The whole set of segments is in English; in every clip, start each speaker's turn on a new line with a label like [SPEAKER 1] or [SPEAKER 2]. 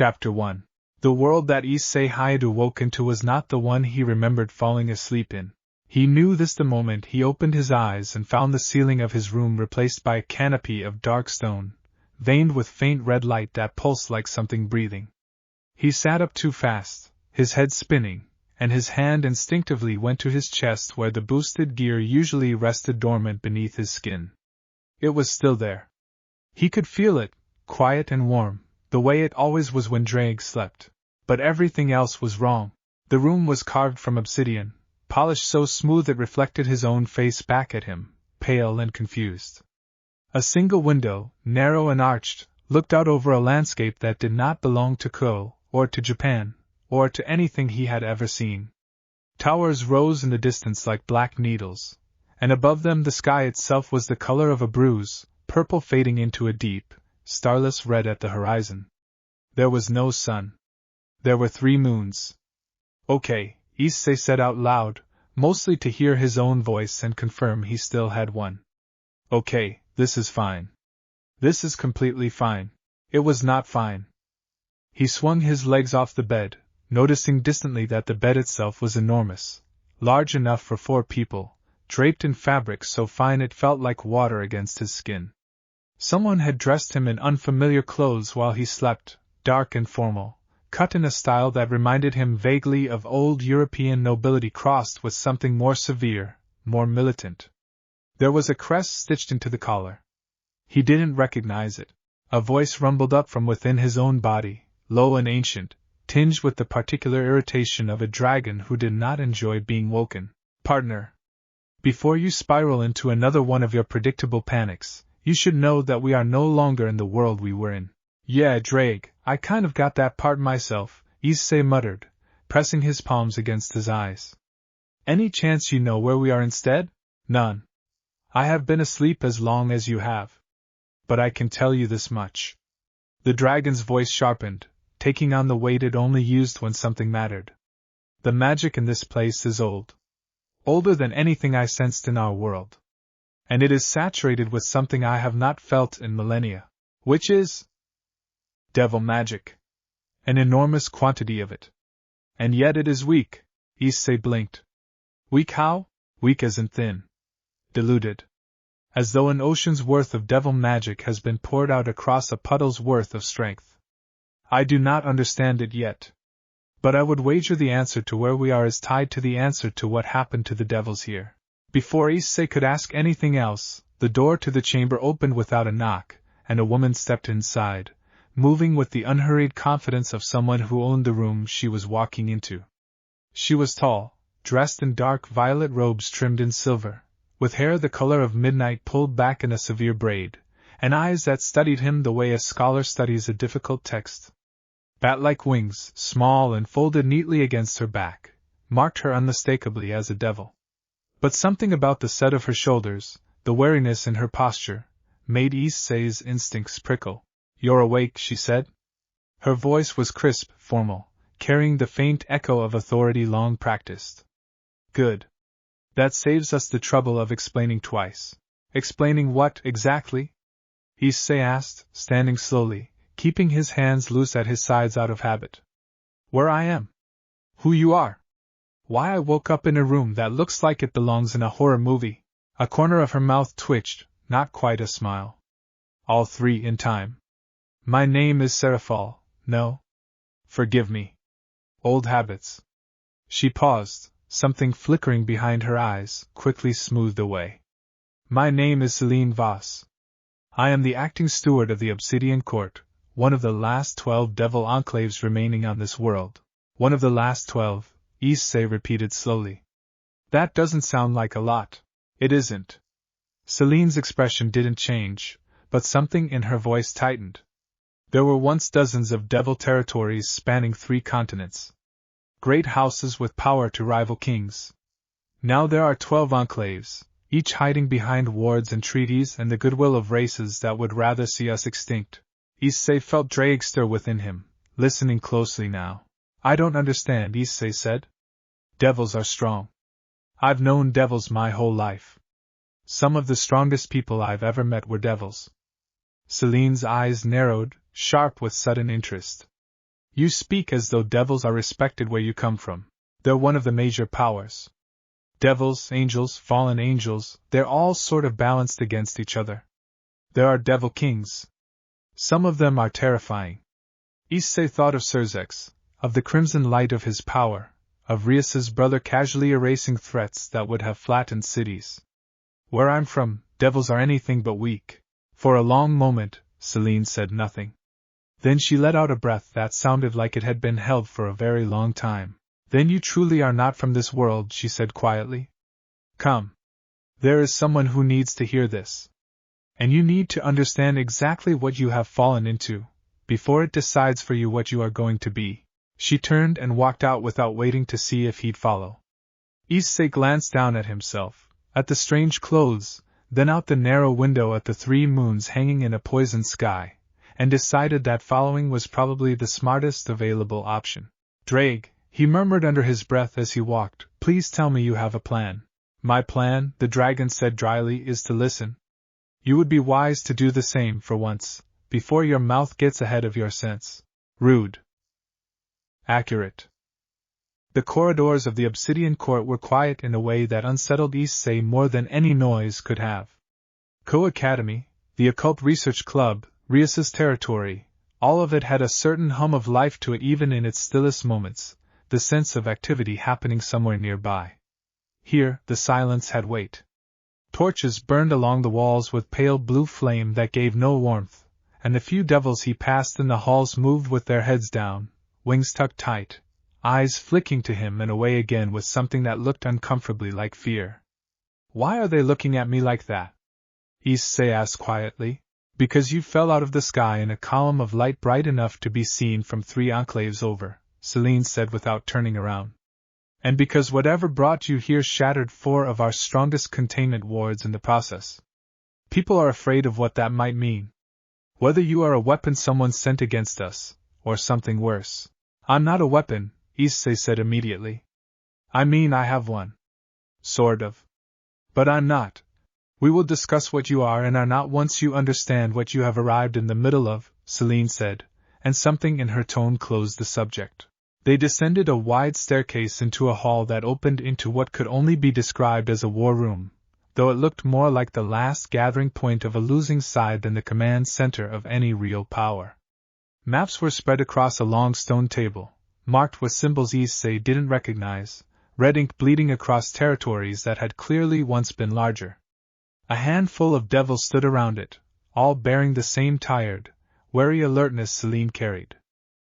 [SPEAKER 1] Chapter 1. The world that Issei Hyoudou woke into was not the one he remembered falling asleep in. He knew this the moment he opened his eyes and found the ceiling of his room replaced by a canopy of dark stone, veined with faint red light that pulsed like something breathing. He sat up too fast, his head spinning, and his hand instinctively went to his chest where the boosted gear usually rested dormant beneath his skin. It was still there. He could feel it, quiet and warm, the way it always was when Drake slept. But everything else was wrong. The room was carved from obsidian, polished so smooth it reflected his own face back at him, pale and confused. A single window, narrow and arched, looked out over a landscape that did not belong to Ko, or to Japan, or to anything he had ever seen. Towers rose in the distance like black needles, and above them the sky itself was the color of a bruise, purple fading into a deep, starless red at the horizon. There was no sun. There were 3 moons. Okay, Issei said out loud, mostly to hear his own voice and confirm he still had one. Okay, this is fine. This is completely fine. It was not fine. He swung his legs off the bed, noticing distantly that the bed itself was enormous, large enough for 4 people, draped in fabric so fine it felt like water against his skin. Someone had dressed him in unfamiliar clothes while he slept, dark and formal, cut in a style that reminded him vaguely of old European nobility crossed with something more severe, more militant. There was a crest stitched into the collar. He didn't recognize it. A voice rumbled up from within his own body, low and ancient, tinged with the particular irritation of a dragon who did not enjoy being woken. Partner, before you spiral into another one of your predictable panics, you should know that we are no longer in the world we were in. Yeah, Drake, I kind of got that part myself, Issei muttered, pressing his palms against his eyes. Any chance you know where we are instead? None. I have been asleep as long as you have. But I can tell you this much. The dragon's voice sharpened, taking on the weight it only used when something mattered. The magic in this place is old. Older than anything I sensed in our world. And it is saturated with something I have not felt in millennia. Which is? Devil magic. An enormous quantity of it. And yet it is weak, Issei blinked. Weak how? Weak as in thin. Diluted. As though an ocean's worth of devil magic has been poured out across a puddle's worth of strength. I do not understand it yet. But I would wager the answer to where we are is tied to the answer to what happened to the devils here. Before Issei could ask anything else, the door to the chamber opened without a knock, and a woman stepped inside, moving with the unhurried confidence of someone who owned the room she was walking into. She was tall, dressed in dark violet robes trimmed in silver, with hair the color of midnight pulled back in a severe braid, and eyes that studied him the way a scholar studies a difficult text. Bat-like wings, small and folded neatly against her back, marked her unmistakably as a devil. But something about the set of her shoulders, the wariness in her posture, made Issei's instincts prickle. You're awake, she said. Her voice was crisp, formal, carrying the faint echo of authority long practiced. Good. That saves us the trouble of explaining twice. Explaining what, exactly? Issei asked, standing slowly, keeping his hands loose at his sides out of habit. Where I am. Who you are. Why I woke up in a room that looks like it belongs in a horror movie. A corner of her mouth twitched, not quite a smile. All 3 in time. My name is Seraphal, no? Forgive me. Old habits. She paused, something flickering behind her eyes, quickly smoothed away. My name is Celine Voss. I am the acting steward of the Obsidian Court, one of the last 12 devil enclaves remaining on this world. One of the last 12, Issei repeated slowly. That doesn't sound like a lot. It isn't. Celine's expression didn't change, but something in her voice tightened. There were once dozens of devil territories spanning 3 continents. Great houses with power to rival kings. Now there are 12 enclaves, each hiding behind wards and treaties and the goodwill of races that would rather see us extinct. Issei felt Drake stir within him, listening closely now. I don't understand, Issei said. Devils are strong. I've known devils my whole life. Some of the strongest people I've ever met were devils. Celine's eyes narrowed, sharp with sudden interest. You speak as though devils are respected where you come from. They're one of the major powers. Devils, angels, fallen angels, they're all sort of balanced against each other. There are devil kings. Some of them are terrifying. Issei thought of Surzex, of the crimson light of his power, of Rias's brother casually erasing threats that would have flattened cities. Where I'm from, devils are anything but weak. For a long moment, Celine said nothing. Then she let out a breath that sounded like it had been held for a very long time. Then you truly are not from this world, she said quietly. Come. There is someone who needs to hear this. And you need to understand exactly what you have fallen into, before it decides for you what you are going to be. She turned and walked out without waiting to see if he'd follow. Issei glanced down at himself, at the strange clothes, then out the narrow window at the 3 moons hanging in a poisoned sky, and decided that following was probably the smartest available option. Drake, he murmured under his breath as he walked, please tell me you have a plan. My plan, the dragon said dryly, is to listen. You would be wise to do the same for once, before your mouth gets ahead of your sense. Rude. Accurate. The corridors of the obsidian court were quiet in a way that unsettled Issei more than any noise could have. Co-Academy, the occult research club, Rias's territory, all of it had a certain hum of life to it even in its stillest moments, the sense of activity happening somewhere nearby. Here, the silence had weight. Torches burned along the walls with pale blue flame that gave no warmth, and the few devils he passed in the halls moved with their heads down, wings tucked tight, eyes flicking to him and away again with something that looked uncomfortably like fear. Why are they looking at me like that? Issei asked quietly. Because you fell out of the sky in a column of light bright enough to be seen from 3 enclaves over, Celine said without turning around. And because whatever brought you here shattered 4 of our strongest containment wards in the process. People are afraid of what that might mean. Whether you are a weapon someone sent against us, or something worse. I'm not a weapon, Issei said immediately. I mean I have one. Sort of. But I'm not. We will discuss what you are and are not once you understand what you have arrived in the middle of, Celine said, and something in her tone closed the subject. They descended a wide staircase into a hall that opened into what could only be described as a war room, though it looked more like the last gathering point of a losing side than the command center of any real power. Maps were spread across a long stone table, marked with symbols Issei didn't recognize, red ink bleeding across territories that had clearly once been larger. A handful of devils stood around it, all bearing the same tired, wary alertness Celine carried.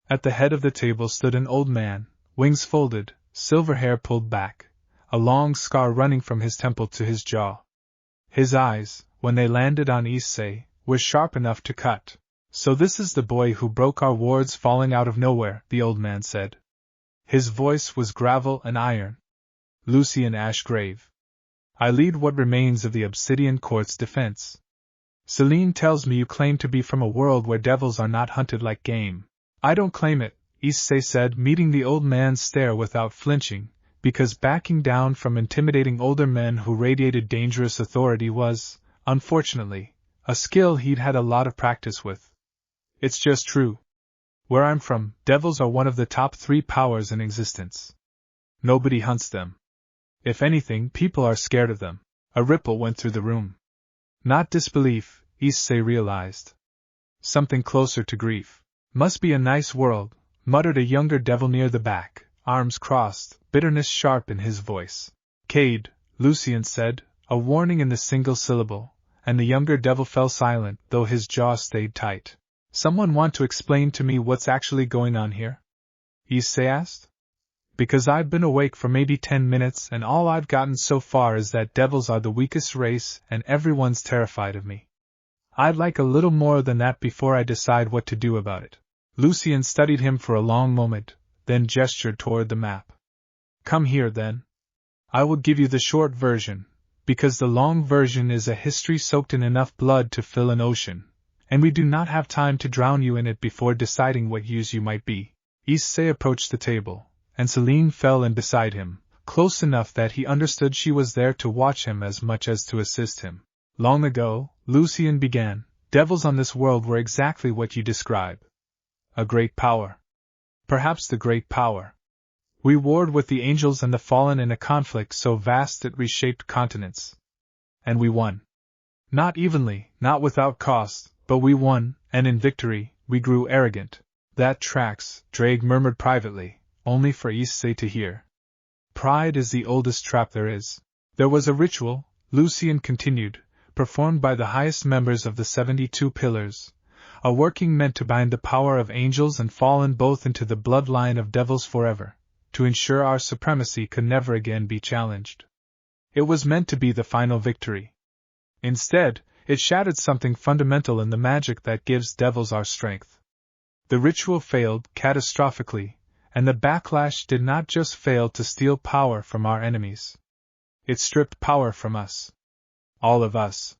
[SPEAKER 1] At the head of the table stood an old man, wings folded, silver hair pulled back, a long scar running from his temple to his jaw. His eyes, when they landed on Issei, were sharp enough to cut. So this is the boy who broke our wards falling out of nowhere, the old man said. His voice was gravel and iron. Lucian Ashgrave. I lead what remains of the Obsidian Court's defense. Celine tells me you claim to be from a world where devils are not hunted like game. I don't claim it, Issei said, meeting the old man's stare without flinching, because backing down from intimidating older men who radiated dangerous authority was, unfortunately, a skill he'd had a lot of practice with. It's just true. Where I'm from, devils are one of the top 3 powers in existence. Nobody hunts them. If anything, people are scared of them. A ripple went through the room. Not disbelief, Issei realized. Something closer to grief. Must be a nice world, muttered a younger devil near the back, arms crossed, bitterness sharp in his voice. Cade, Lucian said, a warning in the single syllable, and the younger devil fell silent, though his jaw stayed tight. Someone want to explain to me what's actually going on here? Issei asked. Because I've been awake for maybe 10 minutes and all I've gotten so far is that devils are the weakest race and everyone's terrified of me. I'd like a little more than that before I decide what to do about it. Lucian studied him for a long moment, then gestured toward the map. Come here then. I will give you the short version, because the long version is a history soaked in enough blood to fill an ocean, and we do not have time to drown you in it before deciding what use you might be. Issei approached the table, and Celine fell in beside him, close enough that he understood she was there to watch him as much as to assist him. Long ago, Lucian began, devils on this world were exactly what you describe. A great power. perhaps the great power. We warred with the angels and the fallen in a conflict so vast it reshaped continents. And we won. Not evenly, not without cost, but we won, and in victory, we grew arrogant. That tracks, Drake murmured privately, only for Issei to hear. Pride is the oldest trap there is. There was a ritual, Lucian continued, performed by the highest members of the 72 Pillars, a working meant to bind the power of angels and fallen both into the bloodline of devils forever, to ensure our supremacy could never again be challenged. It was meant to be the final victory. Instead, it shattered something fundamental in the magic that gives devils our strength. The ritual failed catastrophically, and the backlash did not just fail to steal power from our enemies. It stripped power from us. All of us.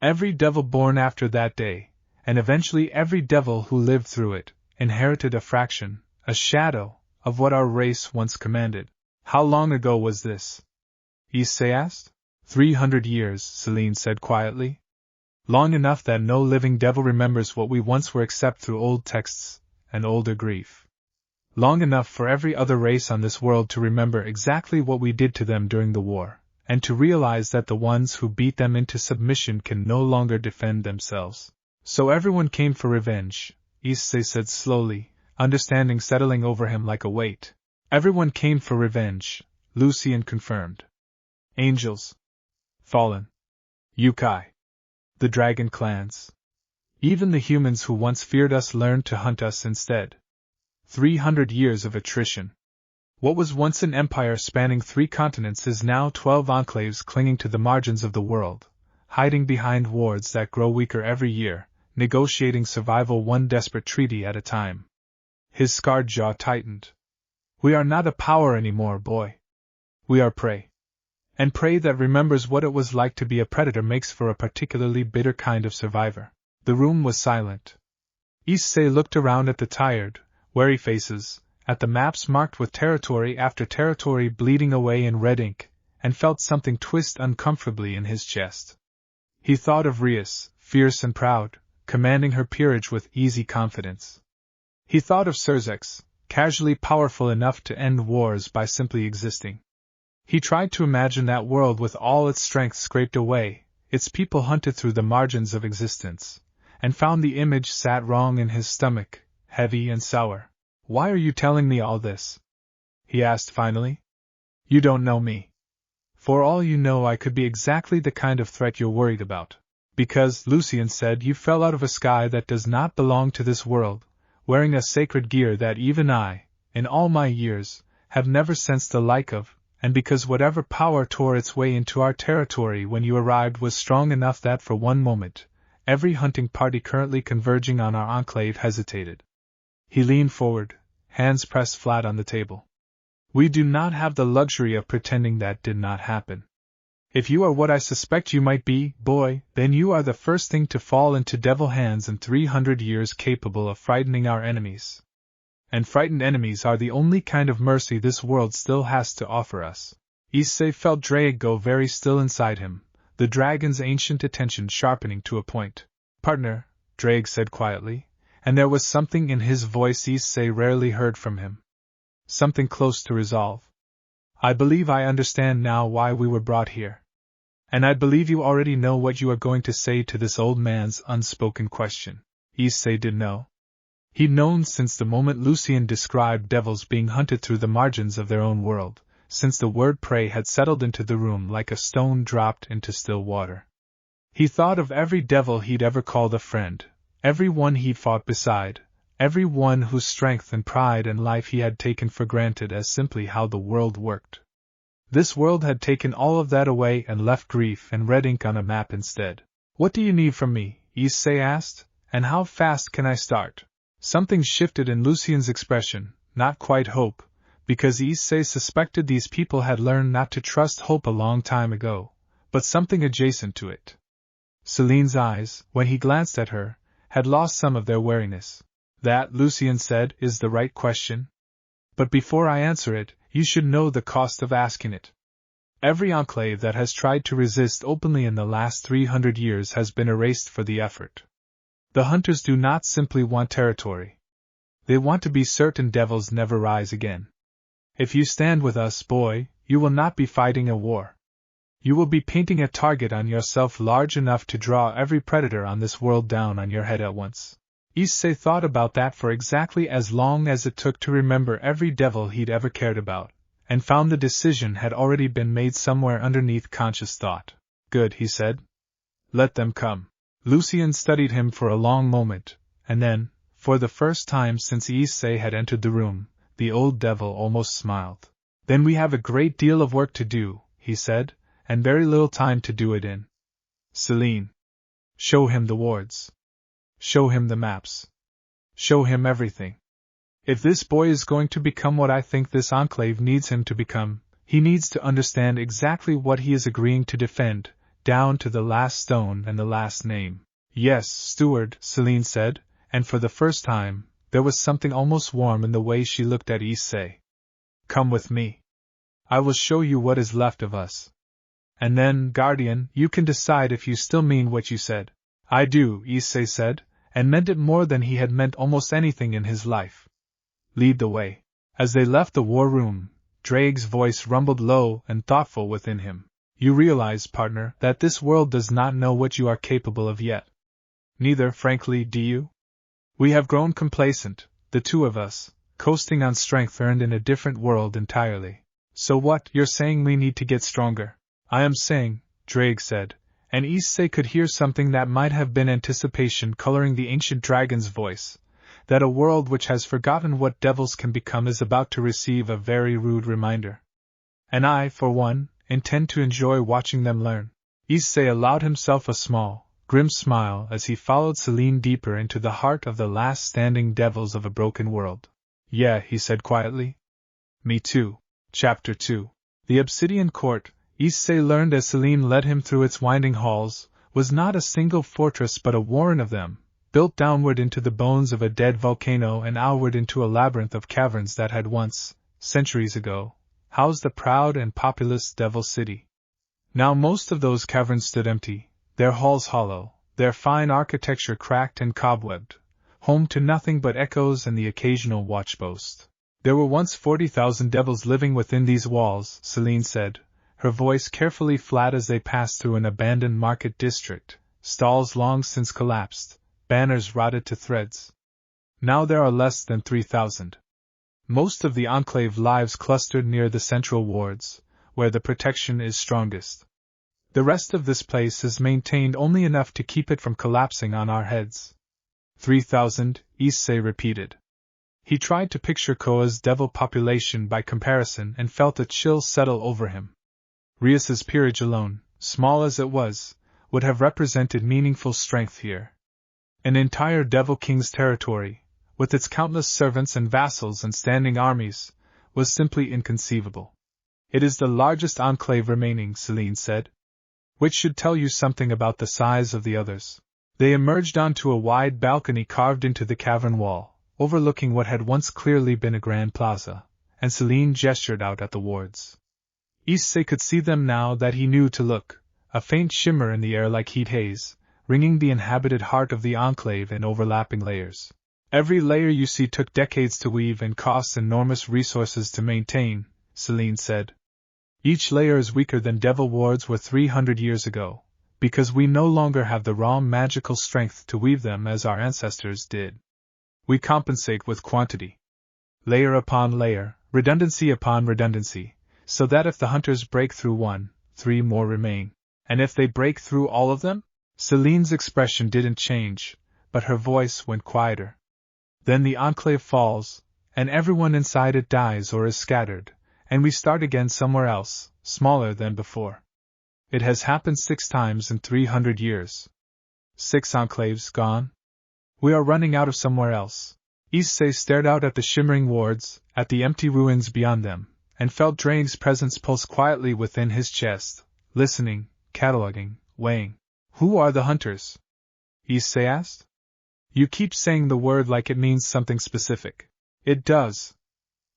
[SPEAKER 1] Every devil born after that day, and eventually every devil who lived through it, inherited a fraction, a shadow, of what our race once commanded. How long ago was this? Issei asked. 300 years, Celine said quietly. Long enough that no living devil remembers what we once were except through old texts and older grief. Long enough for every other race on this world to remember exactly what we did to them during the war, and to realize that the ones who beat them into submission can no longer defend themselves. So everyone came for revenge, Issei said slowly, understanding settling over him like a weight. Everyone came for revenge, Lucian confirmed. Angels. Fallen. Yukai. The dragon clans. Even the humans who once feared us learned to hunt us instead. 300 years of attrition. What was once an empire spanning 3 continents is now 12 enclaves clinging to the margins of the world, hiding behind wards that grow weaker every year, negotiating survival one desperate treaty at a time. His scarred jaw tightened. We are not a power anymore, boy. We are prey. And prey that remembers what it was like to be a predator makes for a particularly bitter kind of survivor. The room was silent. Issei looked around at the tired, wary faces, at the maps marked with territory after territory bleeding away in red ink, and felt something twist uncomfortably in his chest. He thought of Rias, fierce and proud, commanding her peerage with easy confidence. He thought of Surzex, casually powerful enough to end wars by simply existing. He tried to imagine that world with all its strength scraped away, its people hunted through the margins of existence, and found the image sat wrong in his stomach, heavy and sour. Why are you telling me all this? He asked finally. You don't know me. For all you know, I could be exactly the kind of threat you're worried about. Because, Lucian said, you fell out of a sky that does not belong to this world, wearing a sacred gear that even I, in all my years, have never sensed the like of, and because whatever power tore its way into our territory when you arrived was strong enough that for one moment, every hunting party currently converging on our enclave hesitated. He leaned forward, hands pressed flat on the table. We do not have the luxury of pretending that did not happen. If you are what I suspect you might be, boy, then you are the first thing to fall into devil hands in 300 years capable of frightening our enemies. And frightened enemies are the only kind of mercy this world still has to offer us. Issei felt Drake go very still inside him, the dragon's ancient attention sharpening to a point. Partner, Drake said quietly, and there was something in his voice Issei rarely heard from him. Something close to resolve. I believe I understand now why we were brought here. And I believe you already know what you are going to say to this old man's unspoken question. Issei did know. He'd known since the moment Lucian described devils being hunted through the margins of their own world, since the word prey had settled into the room like a stone dropped into still water. He thought of every devil he'd ever called a friend, every one he'd fought beside, every one whose strength and pride and life he had taken for granted as simply how the world worked. This world had taken all of that away and left grief and red ink on a map instead. What do you need from me? Issei asked, and how fast can I start? Something shifted in Lucian's expression, not quite hope, because Issei suspected these people had learned not to trust hope a long time ago, but something adjacent to it. Celine's eyes, when he glanced at her, had lost some of their wariness. That, Lucian said, is the right question. But before I answer it, you should know the cost of asking it. Every enclave that has tried to resist openly in the last 300 years has been erased for the effort. The hunters do not simply want territory. They want to be certain devils never rise again. If you stand with us, boy, you will not be fighting a war. You will be painting a target on yourself large enough to draw every predator on this world down on your head at once. Issei thought about that for exactly as long as it took to remember every devil he'd ever cared about, and found the decision had already been made somewhere underneath conscious thought. Good, he said. Let them come. Lucien studied him for a long moment, and then, for the first time since Issei had entered the room, the old devil almost smiled. Then we have a great deal of work to do, he said, and very little time to do it in. Celine. Show him the wards. Show him the maps. Show him everything. If this boy is going to become what I think this enclave needs him to become, he needs to understand exactly what he is agreeing to defend, down to the last stone and the last name. Yes, steward, Celine said, and for the first time, there was something almost warm in the way she looked at Issei. Come with me. I will show you what is left of us. And then, guardian, you can decide if you still mean what you said. I do, Issei said, and meant it more than he had meant almost anything in his life. Lead the way. As they left the war room, Drake's voice rumbled low and thoughtful within him. You realize, partner, that this world does not know what you are capable of yet. Neither, frankly, do you? We have grown complacent, the two of us, coasting on strength earned in a different world entirely. So what, you're saying we need to get stronger? I am saying, Drake said, and Issei could hear something that might have been anticipation coloring the ancient dragon's voice, that a world which has forgotten what devils can become is about to receive a very rude reminder. And I, for one, intend to enjoy watching them learn. Issei allowed himself a small, grim smile as he followed Celine deeper into the heart of the last standing devils of a broken world. Yeah, he said quietly. Me too. Chapter 2. The Obsidian Court, Issei learned as Celine led him through its winding halls, was not a single fortress but a warren of them, built downward into the bones of a dead volcano and outward into a labyrinth of caverns that had once, centuries ago, housed the proud and populous Devil City. Now most of those caverns stood empty, their halls hollow, their fine architecture cracked and cobwebbed, home to nothing but echoes and the occasional watchpost. There were once 40,000 devils living within these walls, Celine said, her voice carefully flat as they passed through an abandoned market district, stalls long since collapsed, banners rotted to threads. Now there are less than 3,000. Most of the enclave lives clustered near the central wards, where the protection is strongest. The rest of this place is maintained only enough to keep it from collapsing on our heads. 3,000, Issei repeated. He tried to picture Koa's devil population by comparison and felt a chill settle over him. Rias's peerage alone, small as it was, would have represented meaningful strength here. An entire Devil King's territory, with its countless servants and vassals and standing armies, was simply inconceivable. It is the largest enclave remaining, Celine said. Which should tell you something about the size of the others. They emerged onto a wide balcony carved into the cavern wall, overlooking what had once clearly been a grand plaza, and Celine gestured out at the wards. Issei could see them now that he knew to look, a faint shimmer in the air like heat haze, ringing the inhabited heart of the enclave in overlapping layers. Every layer you see took decades to weave and costs enormous resources to maintain, Celine said. Each layer is weaker than devil wards were 300 years ago, because we no longer have the raw magical strength to weave them as our ancestors did. We compensate with quantity. Layer upon layer, redundancy upon redundancy, so that if the hunters break through one, 3 more remain. And if they break through all of them? Celine's expression didn't change, but her voice went quieter. Then the enclave falls, and everyone inside it dies or is scattered, and we start again somewhere else, smaller than before. It has happened 6 times in 300 years. 6 enclaves gone? We are running out of somewhere else. Issei stared out at the shimmering wards, at the empty ruins beyond them, and felt Drake's presence pulse quietly within his chest, listening, cataloging, weighing. Who are the hunters? Issei asked. You keep saying the word like it means something specific. It does.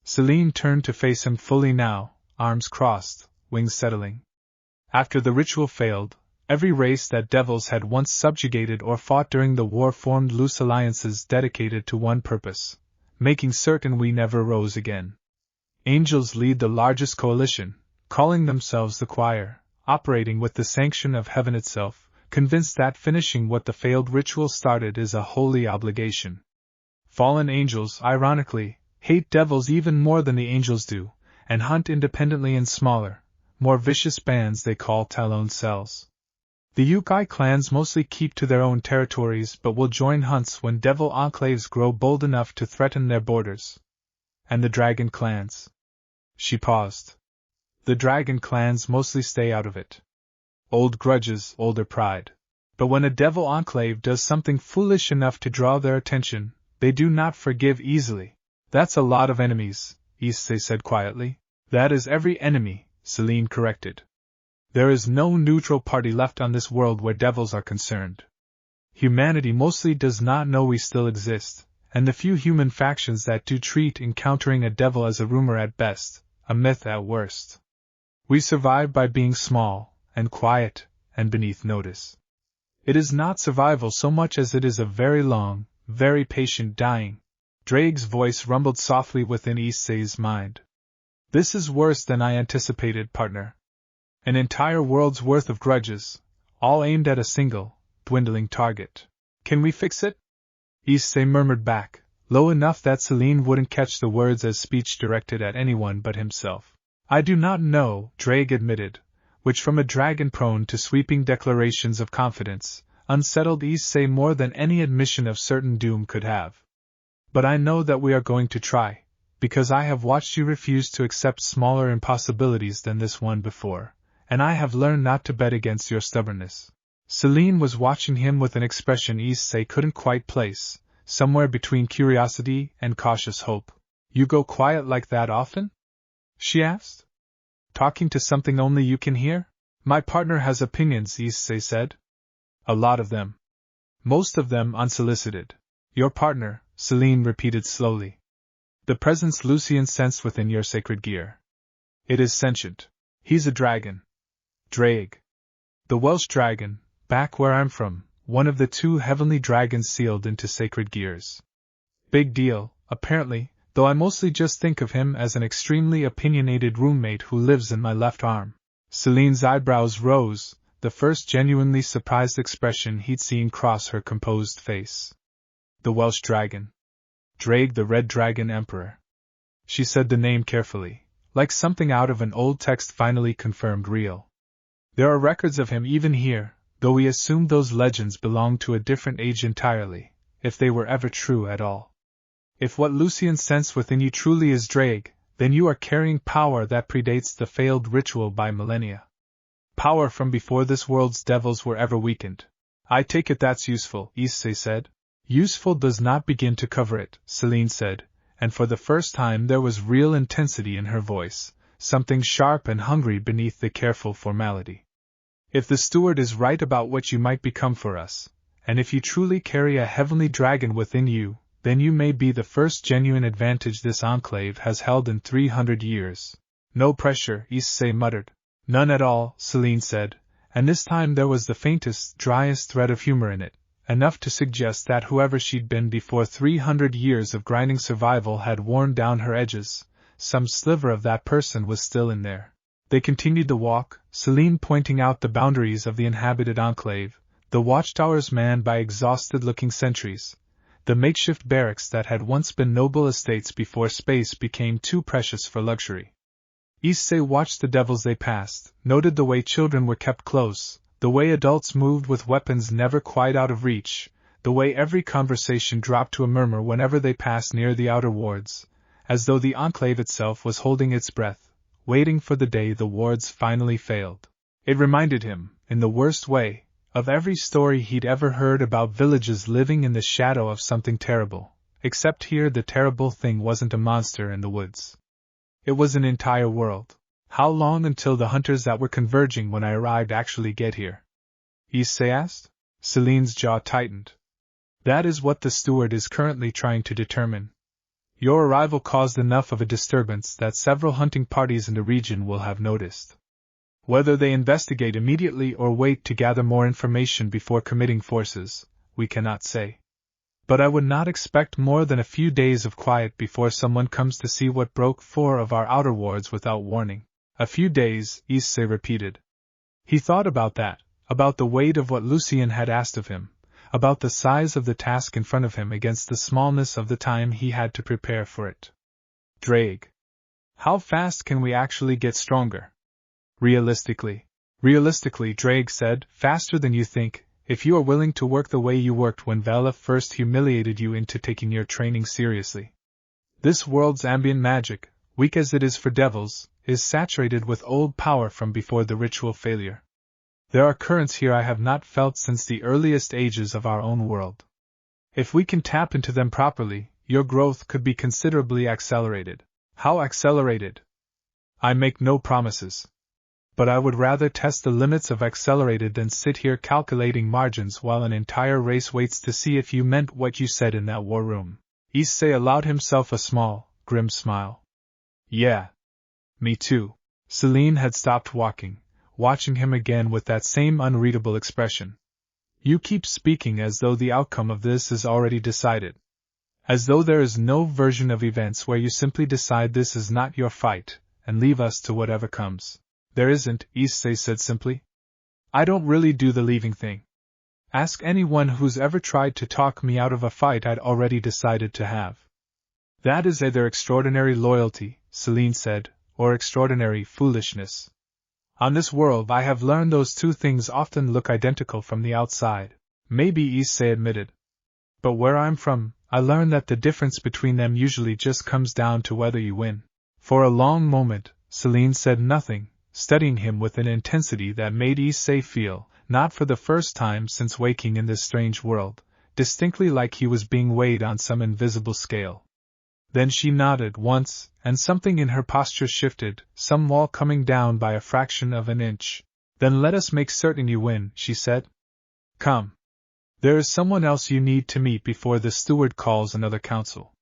[SPEAKER 1] Celine turned to face him fully now, arms crossed, wings settling. After the ritual failed, every race that devils had once subjugated or fought during the war formed loose alliances dedicated to one purpose: making certain we never rose again. Angels lead the largest coalition, calling themselves the choir, operating with the sanction of heaven itself, convinced that finishing what the failed ritual started is a holy obligation. Fallen angels, ironically, hate devils even more than the angels do, and hunt independently in smaller, more vicious bands they call Talon cells. The Yukai clans mostly keep to their own territories but will join hunts when devil enclaves grow bold enough to threaten their borders. And the dragon clans. She paused. The dragon clans mostly stay out of it. Old grudges, older pride. But when a devil enclave does something foolish enough to draw their attention, they do not forgive easily. That's a lot of enemies, Issei said quietly. That is every enemy, Celine corrected. There is no neutral party left on this world where devils are concerned. Humanity mostly does not know we still exist, and the few human factions that do treat encountering a devil as a rumor at best, a myth at worst. We survive by being small, and quiet, and beneath notice. It is not survival so much as it is a very long, very patient dying. Drake's voice rumbled softly within Issei's mind. This is worse than I anticipated, partner. An entire world's worth of grudges, all aimed at a single, dwindling target. Can we fix it? Issei murmured back, low enough that Celine wouldn't catch the words as speech directed at anyone but himself. I do not know, Drake admitted, which from a dragon prone to sweeping declarations of confidence, unsettled Issei more than any admission of certain doom could have. But I know that we are going to try, because I have watched you refuse to accept smaller impossibilities than this one before, and I have learned not to bet against your stubbornness. Celine was watching him with an expression Issei couldn't quite place, somewhere between curiosity and cautious hope. You go quiet like that often? She asked. Talking to something only you can hear? My partner has opinions, Issei said. A lot of them. Most of them unsolicited. Your partner, Celine repeated slowly. The presence Lucian sensed within your sacred gear. It is sentient. He's a dragon. Drake. The Welsh dragon, back where I'm from, one of the 2 heavenly dragons sealed into sacred gears. Big deal, apparently, though I mostly just think of him as an extremely opinionated roommate who lives in my left arm. Celine's eyebrows rose, the first genuinely surprised expression he'd seen cross her composed face. The Welsh dragon. Drake the Red Dragon Emperor. She said the name carefully, like something out of an old text finally confirmed real. There are records of him even here, though we assume those legends belong to a different age entirely, if they were ever true at all. If what Lucian sensed within you truly is Drake, then you are carrying power that predates the failed ritual by millennia. Power from before this world's devils were ever weakened. I take it that's useful, Issei said. Useful does not begin to cover it, Celine said, and for the first time there was real intensity in her voice, something sharp and hungry beneath the careful formality. If the steward is right about what you might become for us, and if you truly carry a heavenly dragon within you, then you may be the first genuine advantage this enclave has held in 300 years. No pressure, Issei muttered. None at all, Celine said, and this time there was the faintest, driest thread of humor in it, enough to suggest that whoever she'd been before 300 years of grinding survival had worn down her edges, some sliver of that person was still in there. They continued the walk, Celine pointing out the boundaries of the inhabited enclave, the watchtowers manned by exhausted-looking sentries, the makeshift barracks that had once been noble estates before space became too precious for luxury. Issei watched the devils they passed, noted the way children were kept close, the way adults moved with weapons never quite out of reach, the way every conversation dropped to a murmur whenever they passed near the outer wards, as though the enclave itself was holding its breath, waiting for the day the wards finally failed. It reminded him, in the worst way, of every story he'd ever heard about villages living in the shadow of something terrible, except here the terrible thing wasn't a monster in the woods. It was an entire world. How long until the hunters that were converging when I arrived actually get here? Issei asked. Celine's jaw tightened. That is what the steward is currently trying to determine. Your arrival caused enough of a disturbance that several hunting parties in the region will have noticed. Whether they investigate immediately or wait to gather more information before committing forces, we cannot say. But I would not expect more than a few days of quiet before someone comes to see what broke 4 of our outer wards without warning. A few days, Issei repeated. He thought about that, about the weight of what Lucien had asked of him, about the size of the task in front of him against the smallness of the time he had to prepare for it. Drake. How fast can we actually get stronger? Realistically, Drake said, faster than you think, if you are willing to work the way you worked when Vela first humiliated you into taking your training seriously. This world's ambient magic, weak as it is for devils, is saturated with old power from before the ritual failure. There are currents here I have not felt since the earliest ages of our own world. If we can tap into them properly, your growth could be considerably accelerated. How accelerated? I make no promises. But I would rather test the limits of accelerated than sit here calculating margins while an entire race waits to see if you meant what you said in that war room. Issei allowed himself a small, grim smile. Yeah. Me too. Celine had stopped walking, watching him again with that same unreadable expression. You keep speaking as though the outcome of this is already decided. As though there is no version of events where you simply decide this is not your fight, and leave us to whatever comes. There isn't, Issei said simply. I don't really do the leaving thing. Ask anyone who's ever tried to talk me out of a fight I'd already decided to have. That is either extraordinary loyalty, Celine said, or extraordinary foolishness. On this world I have learned those two things often look identical from the outside, maybe Issei admitted. But where I'm from, I learned that the difference between them usually just comes down to whether you win. For a long moment, Celine said nothing, studying him with an intensity that made Issei feel, not for the first time since waking in this strange world, distinctly like he was being weighed on some invisible scale. Then she nodded once, and something in her posture shifted, some wall coming down by a fraction of an inch. Then let us make certain you win, she said. Come. There is someone else you need to meet before the steward calls another council.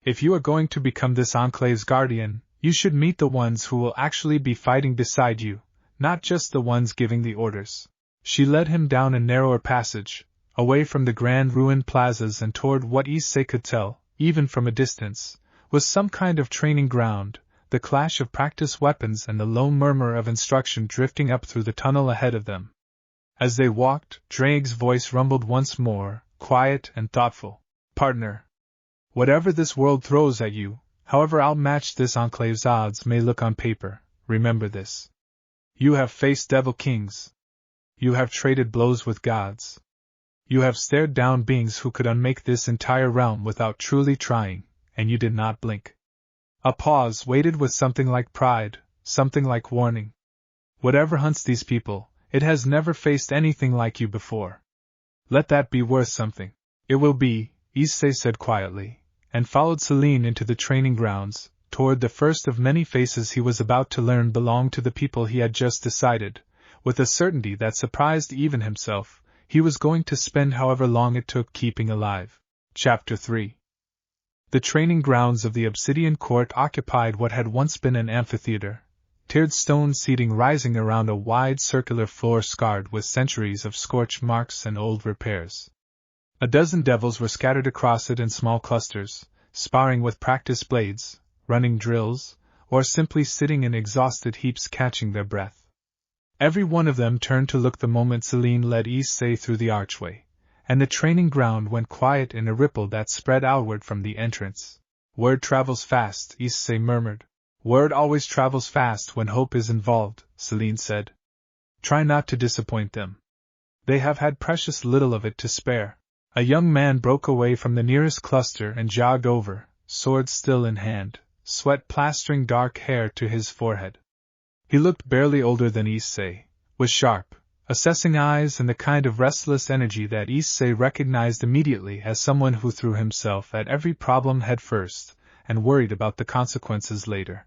[SPEAKER 1] If you are going to become this enclave's guardian, you should meet the ones who will actually be fighting beside you, not just the ones giving the orders. She led him down a narrower passage, away from the grand ruined plazas and toward what Issei could tell, even from a distance, was some kind of training ground, the clash of practice weapons and the low murmur of instruction drifting up through the tunnel ahead of them. As they walked, Drake's voice rumbled once more, quiet and thoughtful. Partner. Whatever this world throws at you, however outmatched this enclave's odds may look on paper, remember this. You have faced devil kings. You have traded blows with gods. You have stared down beings who could unmake this entire realm without truly trying, and you did not blink. A pause waited with something like pride, something like warning. Whatever hunts these people, it has never faced anything like you before. Let that be worth something. It will be, Issei said quietly, and followed Celine into the training grounds, toward the first of many faces he was about to learn belonged to the people he had just decided, with a certainty that surprised even himself, he was going to spend however long it took keeping alive. Chapter 3. The training grounds of the Obsidian Court occupied what had once been an amphitheater, tiered stone seating rising around a wide circular floor scarred with centuries of scorch marks and old repairs. A dozen devils were scattered across it in small clusters, sparring with practice blades, running drills, or simply sitting in exhausted heaps catching their breath. Every one of them turned to look the moment Celine led Issei through the archway, and the training ground went quiet in a ripple that spread outward from the entrance. Word travels fast, Issei murmured. Word always travels fast when hope is involved, Celine said. Try not to disappoint them. They have had precious little of it to spare. A young man broke away from the nearest cluster and jogged over, sword still in hand, sweat plastering dark hair to his forehead. He looked barely older than Issei, with sharp, assessing eyes and the kind of restless energy that Issei recognized immediately as someone who threw himself at every problem head first, and worried about the consequences later.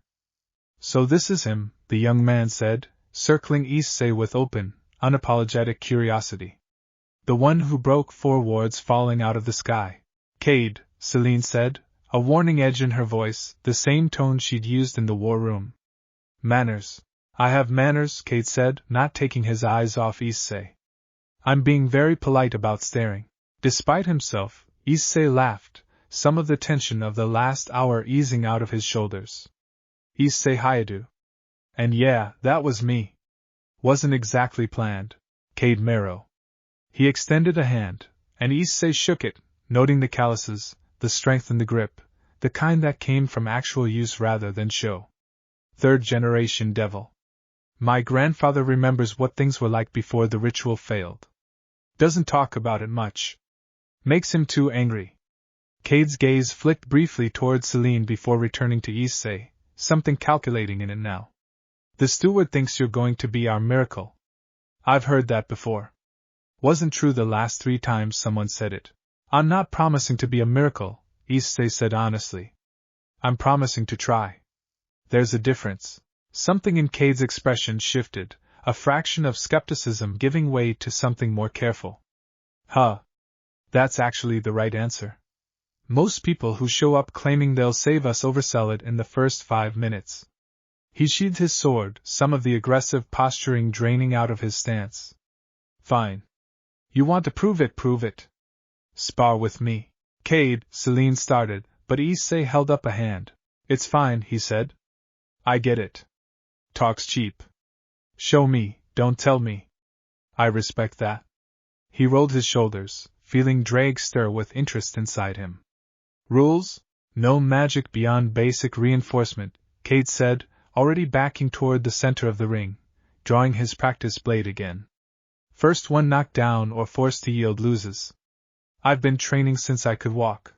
[SPEAKER 1] So this is him, the young man said, circling Issei with open, unapologetic curiosity. The one who broke 4 wards falling out of the sky. Cade, Celine said, a warning edge in her voice, the same tone she'd used in the war room. Manners. I have manners, Cade said, not taking his eyes off Issei. I'm being very polite about staring. Despite himself, Issei laughed, some of the tension of the last hour easing out of his shoulders. Issei Hyoudou. And yeah, that was me. Wasn't exactly planned. Cade Marrow. He extended a hand, and Issei shook it, noting the calluses, the strength in the grip, the kind that came from actual use rather than show. Third-generation devil. My grandfather remembers what things were like before the ritual failed. Doesn't talk about it much. Makes him too angry. Cade's gaze flicked briefly toward Celine before returning to Issei, something calculating in it now. The steward thinks you're going to be our miracle. I've heard that before. Wasn't true the last 3 times someone said it. I'm not promising to be a miracle, Issei said honestly. I'm promising to try. There's a difference. Something in Cade's expression shifted, a fraction of skepticism giving way to something more careful. Huh. That's actually the right answer. Most people who show up claiming they'll save us oversell it in the first 5 minutes. He sheathed his sword, some of the aggressive posturing draining out of his stance. Fine. You want to prove it, prove it. Spar with me. Cade, Celine started, but Issei held up a hand. It's fine, he said. I get it. Talk's cheap. Show me, don't tell me. I respect that. He rolled his shoulders, feeling Drake stir with interest inside him. Rules? No magic beyond basic reinforcement, Cade said, already backing toward the center of the ring, drawing his practice blade again. First one knocked down or forced to yield loses. I've been training since I could walk.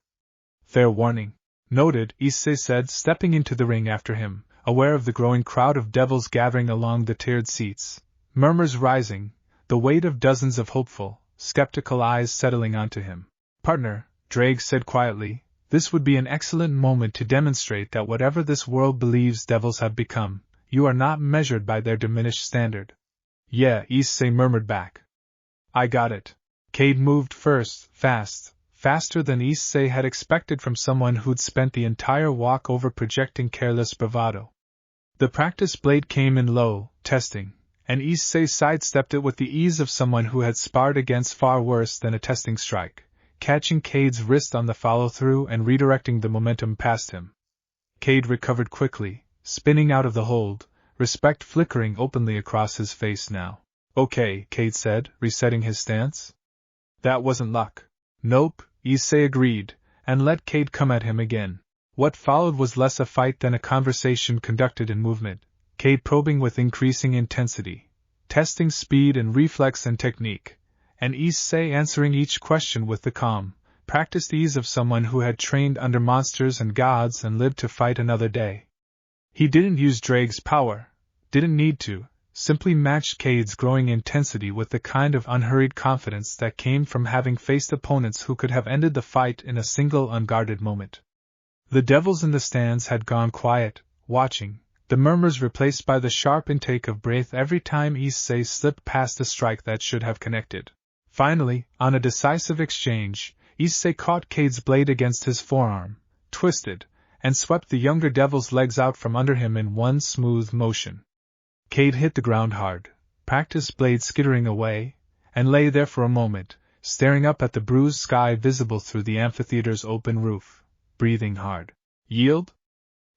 [SPEAKER 1] Fair warning. Noted, Issei said, stepping into the ring after him, aware of the growing crowd of devils gathering along the tiered seats, murmurs rising, the weight of dozens of hopeful, skeptical eyes settling onto him. Partner, Drake said quietly, this would be an excellent moment to demonstrate that whatever this world believes devils have become, you are not measured by their diminished standard. Yeah, Issei murmured back. I got it. Cade moved first, faster than Issei had expected from someone who'd spent the entire walk over projecting careless bravado. The practice blade came in low, testing, and Issei sidestepped it with the ease of someone who had sparred against far worse than a testing strike, catching Cade's wrist on the follow-through and redirecting the momentum past him. Cade recovered quickly, spinning out of the hold, respect flickering openly across his face now. Okay, Cade said, resetting his stance. That wasn't luck. Nope, Issei agreed, and let Cade come at him again. What followed was less a fight than a conversation conducted in movement, Cade probing with increasing intensity, testing speed and reflex and technique, and Issei answering each question with the calm, practiced ease of someone who had trained under monsters and gods and lived to fight another day. He didn't use Drake's power, didn't need to, simply matched Cade's growing intensity with the kind of unhurried confidence that came from having faced opponents who could have ended the fight in a single unguarded moment. The devils in the stands had gone quiet, watching, the murmurs replaced by the sharp intake of breath every time Issei slipped past a strike that should have connected. Finally, on a decisive exchange, Issei caught Cade's blade against his forearm, twisted, and swept the younger devil's legs out from under him in one smooth motion. Cade hit the ground hard, practice blade skittering away, and lay there for a moment, staring up at the bruised sky visible through the amphitheater's open roof, breathing hard. Yield?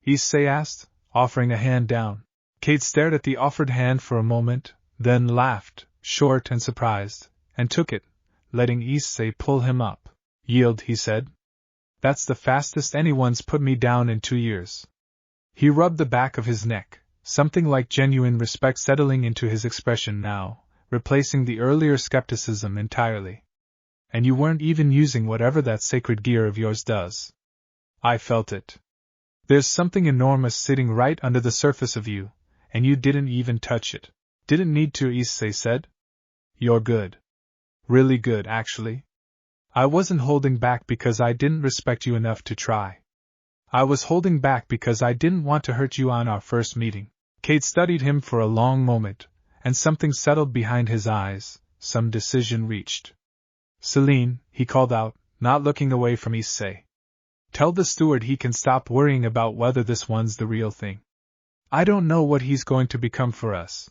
[SPEAKER 1] Issei asked, offering a hand down. Cade stared at the offered hand for a moment, then laughed, short and surprised, and took it, letting Issei pull him up. Yield, he said. That's the fastest anyone's put me down in 2 years. He rubbed the back of his neck, something like genuine respect settling into his expression now, replacing the earlier skepticism entirely. And you weren't even using whatever that sacred gear of yours does. I felt it. There's something enormous sitting right under the surface of you, and you didn't even touch it. Didn't need to, Issei said. You're good. Really good, actually. I wasn't holding back because I didn't respect you enough to try. I was holding back because I didn't want to hurt you on our first meeting. Cade studied him for a long moment, and something settled behind his eyes, some decision reached. Celine, he called out, not looking away from Issei. Tell the steward he can stop worrying about whether this one's the real thing. I don't know what he's going to become for us.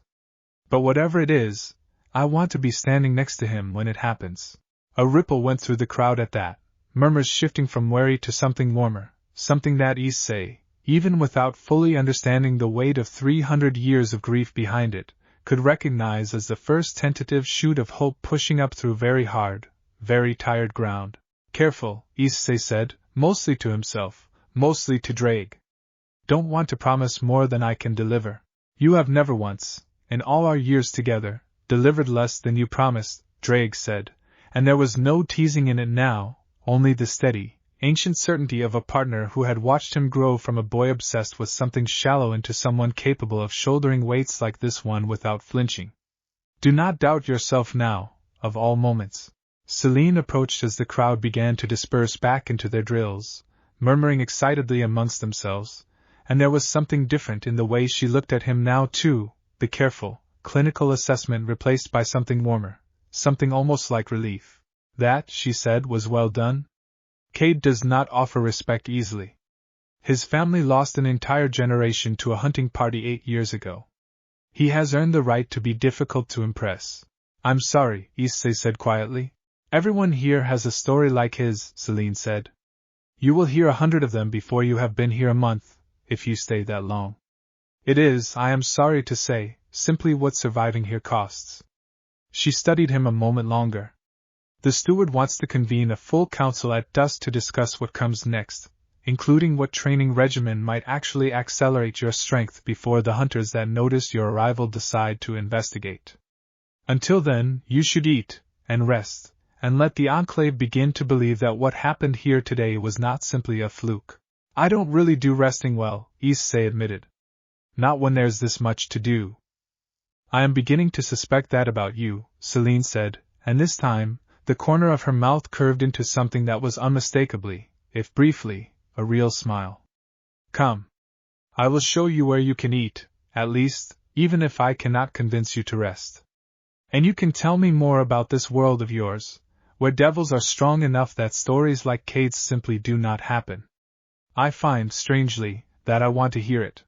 [SPEAKER 1] But whatever it is, I want to be standing next to him when it happens. A ripple went through the crowd at that, murmurs shifting from wary to something warmer, something that Issei, even without fully understanding the weight of 300 years of grief behind it, could recognize as the first tentative shoot of hope pushing up through very hard, very tired ground. Careful, Issei said, mostly to himself, mostly to Drake. Don't want to promise more than I can deliver. You have never once, in all our years together, delivered less than you promised, Drake said, and there was no teasing in it now, only the steady, ancient certainty of a partner who had watched him grow from a boy obsessed with something shallow into someone capable of shouldering weights like this one without flinching. Do not doubt yourself now, of all moments. Celine approached as the crowd began to disperse back into their drills, murmuring excitedly amongst themselves, and there was something different in the way she looked at him now too, the careful, clinical assessment replaced by something warmer, something almost like relief. That, she said, was well done. Cade does not offer respect easily. His family lost an entire generation to a hunting party 8 years ago. He has earned the right to be difficult to impress. I'm sorry, Issei said quietly. Everyone here has a story like his, Celine said. You will hear 100 of them before you have been here a month, if you stay that long. It is, I am sorry to say, simply what surviving here costs. She studied him a moment longer. The steward wants to convene a full council at dusk to discuss what comes next, including what training regimen might actually accelerate your strength before the hunters that notice your arrival decide to investigate. Until then, you should eat, and rest, and let the Enclave begin to believe that what happened here today was not simply a fluke. I don't really do resting well, Issei admitted. Not when there's this much to do. I am beginning to suspect that about you, Celine said, and this time, the corner of her mouth curved into something that was unmistakably, if briefly, a real smile. Come. I will show you where you can eat, at least, even if I cannot convince you to rest. And you can tell me more about this world of yours, where devils are strong enough that stories like Cade's simply do not happen. I find, strangely, that I want to hear it.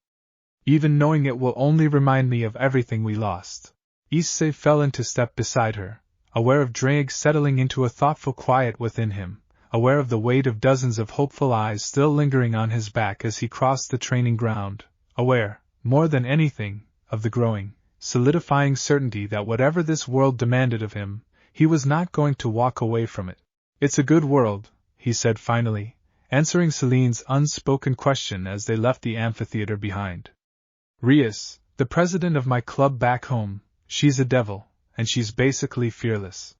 [SPEAKER 1] Even knowing it will only remind me of everything we lost. Issei fell into step beside her, aware of Drake settling into a thoughtful quiet within him, aware of the weight of dozens of hopeful eyes still lingering on his back as he crossed the training ground, aware, more than anything, of the growing, solidifying certainty that whatever this world demanded of him, he was not going to walk away from it. It's a good world, he said finally, answering Celine's unspoken question as they left the amphitheater behind. Rias, the president of my club back home, she's a devil, and she's basically fearless.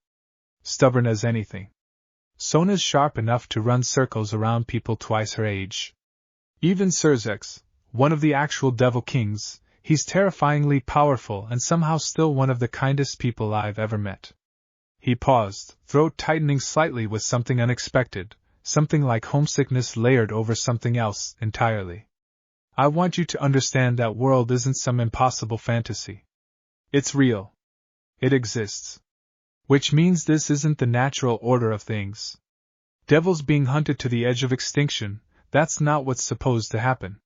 [SPEAKER 1] Stubborn as anything. Sona's sharp enough to run circles around people twice her age. Even Surzex, one of the actual devil kings, he's terrifyingly powerful and somehow still one of the kindest people I've ever met. He paused, throat tightening slightly with something unexpected, something like homesickness layered over something else entirely. I want you to understand that world isn't some impossible fantasy. It's real. It exists. Which means this isn't the natural order of things. Devils being hunted to the edge of extinction, that's not what's supposed to happen.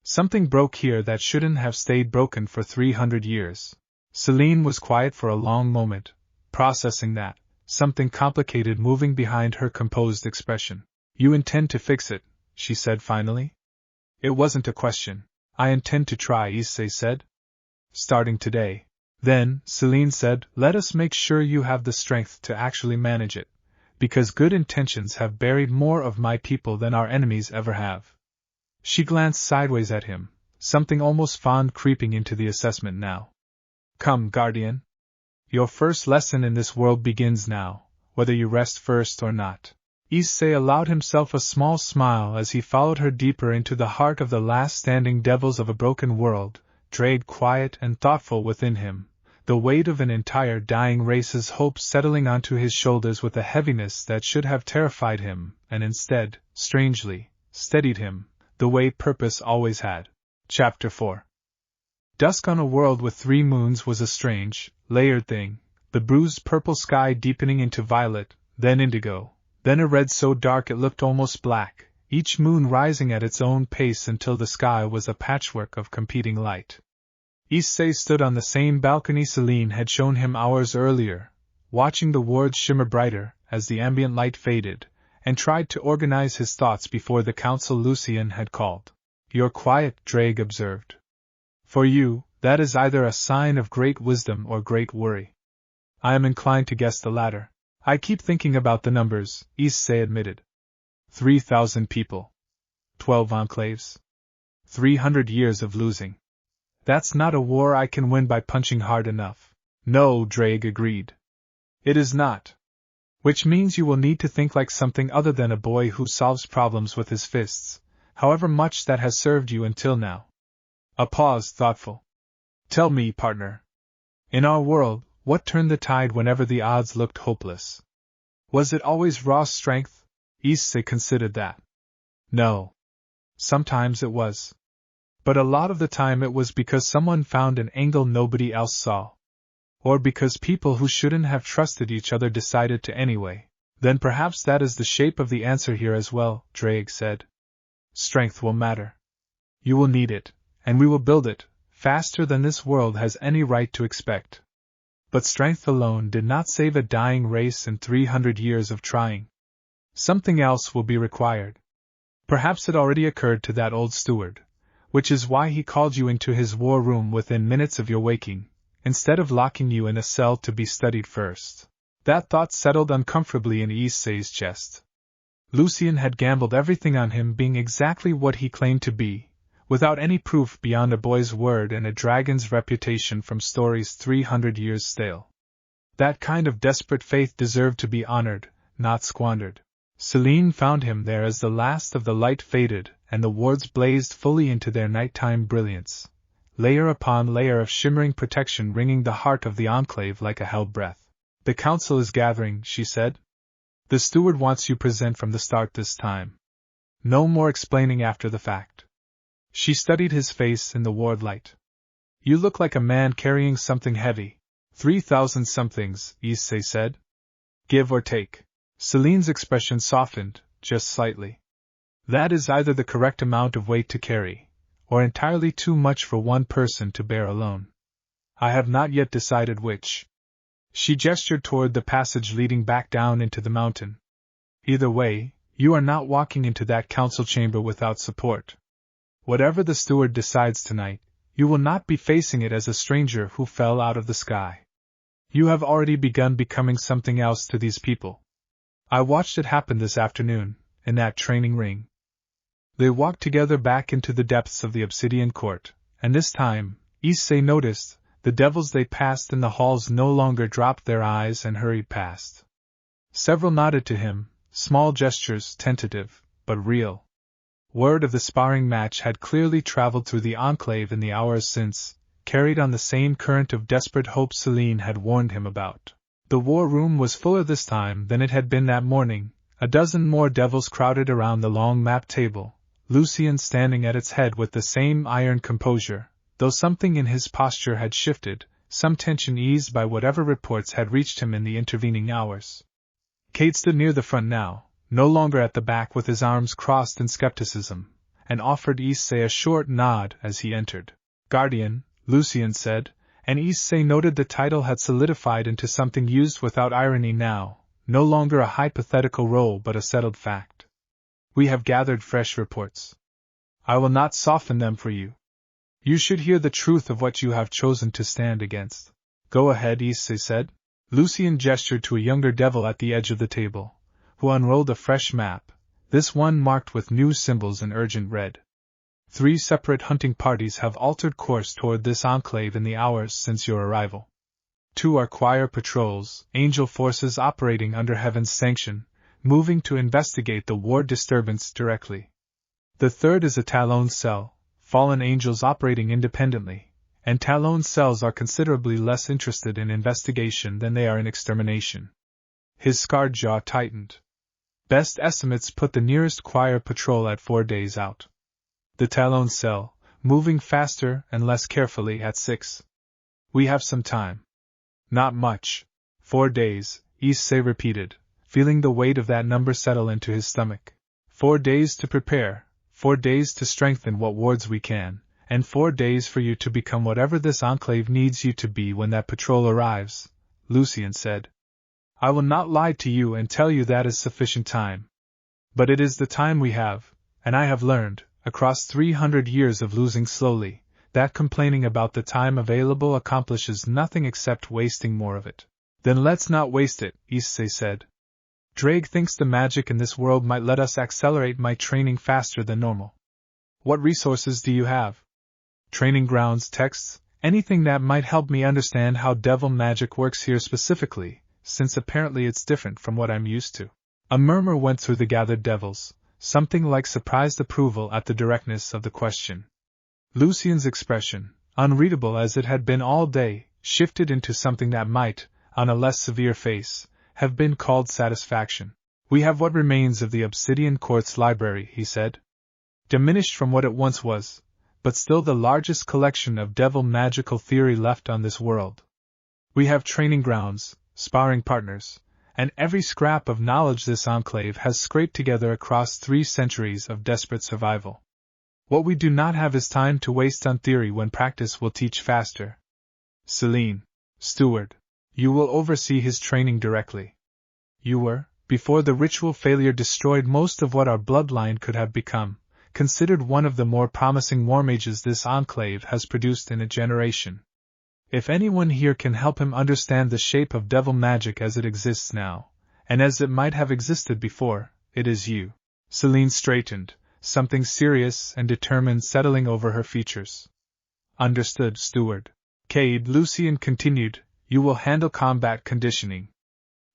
[SPEAKER 1] Something broke here that shouldn't have stayed broken for 300 years. Celine was quiet for a long moment, processing that, something complicated moving behind her composed expression. You intend to fix it, she said finally. It wasn't a question. I intend to try, Issei said. Starting today. Then, Celine said, let us make sure you have the strength to actually manage it, because good intentions have buried more of my people than our enemies ever have. She glanced sideways at him, something almost fond creeping into the assessment now. Come, Guardian. Your first lesson in this world begins now, whether you rest first or not. Issei allowed himself a small smile as he followed her deeper into the heart of the last standing devils of a broken world, Drake quiet and thoughtful within him, the weight of an entire dying race's hopes settling onto his shoulders with a heaviness that should have terrified him, and instead, strangely, steadied him, the way purpose always had. Chapter 4. Dusk on a world with 3 moons was a strange, layered thing, the bruised purple sky deepening into violet, then indigo, then a red so dark it looked almost black, each moon rising at its own pace until the sky was a patchwork of competing light. Issei stood on the same balcony Celine had shown him hours earlier, watching the wards shimmer brighter as the ambient light faded, and tried to organize his thoughts before the council Lucien had called. "You're quiet," Drake observed. "For you, that is either a sign of great wisdom or great worry." "I am inclined to guess the latter. I keep thinking about the numbers," Issei admitted. 3,000 people. 12 enclaves. 300 years of losing. That's not a war I can win by punching hard enough. No, Drake agreed. It is not. Which means you will need to think like something other than a boy who solves problems with his fists, however much that has served you until now. A pause, thoughtful. Tell me, partner. In our world, what turned the tide whenever the odds looked hopeless? Was it always raw strength? Issei considered that. No. Sometimes it was. But a lot of the time it was because someone found an angle nobody else saw. Or because people who shouldn't have trusted each other decided to anyway. Then perhaps that is the shape of the answer here as well, Drake said. Strength will matter. You will need it, and we will build it, faster than this world has any right to expect. But strength alone did not save a dying race in 300 years of trying. Something else will be required. Perhaps it already occurred to that old steward, which is why he called you into his war room within minutes of your waking, instead of locking you in a cell to be studied first. That thought settled uncomfortably in Issei's chest. Lucien had gambled everything on him being exactly what he claimed to be, without any proof beyond a boy's word and a dragon's reputation from stories 300 years stale. That kind of desperate faith deserved to be honored, not squandered. Celine found him there as the last of the light faded and the wards blazed fully into their nighttime brilliance, layer upon layer of shimmering protection wringing the heart of the enclave like a hell breath. The council is gathering, she said. The steward wants you present from the start this time. No more explaining after the fact. She studied his face in the ward light. You look like a man carrying something heavy. 3,000 somethings, Issei said. Give or take. Celine's expression softened, just slightly. That is either the correct amount of weight to carry, or entirely too much for one person to bear alone. I have not yet decided which. She gestured toward the passage leading back down into the mountain. Either way, you are not walking into that council chamber without support. Whatever the steward decides tonight, you will not be facing it as a stranger who fell out of the sky. You have already begun becoming something else to these people. I watched it happen this afternoon, in that training ring. They walked together back into the depths of the obsidian court, and this time, Issei noticed, the devils they passed in the halls no longer dropped their eyes and hurried past. Several nodded to him, small gestures, tentative, but real. Word of the sparring match had clearly traveled through the enclave in the hours since, carried on the same current of desperate hope Celine had warned him about. The war room was fuller this time than it had been that morning. A dozen more devils crowded around the long map table, Lucien standing at its head with the same iron composure, though something in his posture had shifted, some tension eased by whatever reports had reached him in the intervening hours. Kate stood near the front now, no longer at the back with his arms crossed in skepticism, and offered Issei a short nod as he entered. Guardian, Lucien said, and Issei noted the title had solidified into something used without irony now, no longer a hypothetical role but a settled fact. We have gathered fresh reports. I will not soften them for you. You should hear the truth of what you have chosen to stand against. Go ahead, Issei said. Lucien gestured to a younger devil at the edge of the table, who unrolled a fresh map, this one marked with new symbols in urgent red. 3 separate hunting parties have altered course toward this enclave in the hours since your arrival. 2 are choir patrols, angel forces operating under heaven's sanction, moving to investigate the ward disturbance directly. The 3rd is a Talon cell, fallen angels operating independently, and Talon cells are considerably less interested in investigation than they are in extermination. His scarred jaw tightened. Best estimates put the nearest choir patrol at 4 days out. The Talon cell, moving faster and less carefully at 6. We have some time. Not much. 4 days, Issei repeated, feeling the weight of that number settle into his stomach. 4 days to prepare, 4 days to strengthen what wards we can, and 4 days for you to become whatever this enclave needs you to be when that patrol arrives, Lucien said. I will not lie to you and tell you that is sufficient time. But it is the time we have, and I have learned, across 300 years of losing slowly, that complaining about the time available accomplishes nothing except wasting more of it. Then let's not waste it, Issei said. Drake thinks the magic in this world might let us accelerate my training faster than normal. What resources do you have? Training grounds, texts, anything that might help me understand how devil magic works here specifically, since apparently it's different from what I'm used to. A murmur went through the gathered devils, something like surprised approval at the directness of the question. Lucien's expression, unreadable as it had been all day, shifted into something that might, on a less severe face, have been called satisfaction. We have what remains of the Obsidian Court's library, he said. Diminished from what it once was, but still the largest collection of devil magical theory left on this world. We have training grounds, sparring partners, and every scrap of knowledge this enclave has scraped together across 3 centuries of desperate survival. What we do not have is time to waste on theory when practice will teach faster. Celine, steward, you will oversee his training directly. You were, before the ritual failure destroyed most of what our bloodline could have become, considered one of the more promising war mages this enclave has produced in a generation. If anyone here can help him understand the shape of devil magic as it exists now, and as it might have existed before, it is you. Celine straightened, something serious and determined settling over her features. Understood, steward. Cade, Lucien continued, you will handle combat conditioning.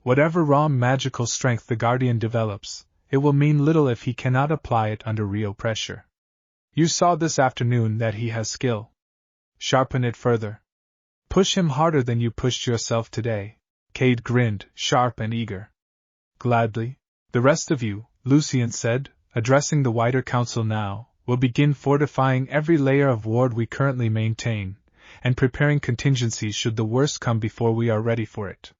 [SPEAKER 1] Whatever raw magical strength the Guardian develops, it will mean little if he cannot apply it under real pressure. You saw this afternoon that he has skill. Sharpen it further. Push him harder than you pushed yourself today. Cade grinned, sharp and eager. Gladly. The rest of you, Lucien said, addressing the wider council now, will begin fortifying every layer of ward we currently maintain, and preparing contingencies should the worst come before we are ready for it.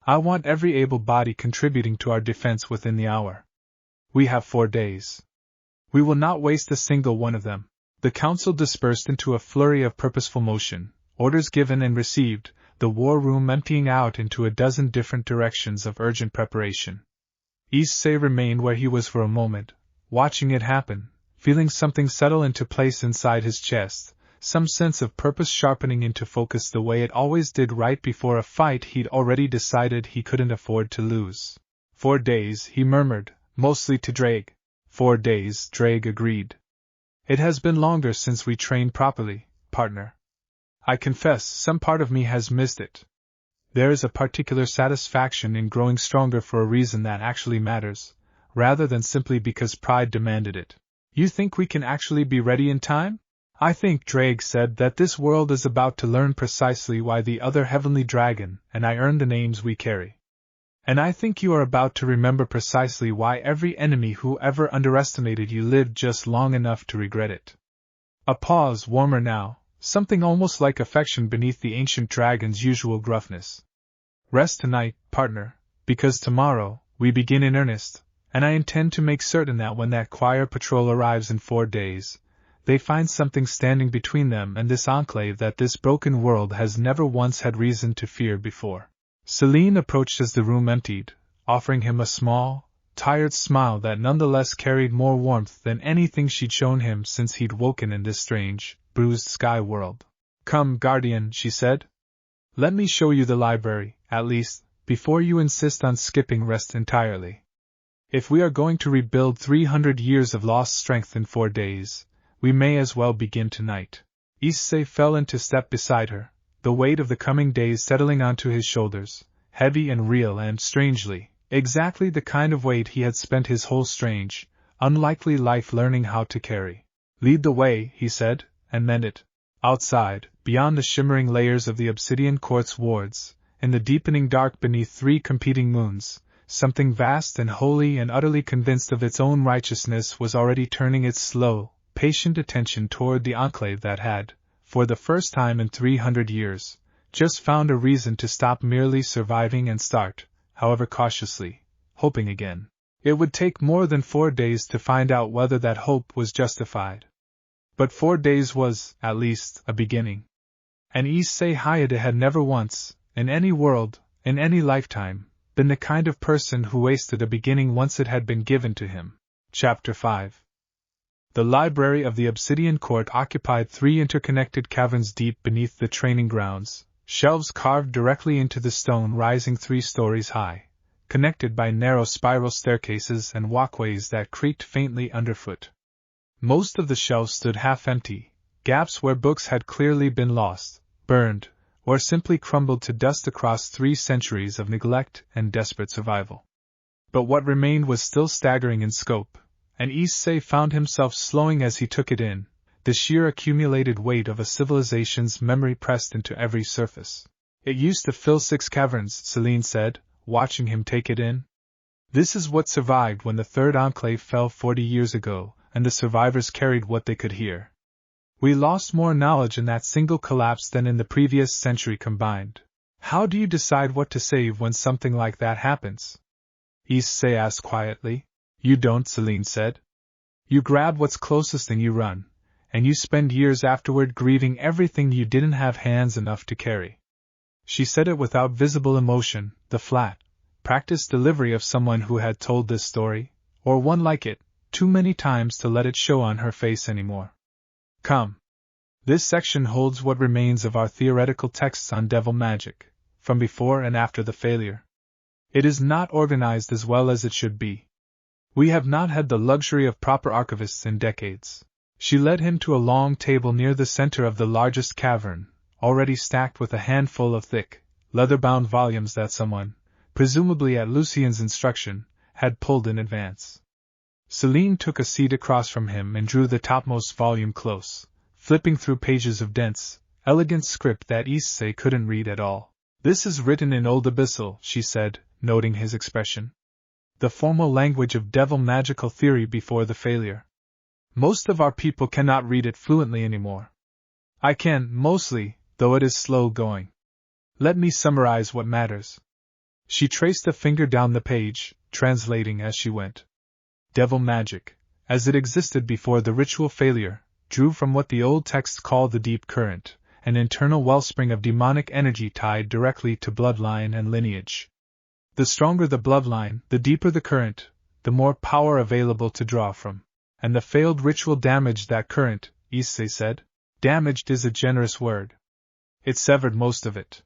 [SPEAKER 1] I want every able body contributing to our defense within the hour. We have 4 days. We will not waste a single one of them. The council dispersed into a flurry of purposeful motion, orders given and received, the war room emptying out into a dozen different directions of urgent preparation. Issei remained where he was for a moment, watching it happen, feeling something settle into place inside his chest, some sense of purpose sharpening into focus the way it always did right before a fight he'd already decided he couldn't afford to lose. 4 days, he murmured, mostly to Drake. 4 days, Drake agreed. It has been longer since we trained properly, partner. I confess, some part of me has missed it. There is a particular satisfaction in growing stronger for a reason that actually matters, rather than simply because pride demanded it. You think we can actually be ready in time? I think Drake said that this world is about to learn precisely why the other heavenly dragon and I earn the names we carry. And I think you are about to remember precisely why every enemy who ever underestimated you lived just long enough to regret it. A pause, warmer now, something almost like affection beneath the ancient dragon's usual gruffness. Rest tonight, partner, because tomorrow, we begin in earnest, and I intend to make certain that when that choir patrol arrives in 4 days, they find something standing between them and this enclave that this broken world has never once had reason to fear before. Celine approached as the room emptied, offering him a small, tired smile that nonetheless carried more warmth than anything she'd shown him since he'd woken in this strange, bruised sky world. Come, Guardian, she said. Let me show you the library, at least, before you insist on skipping rest entirely. If we are going to rebuild 300 years of lost strength in 4 days, we may as well begin tonight. Issei fell into step beside her, the weight of the coming days settling onto his shoulders, heavy and real and, strangely, exactly the kind of weight he had spent his whole strange, unlikely life learning how to carry. Lead the way, he said, and meant it. Outside, beyond the shimmering layers of the Obsidian Court's wards, in the deepening dark beneath 3 competing moons, something vast and holy and utterly convinced of its own righteousness was already turning its slow, patient attention toward the enclave that had, for the first time in 300 years, just found a reason to stop merely surviving and start, however cautiously, hoping again. It would take more than 4 days to find out whether that hope was justified. But 4 days was, at least, a beginning. And Issei Hyoudou had never once, in any world, in any lifetime, been the kind of person who wasted a beginning once it had been given to him. Chapter 5. The library of the Obsidian Court occupied 3 interconnected caverns deep beneath the training grounds, shelves carved directly into the stone rising 3 stories high, connected by narrow spiral staircases and walkways that creaked faintly underfoot. Most of the shelves stood half empty, gaps where books had clearly been lost, burned, or simply crumbled to dust across 3 centuries of neglect and desperate survival. But what remained was still staggering in scope, and Issei found himself slowing as he took it in, the sheer accumulated weight of a civilization's memory pressed into every surface. It used to fill 6 caverns, Celine said, watching him take it in. This is what survived when the Third Enclave fell 40 years ago, and the survivors carried what they could hear. We lost more knowledge in that single collapse than in the previous century combined. How do you decide what to save when something like that happens? Issei asked quietly. You don't, Celine said. You grab what's closest and you run, and you spend years afterward grieving everything you didn't have hands enough to carry. She said it without visible emotion, the flat, practiced delivery of someone who had told this story, or one like it, too many times to let it show on her face anymore. Come. This section holds what remains of our theoretical texts on devil magic, from before and after the failure. It is not organized as well as it should be. We have not had the luxury of proper archivists in decades. She led him to a long table near the center of the largest cavern, already stacked with a handful of thick, leather-bound volumes that someone, presumably at Lucien's instruction, had pulled in advance. Celine took a seat across from him and drew the topmost volume close, flipping through pages of dense, elegant script that Issei couldn't read at all. This is written in Old Abyssal, she said, noting his expression. The formal language of devil magical theory before the failure. Most of our people cannot read it fluently anymore. I can, mostly, though it is slow going. Let me summarize what matters. She traced a finger down the page, translating as she went. Devil magic, as it existed before the ritual failure, drew from what the old texts call the deep current, an internal wellspring of demonic energy tied directly to bloodline and lineage. The stronger the bloodline, the deeper the current, the more power available to draw from. And the failed ritual damaged that current, Issei said. Damaged is a generous word. It severed most of it.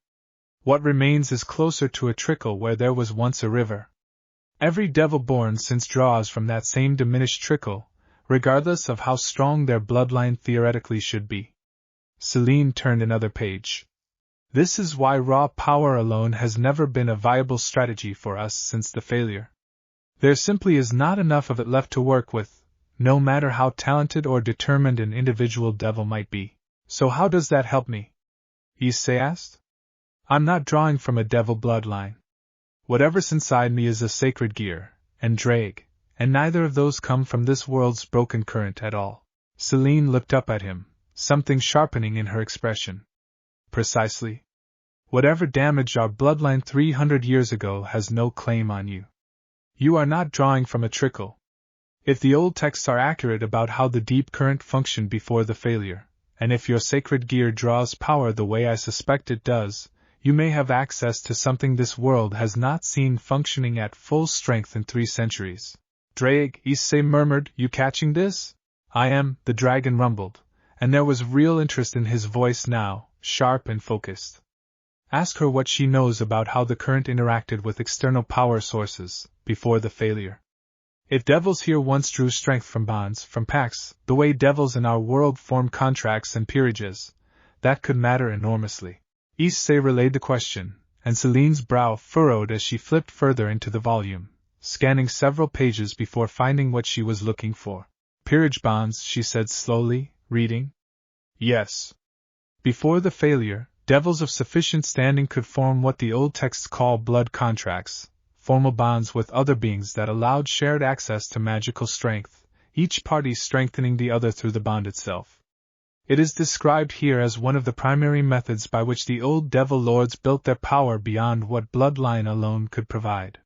[SPEAKER 1] What remains is closer to a trickle where there was once a river. Every devil born since draws from that same diminished trickle, regardless of how strong their bloodline theoretically should be. Celine turned another page. This is why raw power alone has never been a viable strategy for us since the failure. There simply is not enough of it left to work with, no matter how talented or determined an individual devil might be. So how does that help me? Issei asked. I'm not drawing from a devil bloodline. Whatever's inside me is a sacred gear, and drag, and neither of those come from this world's broken current at all. Celine looked up at him, something sharpening in her expression. Precisely. Whatever damaged our bloodline 300 years ago has no claim on you. You are not drawing from a trickle. If the old texts are accurate about how the deep current functioned before the failure, and if your sacred gear draws power the way I suspect it does, you may have access to something this world has not seen functioning at full strength in 3 centuries. Drag, Issei murmured, you catching this? I am, the dragon rumbled, and there was real interest in his voice now, sharp and focused. Ask her what she knows about how the current interacted with external power sources, before the failure. If devils here once drew strength from bonds, from pacts, the way devils in our world form contracts and peerages, that could matter enormously. Issei relayed the question, and Celine's brow furrowed as she flipped further into the volume, scanning several pages before finding what she was looking for. Peerage bonds, she said slowly, reading. Yes. Before the failure, devils of sufficient standing could form what the old texts call blood contracts, formal bonds with other beings that allowed shared access to magical strength, each party strengthening the other through the bond itself. It is described here as one of the primary methods by which the old devil lords built their power beyond what bloodline alone could provide.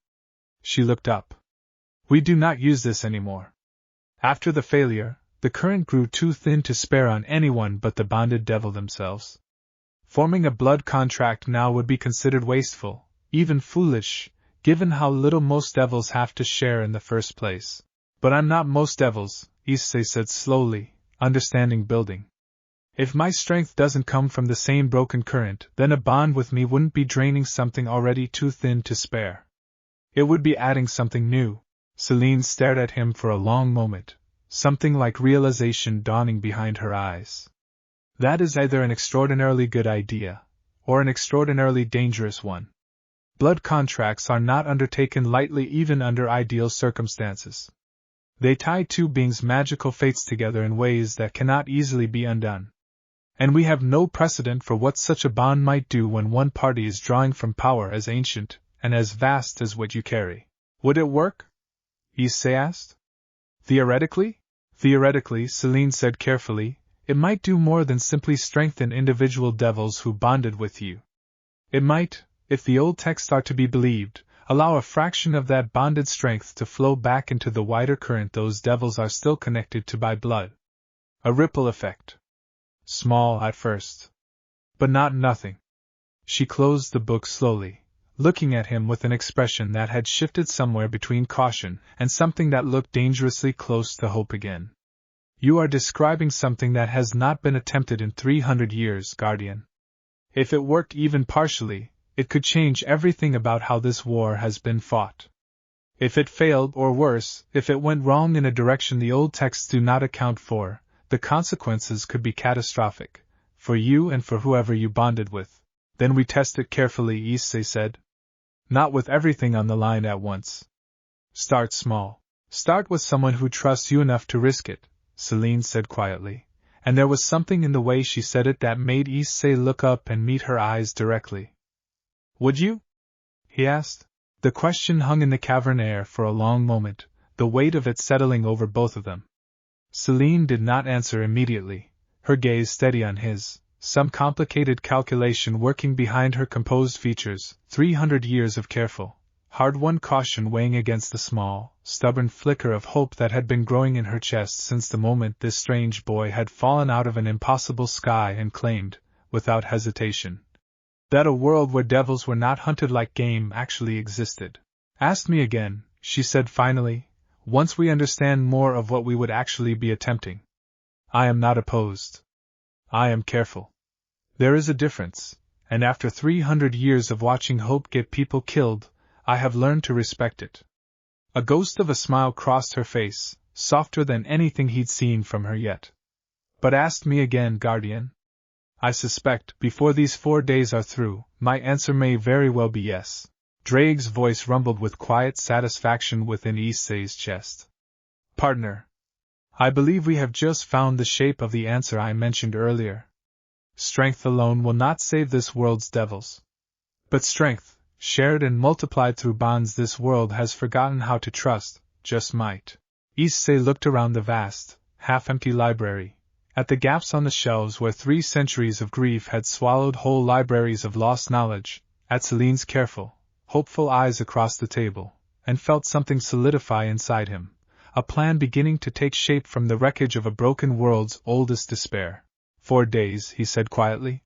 [SPEAKER 1] She looked up. We do not use this anymore. After the failure, the current grew too thin to spare on anyone but the bonded devil themselves. Forming a blood contract now would be considered wasteful, even foolish, given how little most devils have to share in the first place. But I'm not most devils, Issei said slowly, understanding building. If my strength doesn't come from the same broken current, then a bond with me wouldn't be draining something already too thin to spare. It would be adding something new. Celine stared at him for a long moment, something like realization dawning behind her eyes. That is either an extraordinarily good idea, or an extraordinarily dangerous one. Blood contracts are not undertaken lightly even under ideal circumstances. They tie two beings' magical fates together in ways that cannot easily be undone. And we have no precedent for what such a bond might do when one party is drawing from power as ancient and as vast as what you carry. Would it work? Issei asked. Theoretically? Theoretically, Celine said carefully, it might do more than simply strengthen individual devils who bonded with you. It might, if the old texts are to be believed, allow a fraction of that bonded strength to flow back into the wider current those devils are still connected to by blood. A ripple effect. Small at first. But not nothing. She closed the book slowly, looking at him with an expression that had shifted somewhere between caution and something that looked dangerously close to hope again. You are describing something that has not been attempted in 300 years, Guardian. If it worked even partially, it could change everything about how this war has been fought. If it failed, or worse, if it went wrong in a direction the old texts do not account for, the consequences could be catastrophic, for you and for whoever you bonded with. Then we test it carefully, Issei said. Not with everything on the line at once. Start small. Start with someone who trusts you enough to risk it, Celine said quietly, and there was something in the way she said it that made Issei look up and meet her eyes directly. Would you? He asked. The question hung in the cavern air for a long moment, the weight of it settling over both of them. Celine did not answer immediately, her gaze steady on his, some complicated calculation working behind her composed features, 300 years of careful, hard-won caution weighing against the small, stubborn flicker of hope that had been growing in her chest since the moment this strange boy had fallen out of an impossible sky and claimed, without hesitation, that a world where devils were not hunted like game actually existed. Ask me again, she said finally, once we understand more of what we would actually be attempting. I am not opposed. I am careful. There is a difference, and after 300 years of watching hope get people killed, I have learned to respect it. A ghost of a smile crossed her face, softer than anything he'd seen from her yet. But ask me again, Guardian. I suspect, before these 4 days are through, my answer may very well be yes. Drake's voice rumbled with quiet satisfaction within Issei's chest. Partner. I believe we have just found the shape of the answer I mentioned earlier. Strength alone will not save this world's devils. But strength, shared and multiplied through bonds this world has forgotten how to trust, just might. Issei looked around the vast, half-empty library, at the gaps on the shelves where 3 centuries of grief had swallowed whole libraries of lost knowledge, at Celine's careful, hopeful eyes across the table, and felt something solidify inside him, a plan beginning to take shape from the wreckage of a broken world's oldest despair. 4 days, he said quietly.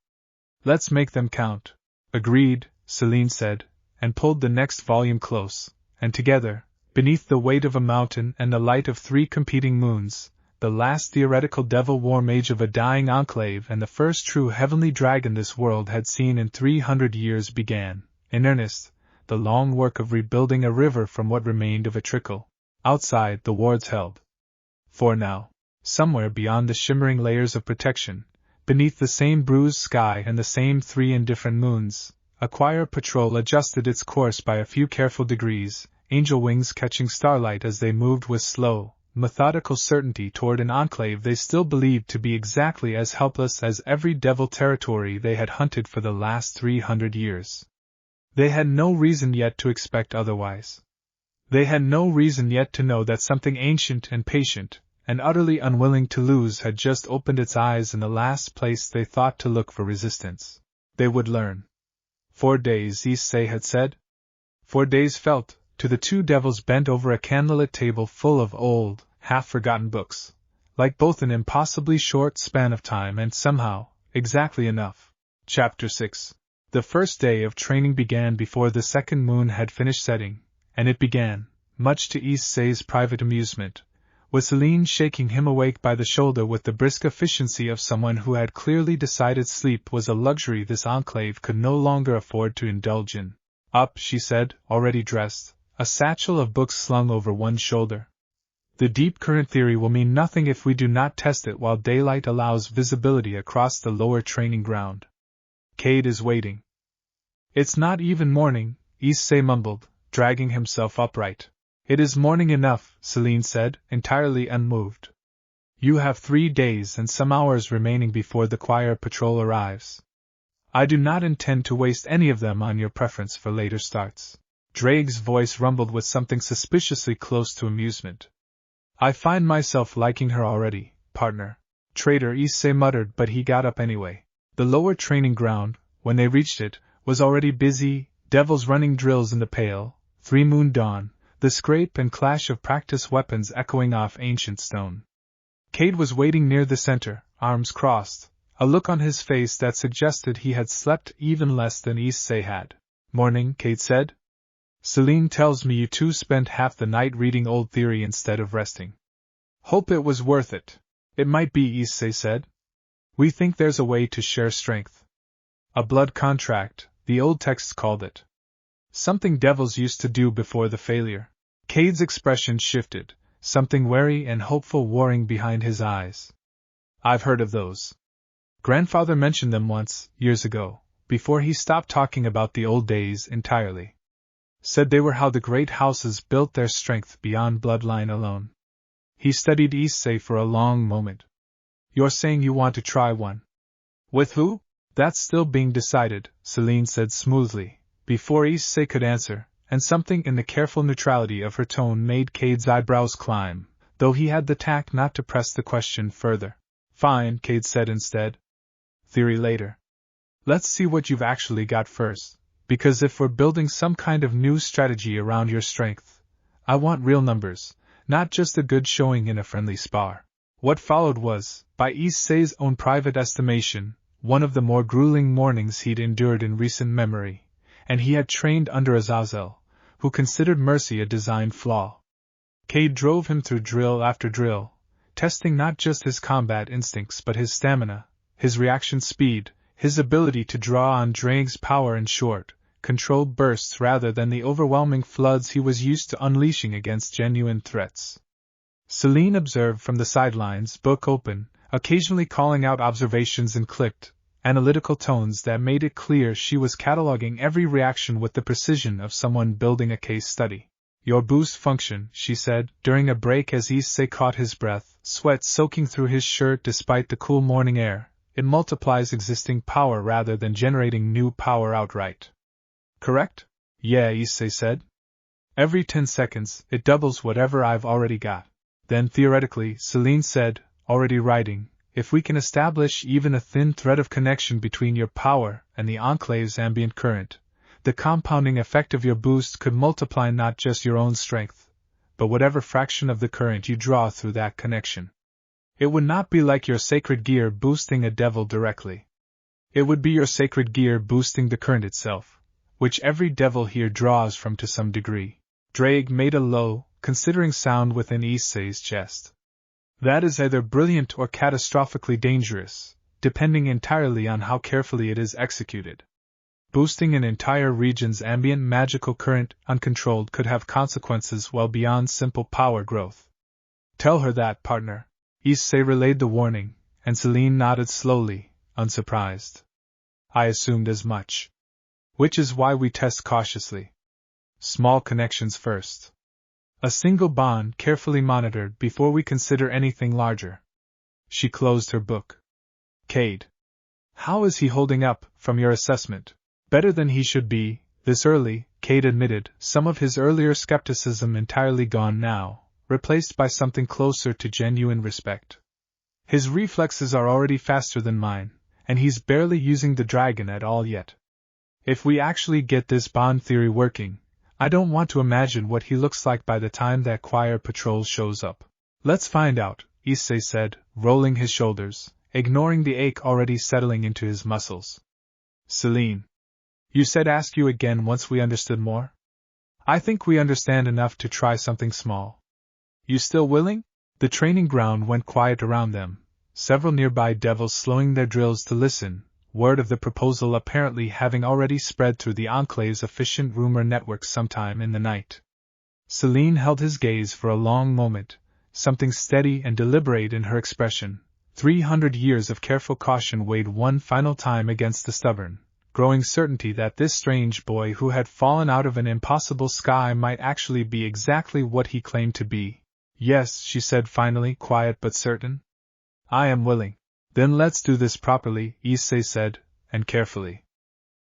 [SPEAKER 1] Let's make them count. Agreed, Celine said, and pulled the next volume close, and together, beneath the weight of a mountain and the light of 3 competing moons, the last theoretical devil war mage of a dying enclave and the first true heavenly dragon this world had seen in 300 years began, in earnest, the long work of rebuilding a river from what remained of a trickle. Outside, the wards held. For now, somewhere beyond the shimmering layers of protection, beneath the same bruised sky and the same 3 indifferent moons, a choir patrol adjusted its course by a few careful degrees, angel wings catching starlight as they moved with slow, methodical certainty toward an enclave they still believed to be exactly as helpless as every devil territory they had hunted for the last 300 years. They had no reason yet to expect otherwise. They had no reason yet to know that something ancient and patient, and utterly unwilling to lose had just opened its eyes in the last place they thought to look for resistance. They would learn. 4 days, Issei had said. 4 days felt, to the 2 devils bent over a candlelit table full of old, half-forgotten books, like both an impossibly short span of time and somehow, exactly enough. Chapter 6. The first day of training began before the second moon had finished setting, and it began, much to Issei's private amusement, with Celine shaking him awake by the shoulder with the brisk efficiency of someone who had clearly decided sleep was a luxury this enclave could no longer afford to indulge in. Up, she said, already dressed, a satchel of books slung over one shoulder. The deep current theory will mean nothing if we do not test it while daylight allows visibility across the lower training ground. Cade is waiting. It's not even morning, Issei mumbled, dragging himself upright. It is morning enough, Celine said, entirely unmoved. You have 3 days and some hours remaining before the choir patrol arrives. I do not intend to waste any of them on your preference for later starts. Drake's voice rumbled with something suspiciously close to amusement. I find myself liking her already, partner. Traitor, Issei muttered, but he got up anyway. The lower training ground, when they reached it, was already busy, devils running drills in the pale, 3-moon dawn, the scrape and clash of practice weapons echoing off ancient stone. Cade was waiting near the center, arms crossed, a look on his face that suggested he had slept even less than Issei had. Morning, Cade said. Celine tells me you two spent half the night reading old theory instead of resting. Hope it was worth it. It might be, Issei said. We think there's a way to share strength. A blood contract, the old texts called it. Something devils used to do before the failure. Cade's expression shifted, something wary and hopeful warring behind his eyes. I've heard of those. Grandfather mentioned them once, years ago, before he stopped talking about the old days entirely. Said they were how the great houses built their strength beyond bloodline alone. He studied Issei for a long moment. You're saying you want to try one? With who? That's still being decided, Celine said smoothly, before Issei could answer, and something in the careful neutrality of her tone made Cade's eyebrows climb, though he had the tact not to press the question further. Fine, Cade said instead. Theory later. Let's see what you've actually got first. Because if we're building some kind of new strategy around your strength, I want real numbers, not just a good showing in a friendly spar. What followed was, by Issei's own private estimation, one of the more grueling mornings he'd endured in recent memory, and he had trained under Azazel, who considered mercy a design flaw. Cade drove him through drill after drill, testing not just his combat instincts but his stamina, his reaction speed, his ability to draw on Drake's power in short, controlled bursts rather than the overwhelming floods he was used to unleashing against genuine threats. Celine observed from the sidelines, book open, occasionally calling out observations in clipped, analytical tones that made it clear she was cataloging every reaction with the precision of someone building a case study. Your boost function, she said, during a break as Issei caught his breath, sweat soaking through his shirt despite the cool morning air. It multiplies existing power rather than generating new power outright. Correct? Yeah, Issei said. Every 10 seconds, it doubles whatever I've already got. Then theoretically, Celine said, already writing, if we can establish even a thin thread of connection between your power and the Enclave's ambient current, the compounding effect of your boost could multiply not just your own strength, but whatever fraction of the current you draw through that connection. It would not be like your sacred gear boosting a devil directly. It would be your sacred gear boosting the current itself, which every devil here draws from to some degree. Drake made a low, considering sound within Issei's chest. That is either brilliant or catastrophically dangerous, depending entirely on how carefully it is executed. Boosting an entire region's ambient magical current uncontrolled could have consequences well beyond simple power growth. Tell her that, partner. Issei relayed the warning, and Celine nodded slowly, unsurprised. I assumed as much. Which is why we test cautiously. Small connections first. A single bond carefully monitored before we consider anything larger. She closed her book. Cade. How is he holding up, from your assessment? Better than he should be, this early, Cade admitted, some of his earlier skepticism entirely gone now, replaced by something closer to genuine respect. His reflexes are already faster than mine, and he's barely using the dragon at all yet. If we actually get this bond theory working, I don't want to imagine what he looks like by the time that choir patrol shows up. Let's find out, Issei said, rolling his shoulders, ignoring the ache already settling into his muscles. Celine. You said ask you again once we understood more? I think we understand enough to try something small. You still willing? The training ground went quiet around them, several nearby devils slowing their drills to listen, word of the proposal apparently having already spread through the Enclave's efficient rumor network sometime in the night. Celine held his gaze for a long moment, something steady and deliberate in her expression. 300 years of careful caution weighed one final time against the stubborn, growing certainty that this strange boy who had fallen out of an impossible sky might actually be exactly what he claimed to be. Yes, she said finally, quiet but certain. I am willing. Then let's do this properly, Issei said, and carefully.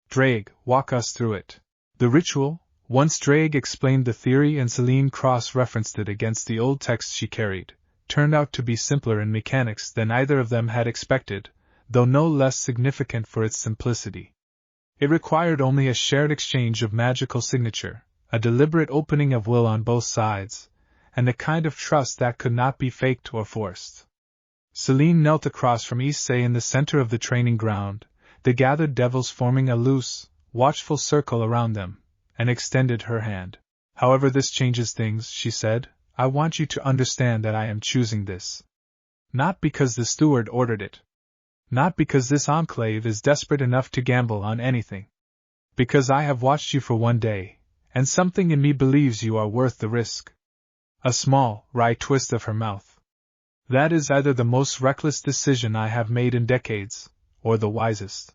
[SPEAKER 1] Drake, walk us through it. The ritual? Once Drake explained the theory and Celine cross-referenced it against the old text she carried, turned out to be simpler in mechanics than either of them had expected, though no less significant for its simplicity. It required only a shared exchange of magical signature, a deliberate opening of will on both sides, and a kind of trust that could not be faked or forced. Celine knelt across from Issei in the center of the training ground, the gathered devils forming a loose, watchful circle around them, and extended her hand. However this changes things, she said, I want you to understand that I am choosing this. Not because the steward ordered it. Not because this enclave is desperate enough to gamble on anything. Because I have watched you for one day, and something in me believes you are worth the risk. A small, wry twist of her mouth. That is either the most reckless decision I have made in decades, or the wisest.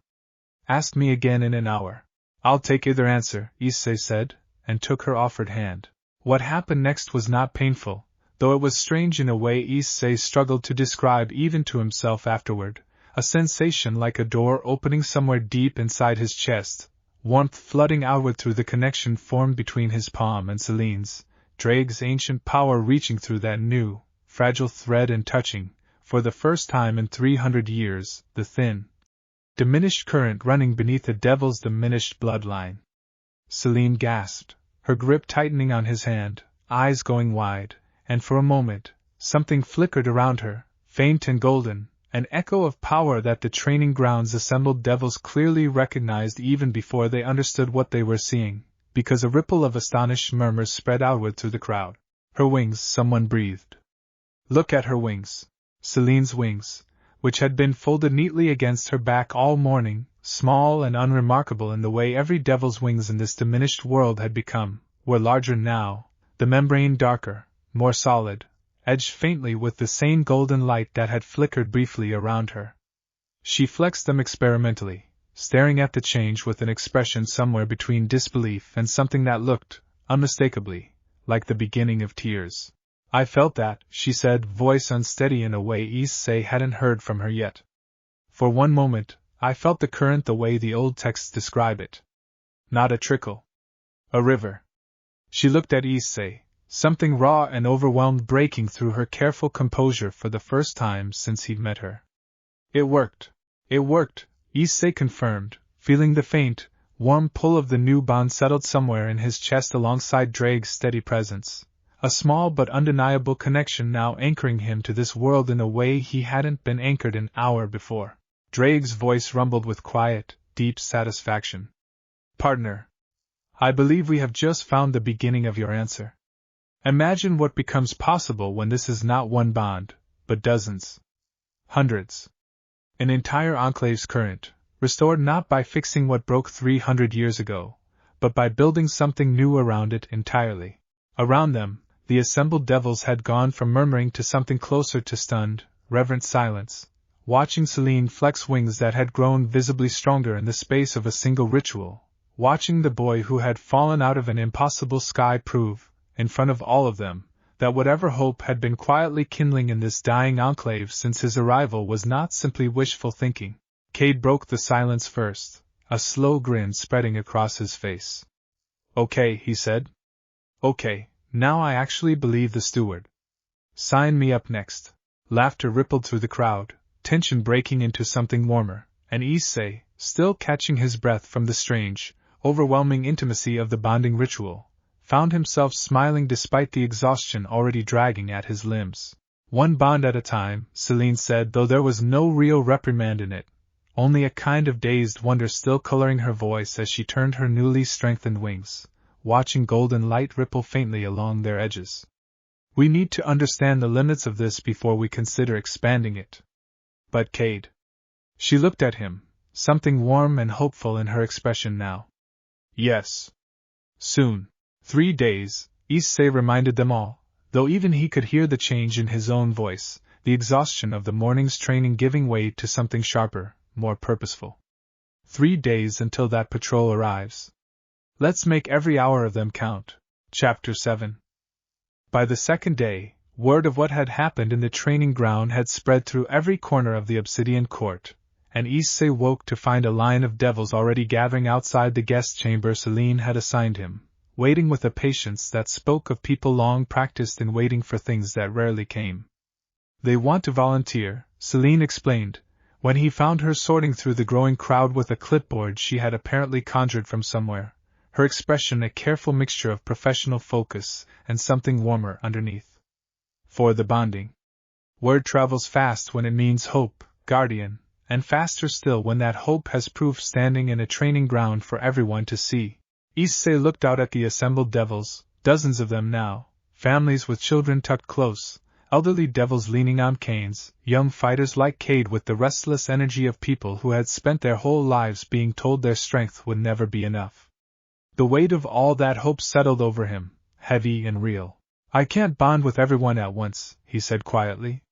[SPEAKER 1] Ask me again in an hour. I'll take either answer, Issei said, and took her offered hand. What happened next was not painful, though it was strange in a way Issei struggled to describe even to himself afterward, a sensation like a door opening somewhere deep inside his chest, warmth flooding outward through the connection formed between his palm and Celine's, Drake's ancient power reaching through that new, fragile thread and touching, for the first time in 300 years, the thin, diminished current running beneath the devil's diminished bloodline. Celine gasped, her grip tightening on his hand, eyes going wide, and for a moment, something flickered around her, faint and golden, an echo of power that the training ground's assembled devils clearly recognized even before they understood what they were seeing, because a ripple of astonished murmurs spread outward through the crowd. Her wings, someone breathed. Look at her wings. Celine's wings, which had been folded neatly against her back all morning, small and unremarkable in the way every devil's wings in this diminished world had become, were larger now, the membrane darker, more solid, edged faintly with the same golden light that had flickered briefly around her. She flexed them experimentally, staring at the change with an expression somewhere between disbelief and something that looked, unmistakably, like the beginning of tears. I felt that, she said, voice unsteady in a way Issei hadn't heard from her yet. For one moment, I felt the current the way the old texts describe it. Not a trickle. A river. She looked at Issei, something raw and overwhelmed breaking through her careful composure for the first time since he'd met her. It worked. It worked, Issei confirmed, feeling the faint, warm pull of the new bond settled somewhere in his chest alongside Drake's steady presence. A small but undeniable connection now anchoring him to this world in a way he hadn't been anchored an hour before. Drake's voice rumbled with quiet, deep satisfaction. Partner, I believe we have just found the beginning of your answer. Imagine what becomes possible when this is not one bond, but dozens. Hundreds. An entire enclave's current, restored not by fixing what broke 300 years ago, but by building something new around it entirely. Around them, the assembled devils had gone from murmuring to something closer to stunned, reverent silence, watching Celine flex wings that had grown visibly stronger in the space of a single ritual, watching the boy who had fallen out of an impossible sky prove, in front of all of them, that whatever hope had been quietly kindling in this dying enclave since his arrival was not simply wishful thinking. Cade broke the silence first, a slow grin spreading across his face. Okay, he said. Okay. Now I actually believe the steward. Sign me up next. Laughter rippled through the crowd, tension breaking into something warmer, and Issei, still catching his breath from the strange, overwhelming intimacy of the bonding ritual, found himself smiling despite the exhaustion already dragging at his limbs. One bond at a time, Celine said, though there was no real reprimand in it, only a kind of dazed wonder still coloring her voice as she turned her newly strengthened wings, watching golden light ripple faintly along their edges. We need to understand the limits of this before we consider expanding it. But Cade. She looked at him, something warm and hopeful in her expression now. Yes. Soon. 3 days, Issei reminded them all, though even he could hear the change in his own voice, the exhaustion of the morning's training giving way to something sharper, more purposeful. 3 days until that patrol arrives. Let's make every hour of them count. Chapter 7. By the second day, word of what had happened in the training ground had spread through every corner of the obsidian court, and Issei woke to find a line of devils already gathering outside the guest chamber Celine had assigned him, waiting with a patience that spoke of people long practiced in waiting for things that rarely came. They want to volunteer, Celine explained, when he found her sorting through the growing crowd with a clipboard she had apparently conjured from somewhere, her expression a careful mixture of professional focus and something warmer underneath. For the bonding. Word travels fast when it means hope, guardian, and faster still when that hope has proved standing in a training ground for everyone to see. Issei looked out at the assembled devils, dozens of them now, families with children tucked close, elderly devils leaning on canes, young fighters like Cade with the restless energy of people who had spent their whole lives being told their strength would never be enough. The weight of all that hope settled over him, heavy and real. I can't bond with everyone at once, he said quietly.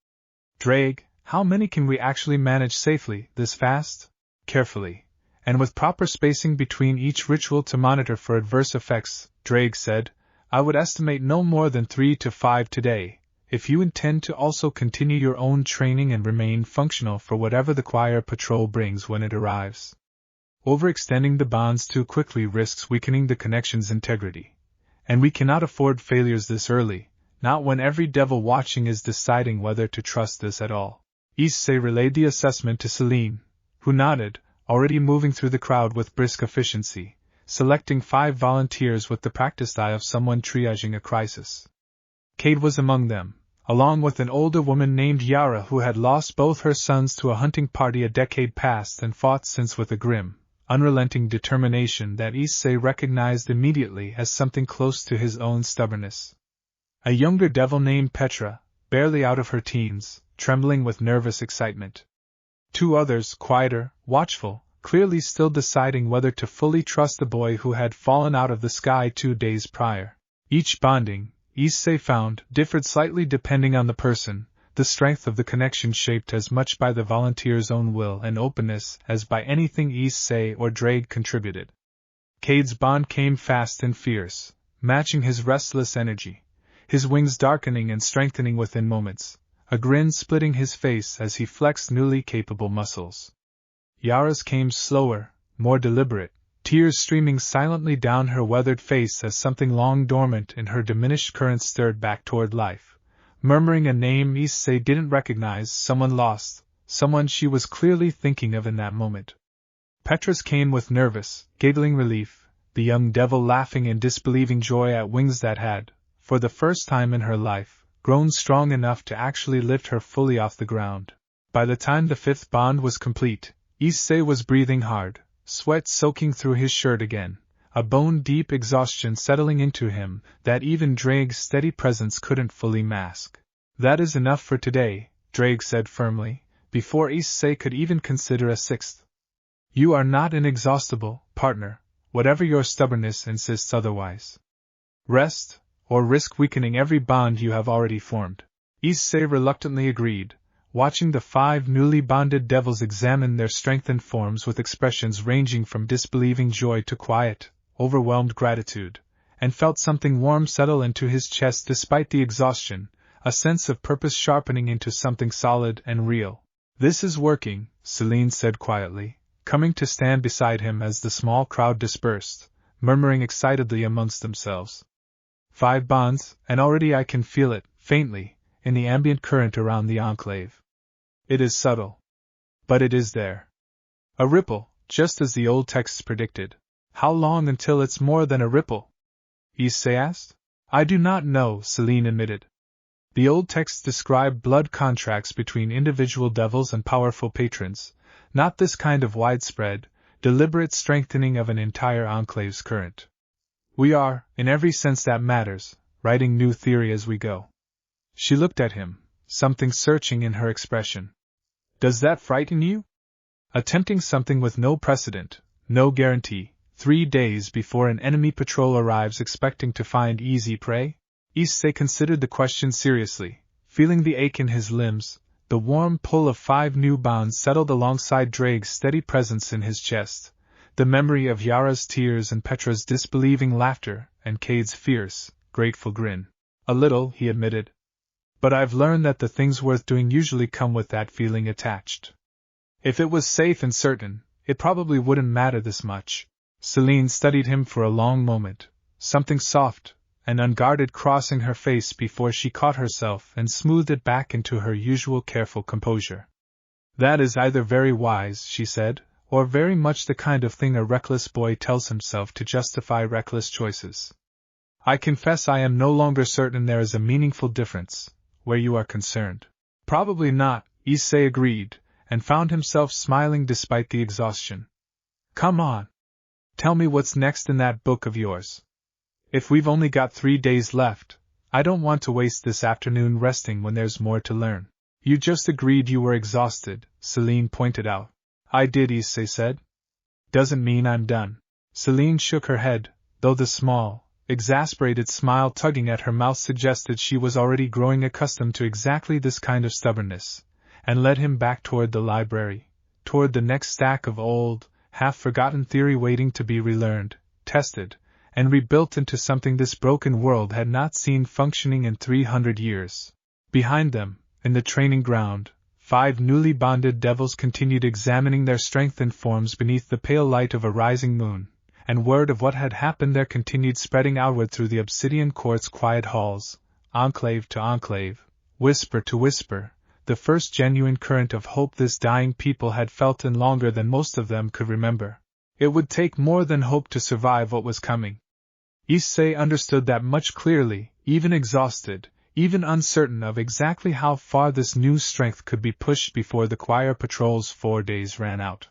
[SPEAKER 1] Drake, how many can we actually manage safely, this fast? Carefully, and with proper spacing between each ritual to monitor for adverse effects, Drake said, I would estimate no more than 3 to 5 today, if you intend to also continue your own training and remain functional for whatever the choir patrol brings when it arrives. Overextending the bonds too quickly risks weakening the connection's integrity. And we cannot afford failures this early, not when every devil watching is deciding whether to trust this at all. Issei relayed the assessment to Celine, who nodded, already moving through the crowd with brisk efficiency, selecting 5 volunteers with the practiced eye of someone triaging a crisis. Cade was among them, along with an older woman named Yara who had lost both her sons to a hunting party a decade past and fought since with a grim, unrelenting determination that Issei recognized immediately as something close to his own stubbornness. A younger devil named Petra, barely out of her teens, trembling with nervous excitement. 2 others, quieter, watchful, clearly still deciding whether to fully trust the boy who had fallen out of the sky 2 days prior. Each bonding, Issei found, differed slightly depending on the person, the strength of the connection shaped as much by the volunteer's own will and openness as by anything Issei or Drake contributed. Cade's bond came fast and fierce, matching his restless energy, his wings darkening and strengthening within moments, a grin splitting his face as he flexed newly capable muscles. Yara's came slower, more deliberate, tears streaming silently down her weathered face as something long dormant in her diminished current stirred back toward life, murmuring a name Issei didn't recognize, someone lost, someone she was clearly thinking of in that moment. Petra's came with nervous, giggling relief, the young devil laughing in disbelieving joy at wings that had, for the first time in her life, grown strong enough to actually lift her fully off the ground. By the time the 5th bond was complete, Issei was breathing hard, sweat soaking through his shirt again, a bone-deep exhaustion settling into him that even Drake's steady presence couldn't fully mask. That is enough for today, Drake said firmly, before Issei could even consider a 6th. You are not inexhaustible, partner, whatever your stubbornness insists otherwise. Rest, or risk weakening every bond you have already formed. Issei reluctantly agreed, watching the 5 newly bonded devils examine their strengthened forms with expressions ranging from disbelieving joy to quiet, overwhelmed gratitude, and felt something warm settle into his chest despite the exhaustion, a sense of purpose sharpening into something solid and real. This is working, Celine said quietly, coming to stand beside him as the small crowd dispersed, murmuring excitedly amongst themselves. 5 bonds, and already I can feel it, faintly, in the ambient current around the enclave. It is subtle. But it is there. A ripple, just as the old texts predicted. How long until it's more than a ripple? Issei asked. I do not know, Celine admitted. The old texts describe blood contracts between individual devils and powerful patrons, not this kind of widespread, deliberate strengthening of an entire enclave's current. We are, in every sense that matters, writing new theory as we go. She looked at him, something searching in her expression. Does that frighten you? Attempting something with no precedent, no guarantee, 3 days before an enemy patrol arrives expecting to find easy prey? Issei considered the question seriously, feeling the ache in his limbs. The warm pull of 5 new bonds settled alongside Drake's steady presence in his chest, the memory of Yara's tears and Petra's disbelieving laughter, and Cade's fierce, grateful grin. A little, he admitted. But I've learned that the things worth doing usually come with that feeling attached. If it was safe and certain, it probably wouldn't matter this much. Celine studied him for a long moment, something soft and unguarded crossing her face before she caught herself and smoothed it back into her usual careful composure. That is either very wise, she said, or very much the kind of thing a reckless boy tells himself to justify reckless choices. I confess I am no longer certain there is a meaningful difference, where you are concerned. Probably not, Issei agreed, and found himself smiling despite the exhaustion. Come on. Tell me what's next in that book of yours. If we've only got 3 days left, I don't want to waste this afternoon resting when there's more to learn. You just agreed you were exhausted, Celine pointed out. I did, Issei said. Doesn't mean I'm done. Celine shook her head, though the small, exasperated smile tugging at her mouth suggested she was already growing accustomed to exactly this kind of stubbornness, and led him back toward the library, toward the next stack of old, half-forgotten theory waiting to be relearned, tested, and rebuilt into something this broken world had not seen functioning in 300 years. Behind them, in the training ground, 5 newly bonded devils continued examining their strengthened forms beneath the pale light of a rising moon, and word of what had happened there continued spreading outward through the obsidian court's quiet halls, enclave to enclave, whisper to whisper, the first genuine current of hope this dying people had felt in longer than most of them could remember. It would take more than hope to survive what was coming. Issei understood that much clearly, even exhausted, even uncertain of exactly how far this new strength could be pushed before the choir patrol's 4 days ran out.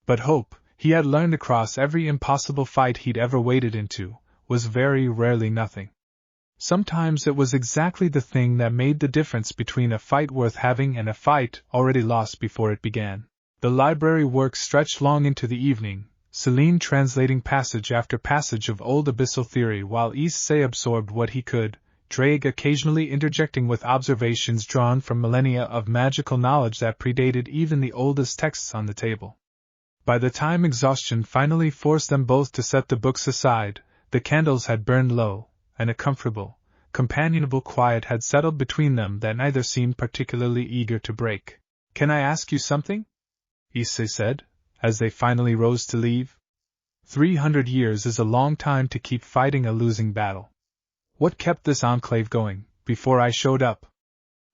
[SPEAKER 1] But hope, he had learned across every impossible fight he'd ever waded into, was very rarely nothing. Sometimes it was exactly the thing that made the difference between a fight worth having and a fight already lost before it began. The library work stretched long into the evening, Celine translating passage after passage of old abyssal theory while Issei absorbed what he could, Drake occasionally interjecting with observations drawn from millennia of magical knowledge that predated even the oldest texts on the table. By the time exhaustion finally forced them both to set the books aside, the candles had burned low, and a comfortable, companionable quiet had settled between them that neither seemed particularly eager to break. Can I ask you something? Issei said, as they finally rose to leave. 300 years is a long time to keep fighting a losing battle. What kept this enclave going, before I showed up?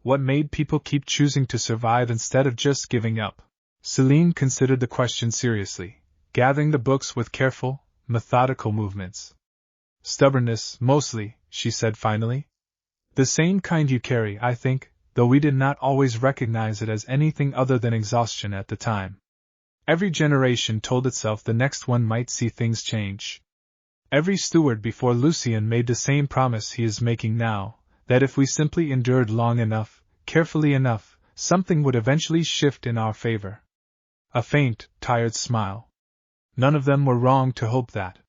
[SPEAKER 1] What made people keep choosing to survive instead of just giving up? Celine considered the question seriously, gathering the books with careful, methodical movements. Stubbornness, mostly, she said finally. The same kind you carry, I think, though we did not always recognize it as anything other than exhaustion at the time. Every generation told itself the next one might see things change. Every steward before Lucien made the same promise he is making now, that if we simply endured long enough, carefully enough, something would eventually shift in our favor. A faint, tired smile. None of them were wrong to hope that.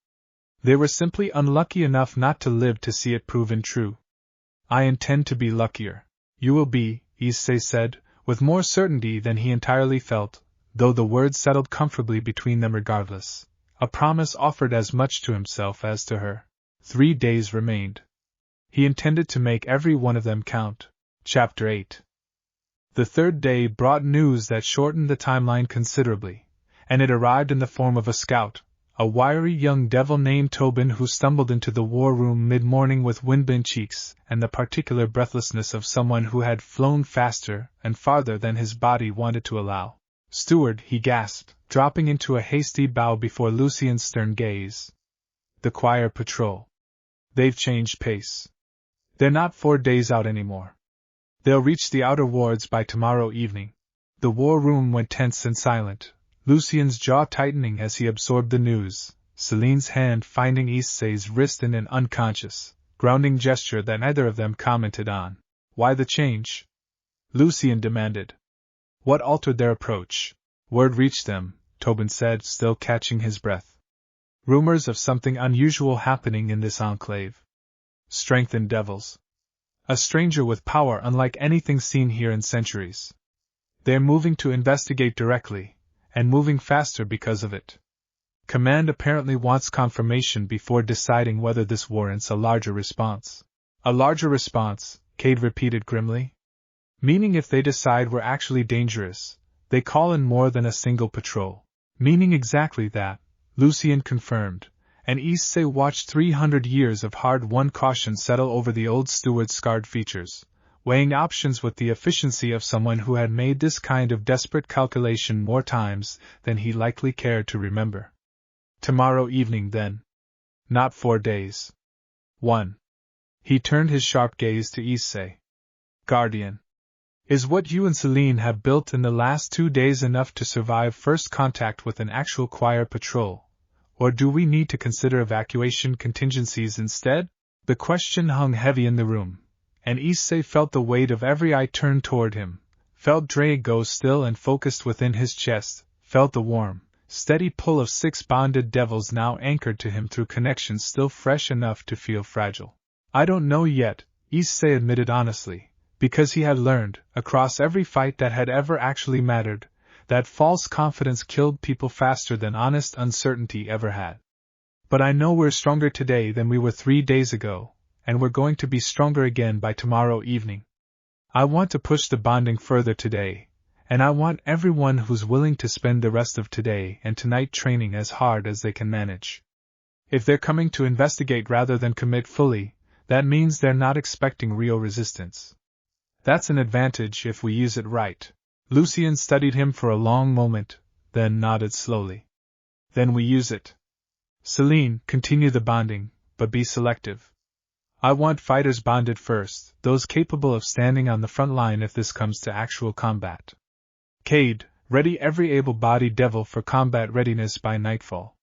[SPEAKER 1] They were simply unlucky enough not to live to see it proven true. I intend to be luckier. You will be, Issei said, with more certainty than he entirely felt, though the words settled comfortably between them regardless. A promise offered as much to himself as to her. 3 days remained. He intended to make every one of them count. Chapter 8. The 3rd day brought news that shortened the timeline considerably, and it arrived in the form of a scout, a wiry young devil named Tobin who stumbled into the war room mid-morning with windbent cheeks and the particular breathlessness of someone who had flown faster and farther than his body wanted to allow. Steward, he gasped, dropping into a hasty bow before Lucien's stern gaze. The choir patrol. They've changed pace. They're not 4 days out anymore. They'll reach the outer wards by tomorrow evening. The war room went tense and silent, Lucien's jaw tightening as he absorbed the news, Celine's hand finding Issei's wrist in an unconscious, grounding gesture that neither of them commented on. Why the change? Lucien demanded. What altered their approach? Word reached them, Tobin said, still catching his breath. Rumors of something unusual happening in this enclave. Strengthened devils. A stranger with power unlike anything seen here in centuries. They're moving to investigate directly, and moving faster because of it. Command apparently wants confirmation before deciding whether this warrants a larger response. A larger response, Cade repeated grimly. Meaning if they decide we're actually dangerous, they call in more than a single patrol. Meaning exactly that, Lucien confirmed, and Issei watched 300 years of hard-won caution settle over the old steward's scarred features, weighing options with the efficiency of someone who had made this kind of desperate calculation more times than he likely cared to remember. Tomorrow evening, then. Not 4 days. 1. He turned his sharp gaze to Issei. Guardian. Is what you and Celine have built in the last 2 days enough to survive first contact with an actual choir patrol, or do we need to consider evacuation contingencies instead? The question hung heavy in the room, and Issei felt the weight of every eye turned toward him, felt Drago still and focused within his chest, felt the warm, steady pull of 6 bonded devils now anchored to him through connections still fresh enough to feel fragile. I don't know yet, Issei admitted honestly, because he had learned, across every fight that had ever actually mattered, that false confidence killed people faster than honest uncertainty ever had. But I know we're stronger today than we were 3 days ago, and we're going to be stronger again by tomorrow evening. I want to push the bonding further today, and I want everyone who's willing to spend the rest of today and tonight training as hard as they can manage. If they're coming to investigate rather than commit fully, that means they're not expecting real resistance. That's an advantage if we use it right. Lucien studied him for a long moment, then nodded slowly. Then we use it. Celine, continue the bonding, but be selective. I want fighters bonded first, those capable of standing on the front line if this comes to actual combat. Cade, ready every able-bodied devil for combat readiness by nightfall.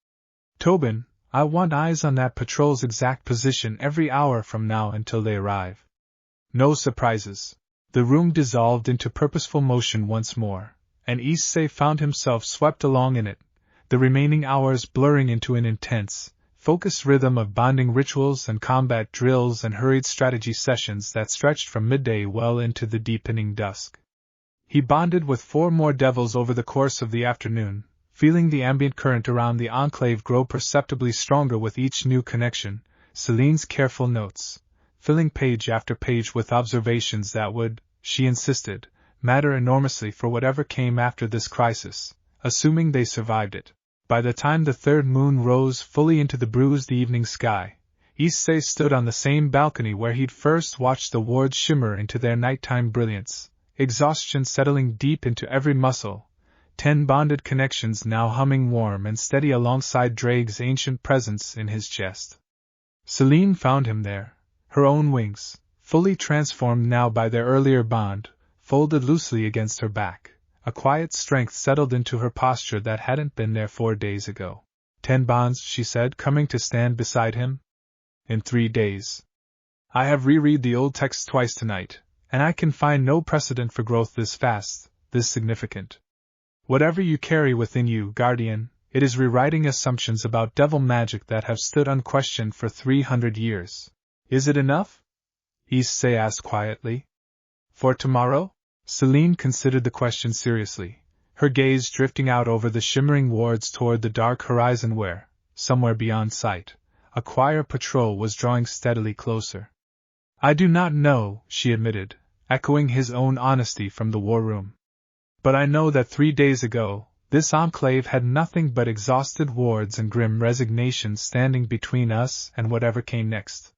[SPEAKER 1] Tobin, I want eyes on that patrol's exact position every hour from now until they arrive. No surprises. The room dissolved into purposeful motion once more, and Issei found himself swept along in it, the remaining hours blurring into an intense, focused rhythm of bonding rituals and combat drills and hurried strategy sessions that stretched from midday well into the deepening dusk. He bonded with 4 more devils over the course of the afternoon, feeling the ambient current around the enclave grow perceptibly stronger with each new connection, Celine's careful notes, filling page after page with observations that would, she insisted, matter enormously for whatever came after this crisis, assuming they survived it. By the time the 3rd moon rose fully into the bruised evening sky, Issei stood on the same balcony where he'd first watched the wards shimmer into their nighttime brilliance, exhaustion settling deep into every muscle, 10 bonded connections now humming warm and steady alongside Drake's ancient presence in his chest. Celine found him there, her own wings, fully transformed now by their earlier bond, folded loosely against her back. A quiet strength settled into her posture that hadn't been there 4 days ago. 10 bonds, she said, coming to stand beside him? In 3 days. I have reread the old text twice tonight, and I can find no precedent for growth this fast, this significant. Whatever you carry within you, Guardian, it is rewriting assumptions about devil magic that have stood unquestioned for 300 years. Is it enough? Issei asked quietly. For tomorrow? Celine considered the question seriously, her gaze drifting out over the shimmering wards toward the dark horizon where, somewhere beyond sight, a choir patrol was drawing steadily closer. I do not know, she admitted, echoing his own honesty from the war room. But I know that 3 days ago, this enclave had nothing but exhausted wards and grim resignation standing between us and whatever came next.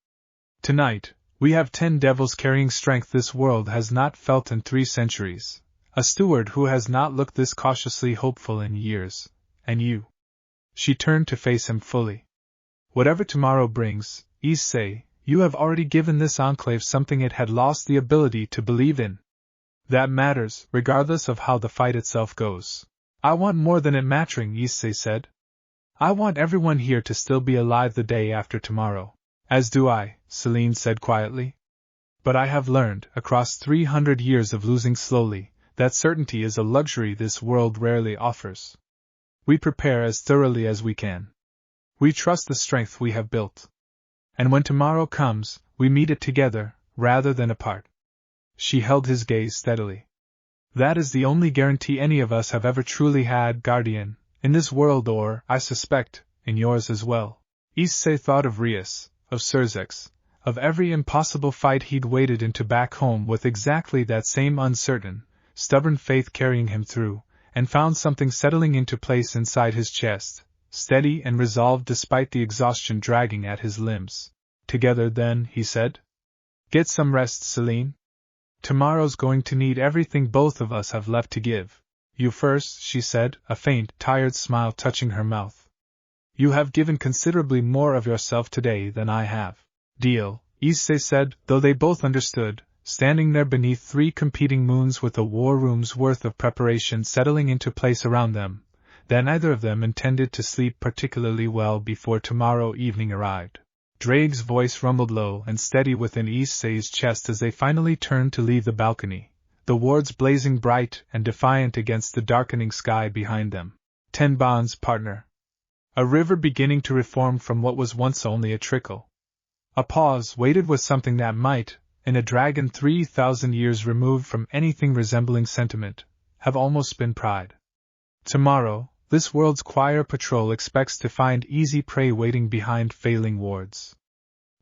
[SPEAKER 1] Tonight, we have 10 devils carrying strength this world has not felt in 3 centuries, a steward who has not looked this cautiously hopeful in years, and you. She turned to face him fully. Whatever tomorrow brings, Issei, You have already given this enclave something it had lost the ability to believe in. That matters, regardless of how the fight itself goes. I want more than it mattering, Issei said. I want everyone here to still be alive the day after tomorrow. As do I, Celine said quietly. But I have learned, across 300 years of losing slowly, that certainty is a luxury this world rarely offers. We prepare as thoroughly as we can. We trust the strength we have built. And when tomorrow comes, we meet it together, rather than apart. She held his gaze steadily. That is the only guarantee any of us have ever truly had, guardian, in this world or, I suspect, in yours as well. Issei thought of Rias, of Surzex, of every impossible fight he'd waded into back home with exactly that same uncertain, stubborn faith carrying him through, and found something settling into place inside his chest, steady and resolved despite the exhaustion dragging at his limbs. Together then, he said. Get some rest, Celine. Tomorrow's going to need everything both of us have left to give. You first, she said, a faint, tired smile touching her mouth. You have given considerably more of yourself today than I have. Deal, Issei said, though they both understood, standing there beneath 3 competing moons with a war room's worth of preparation settling into place around them, that neither of them intended to sleep particularly well before tomorrow evening arrived. Drake's voice rumbled low and steady within Issei's chest as they finally turned to leave the balcony, the wards blazing bright and defiant against the darkening sky behind them. 10 bonds, partner. A river beginning to reform from what was once only a trickle. A pause weighted with something that might, in a dragon 3,000 years removed from anything resembling sentiment, have almost been pride. Tomorrow, this world's choir patrol expects to find easy prey waiting behind failing wards.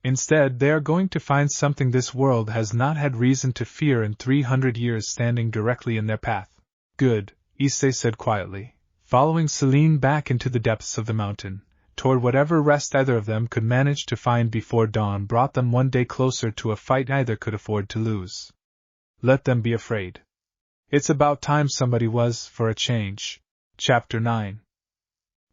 [SPEAKER 1] Instead, they are going to find something this world has not had reason to fear in 300 years standing directly in their path. Good, Issei said quietly, following Celine back into the depths of the mountain, toward whatever rest either of them could manage to find before dawn brought them one day closer to a fight neither could afford to lose. Let them be afraid. It's about time somebody was, for a change. Chapter 9.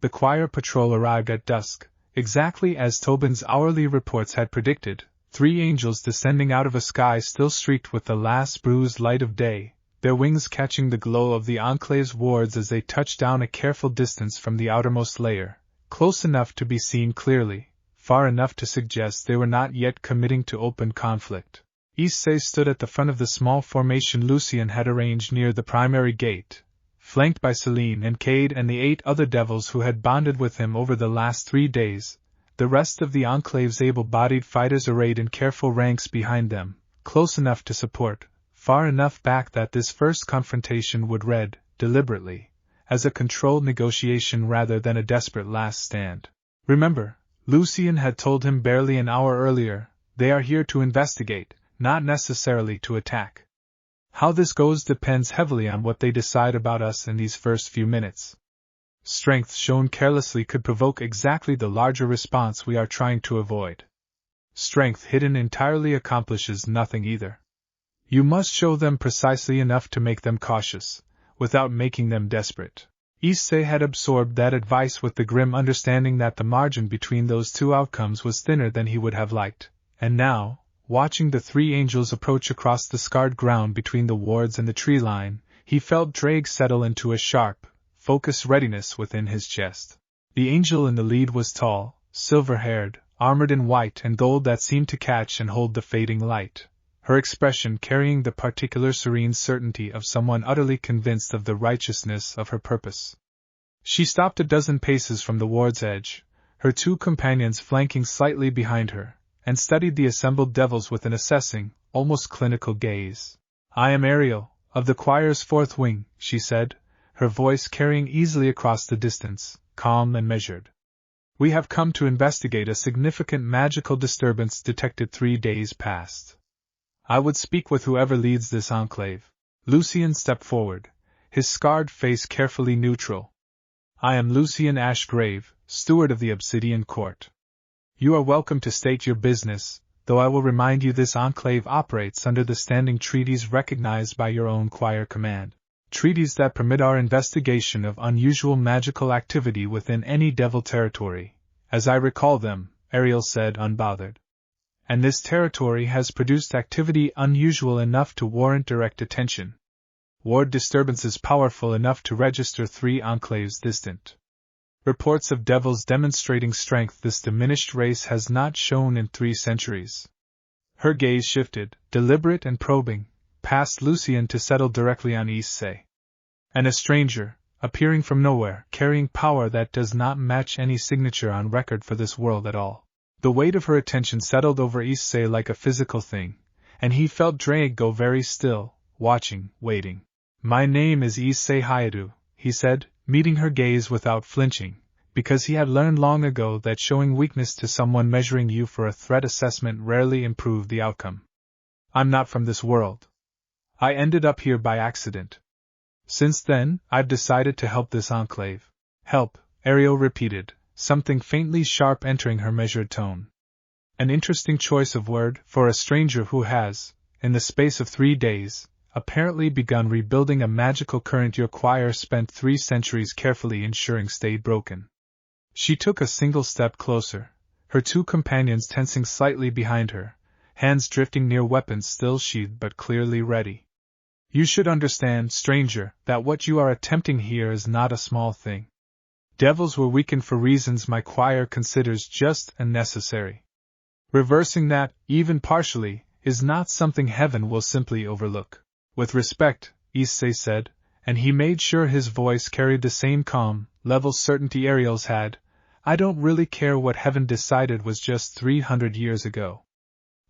[SPEAKER 1] The choir patrol arrived at dusk, exactly as Tobin's hourly reports had predicted, 3 angels descending out of a sky still streaked with the last bruised light of day, their wings catching the glow of the Enclave's wards as they touched down a careful distance from the outermost layer, close enough to be seen clearly, far enough to suggest they were not yet committing to open conflict. Issei stood at the front of the small formation Lucien had arranged near the primary gate, flanked by Celine and Cade and the 8 other devils who had bonded with him over the last 3 days, the rest of the Enclave's able-bodied fighters arrayed in careful ranks behind them, close enough to support, far enough back that this first confrontation would read, deliberately, as a controlled negotiation rather than a desperate last stand. Remember, Lucien had told him barely an hour earlier, they are here to investigate, not necessarily to attack. How this goes depends heavily on what they decide about us in these first few minutes. Strength shown carelessly could provoke exactly the larger response we are trying to avoid. Strength hidden entirely accomplishes nothing either. You must show them precisely enough to make them cautious, without making them desperate. Issei had absorbed that advice with the grim understanding that the margin between those 2 outcomes was thinner than he would have liked, and now, watching the 3 angels approach across the scarred ground between the wards and the tree line, he felt Drake settle into a sharp, focused readiness within his chest. The angel in the lead was tall, silver-haired, armored in white and gold that seemed to catch and hold the fading light, her expression carrying the particular serene certainty of someone utterly convinced of the righteousness of her purpose. She stopped a dozen paces from the ward's edge, her 2 companions flanking slightly behind her, and studied the assembled devils with an assessing, almost clinical gaze. I am Ariel, of the choir's 4th wing, she said, her voice carrying easily across the distance, calm and measured. We have come to investigate a significant magical disturbance detected 3 days past. I would speak with whoever leads this enclave. Lucien stepped forward, his scarred face carefully neutral. I am Lucien Ashgrave, steward of the Obsidian Court. You are welcome to state your business, though I will remind you this enclave operates under the standing treaties recognized by your own choir command. Treaties that permit our investigation of unusual magical activity within any devil territory, as I recall them, Ariel said unbothered. and this territory has produced activity unusual enough to warrant direct attention. Ward disturbances powerful enough to register 3 enclaves distant. Reports of devils demonstrating strength this diminished race has not shown in 3 centuries. Her gaze shifted, deliberate and probing, past Lucian to settle directly on Issei. And a stranger, appearing from nowhere, carrying power that does not match any signature on record for this world at all. The weight of her attention settled over Issei like a physical thing, and he felt Drake go very still, watching, waiting. "My name is Issei Hyoudou," he said, meeting her gaze without flinching, because he had learned long ago that showing weakness to someone measuring you for a threat assessment rarely improved the outcome. "I'm not from this world. I ended up here by accident. Since then, I've decided to help this enclave." "Help," Ariel repeated, something faintly sharp entering her measured tone. An interesting choice of word for a stranger who has, in the space of 3 days, apparently begun rebuilding a magical current your choir spent 3 centuries carefully ensuring stayed broken. She took a single step closer, her 2 companions tensing slightly behind her, hands drifting near weapons still sheathed but clearly ready. "You should understand, stranger, that what you are attempting here is not a small thing. Devils were weakened for reasons my choir considers just and necessary. Reversing that, even partially, is not something heaven will simply overlook." "With respect," Issei said, and he made sure his voice carried the same calm, level certainty Ariel's had, "I don't really care what heaven decided was just 300 years ago.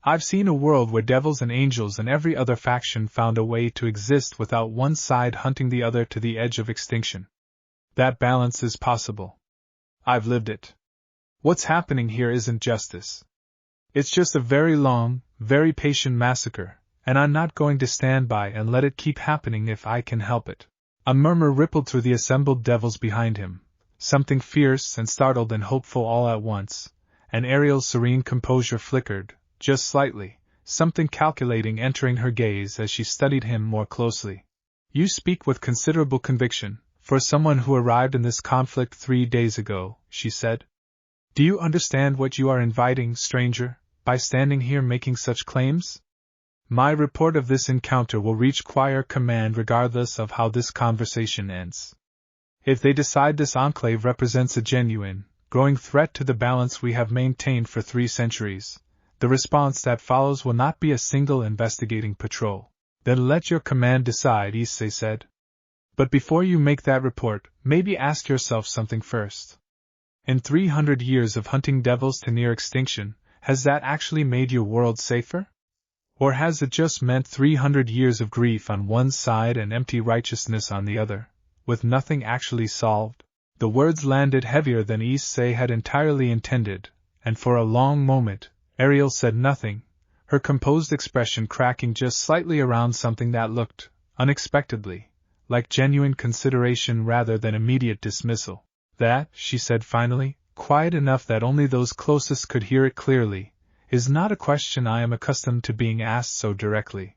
[SPEAKER 1] I've seen a world where devils and angels and every other faction found a way to exist without one side hunting the other to the edge of extinction. That balance is possible. I've lived it. What's happening here isn't justice. It's just a very long, very patient massacre, and I'm not going to stand by and let it keep happening if I can help it." A murmur rippled through the assembled devils behind him, something fierce and startled and hopeful all at once, and Ariel's serene composure flickered, just slightly, something calculating entering her gaze as she studied him more closely. "You speak with considerable conviction, for someone who arrived in this conflict 3 days ago," she said. "Do you understand what you are inviting, stranger, by standing here making such claims? My report of this encounter will reach choir command regardless of how this conversation ends. If they decide this enclave represents a genuine, growing threat to the balance we have maintained for 3 centuries, the response that follows will not be a single investigating patrol." "Then let your command decide," Issei said. "But before you make that report, maybe ask yourself something first. In 300 years of hunting devils to near extinction, has that actually made your world safer? Or has it just meant 300 years of grief on one side and empty righteousness on the other, with nothing actually solved?" The words landed heavier than Issei had entirely intended, and for a long moment, Ariel said nothing, her composed expression cracking just slightly around something that looked, unexpectedly, like genuine consideration rather than immediate dismissal. "That," she said finally, quiet enough that only those closest could hear it clearly, "is not a question I am accustomed to being asked so directly."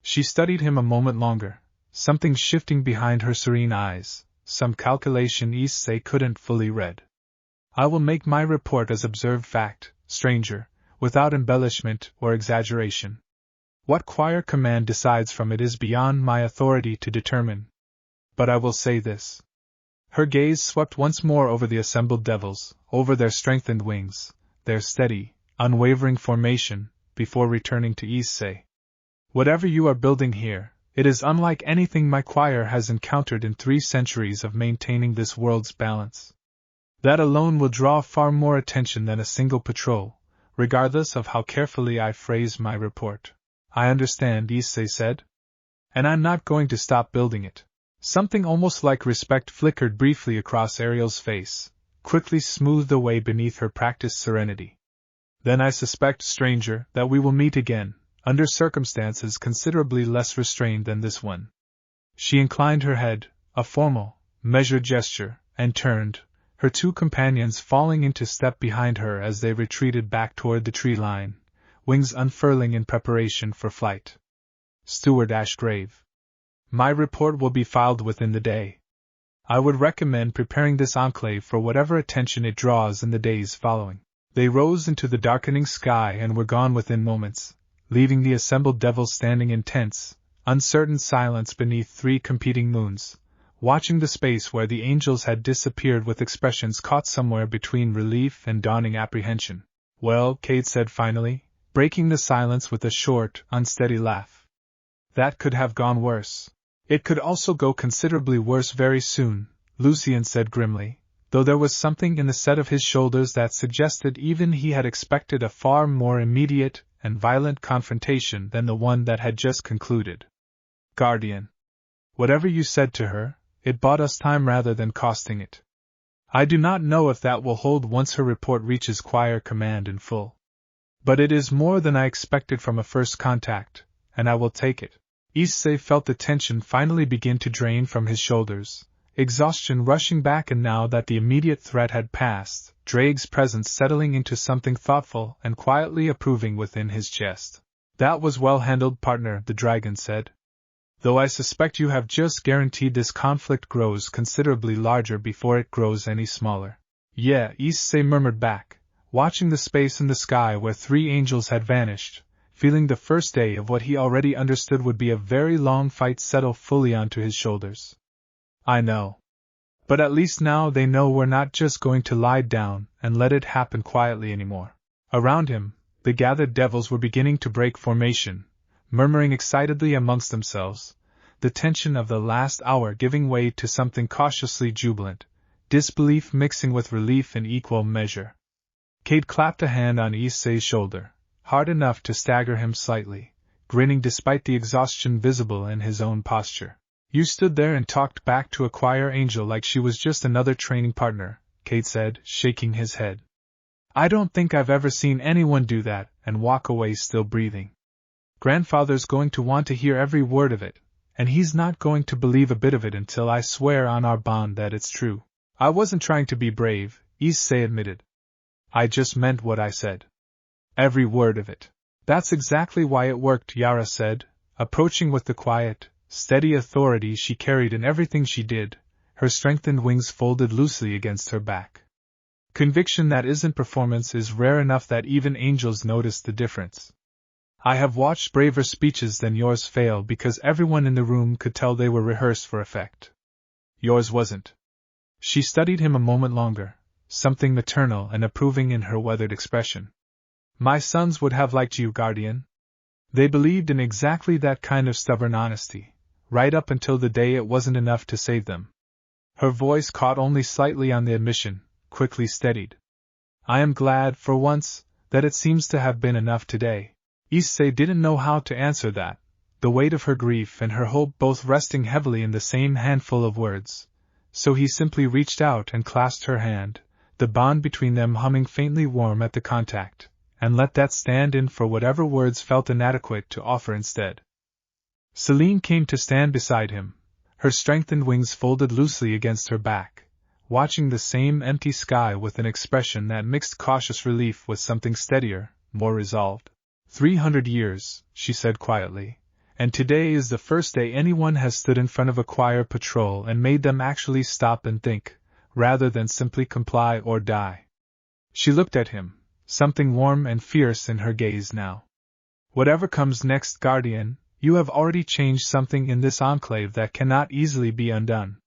[SPEAKER 1] She studied him a moment longer, something shifting behind her serene eyes, some calculation Issei couldn't fully read. "I will make my report as observed fact, stranger, without embellishment or exaggeration. What choir command decides from it is beyond my authority to determine. But I will say this." Her gaze swept once more over the assembled devils, over their strengthened wings, their steady, unwavering formation, before returning to Issei. "Whatever you are building here, it is unlike anything my choir has encountered in 3 centuries of maintaining this world's balance. That alone will draw far more attention than a single patrol, regardless of how carefully I phrase my report." "I understand," Issei said. "And I'm not going to stop building it." Something almost like respect flickered briefly across Ariel's face, quickly smoothed away beneath her practiced serenity. "Then I suspect, stranger, that we will meet again, under circumstances considerably less restrained than this one." She inclined her head, a formal, measured gesture, and turned, her 2 companions falling into step behind her as they retreated back toward the tree line, wings unfurling in preparation for flight. Steward Ashgrave. "My report will be filed within the day. I would recommend preparing this enclave for whatever attention it draws in the days following." They rose into the darkening sky and were gone within moments, leaving the assembled devils standing in tense, uncertain silence beneath 3 competing moons, watching the space where the angels had disappeared with expressions caught somewhere between relief and dawning apprehension. "Well," Kate said finally, breaking the silence with a short, unsteady laugh. "That could have gone worse." "It could also go considerably worse very soon," Lucien said grimly, though there was something in the set of his shoulders that suggested even he had expected a far more immediate and violent confrontation than the one that had just concluded. "Guardian, whatever you said to her, it bought us time rather than costing it. I do not know if that will hold once her report reaches choir command in full. But it is more than I expected from a first contact, and I will take it." Issei felt the tension finally begin to drain from his shoulders, exhaustion rushing back, and now that the immediate threat had passed, Drake's presence settling into something thoughtful and quietly approving within his chest. "That was well handled, partner," the dragon said. "Though I suspect you have just guaranteed this conflict grows considerably larger before it grows any smaller." "Yeah," Issei murmured back, watching the space in the sky where 3 angels had vanished, feeling the first day of what he already understood would be a very long fight settle fully onto his shoulders. "I know. But at least now they know we're not just going to lie down and let it happen quietly anymore." Around him, the gathered devils were beginning to break formation, murmuring excitedly amongst themselves, the tension of the last hour giving way to something cautiously jubilant, disbelief mixing with relief in equal measure. Kate clapped a hand on Issei's shoulder, hard enough to stagger him slightly, grinning despite the exhaustion visible in his own posture. "You stood there and talked back to a choir angel like she was just another training partner," Kate said, shaking his head. "I don't think I've ever seen anyone do that and walk away still breathing. Grandfather's going to want to hear every word of it, and he's not going to believe a bit of it until I swear on our bond that it's true." "I wasn't trying to be brave," Issei admitted. "I just meant what I said. Every word of it." "That's exactly why it worked," Yara said, approaching with the quiet, steady authority she carried in everything she did, her strengthened wings folded loosely against her back. "Conviction that isn't performance is rare enough that even angels notice the difference. I have watched braver speeches than yours fail because everyone in the room could tell they were rehearsed for effect. Yours wasn't." She studied him a moment longer, something maternal and approving in her weathered expression. "My sons would have liked you, Guardian. They believed in exactly that kind of stubborn honesty, right up until the day it wasn't enough to save them." Her voice caught only slightly on the admission, quickly steadied. "I am glad, for once, that it seems to have been enough today." Issei didn't know how to answer that, the weight of her grief and her hope both resting heavily in the same handful of words, so he simply reached out and clasped her hand, the bond between them humming faintly warm at the contact, and let that stand in for whatever words felt inadequate to offer instead. Celine came to stand beside him, her strengthened wings folded loosely against her back, watching the same empty sky with an expression that mixed cautious relief with something steadier, more resolved. 300 years, she said quietly, and today is the first day anyone has stood in front of a choir patrol and made them actually stop and think, rather than simply comply or die. She looked at him, something warm and fierce in her gaze now. "Whatever comes next, Guardian, you have already changed something in this enclave that cannot easily be undone.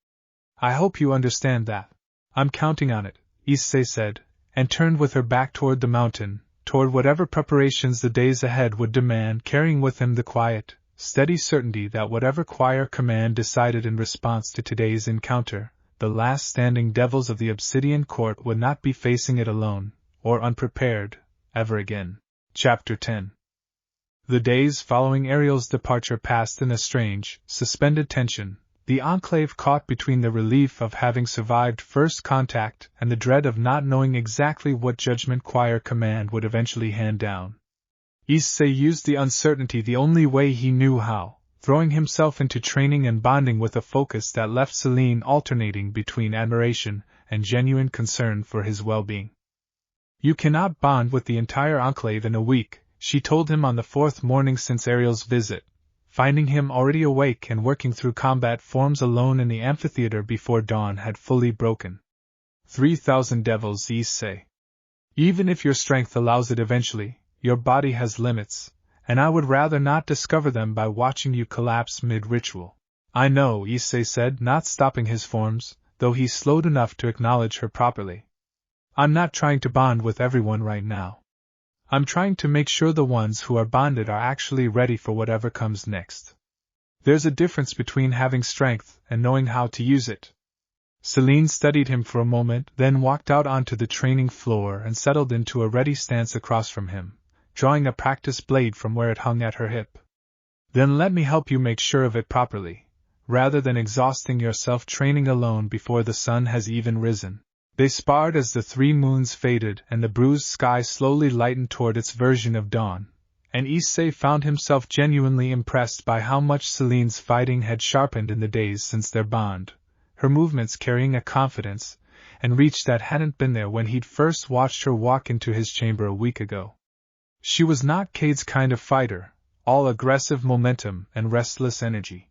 [SPEAKER 1] I hope you understand that." "I'm counting on it," Issei said, and turned with her back toward the mountain, toward whatever preparations the days ahead would demand, carrying with him the quiet, steady certainty that whatever choir command decided in response to today's encounter, the last standing devils of the Obsidian Court would not be facing it alone, or unprepared, ever again. Chapter 10. The days following Ariel's departure passed in a strange, suspended tension, the Enclave caught between the relief of having survived first contact and the dread of not knowing exactly what judgment choir command would eventually hand down. Issei used the uncertainty the only way he knew how, throwing himself into training and bonding with a focus that left Celine alternating between admiration and genuine concern for his well-being. "You cannot bond with the entire Enclave in a week," she told him on the 4th morning since Ariel's visit, finding him already awake and working through combat forms alone in the amphitheater before dawn had fully broken. 3,000 devils, Issei. Even if your strength allows it eventually, your body has limits, and I would rather not discover them by watching you collapse mid-ritual. I know, Issei said, not stopping his forms, though he slowed enough to acknowledge her properly. I'm not trying to bond with everyone right now. I'm trying to make sure the ones who are bonded are actually ready for whatever comes next. There's a difference between having strength and knowing how to use it. Celine studied him for a moment, then walked out onto the training floor and settled into a ready stance across from him, drawing a practice blade from where it hung at her hip. Then let me help you make sure of it properly, rather than exhausting yourself training alone before the sun has even risen. They sparred as the 3 moons faded and the bruised sky slowly lightened toward its version of dawn, and Issei found himself genuinely impressed by how much Celine's fighting had sharpened in the days since their bond, her movements carrying a confidence and reach that hadn't been there when he'd first watched her walk into his chamber a week ago. She was not Cade's kind of fighter, all aggressive momentum and restless energy.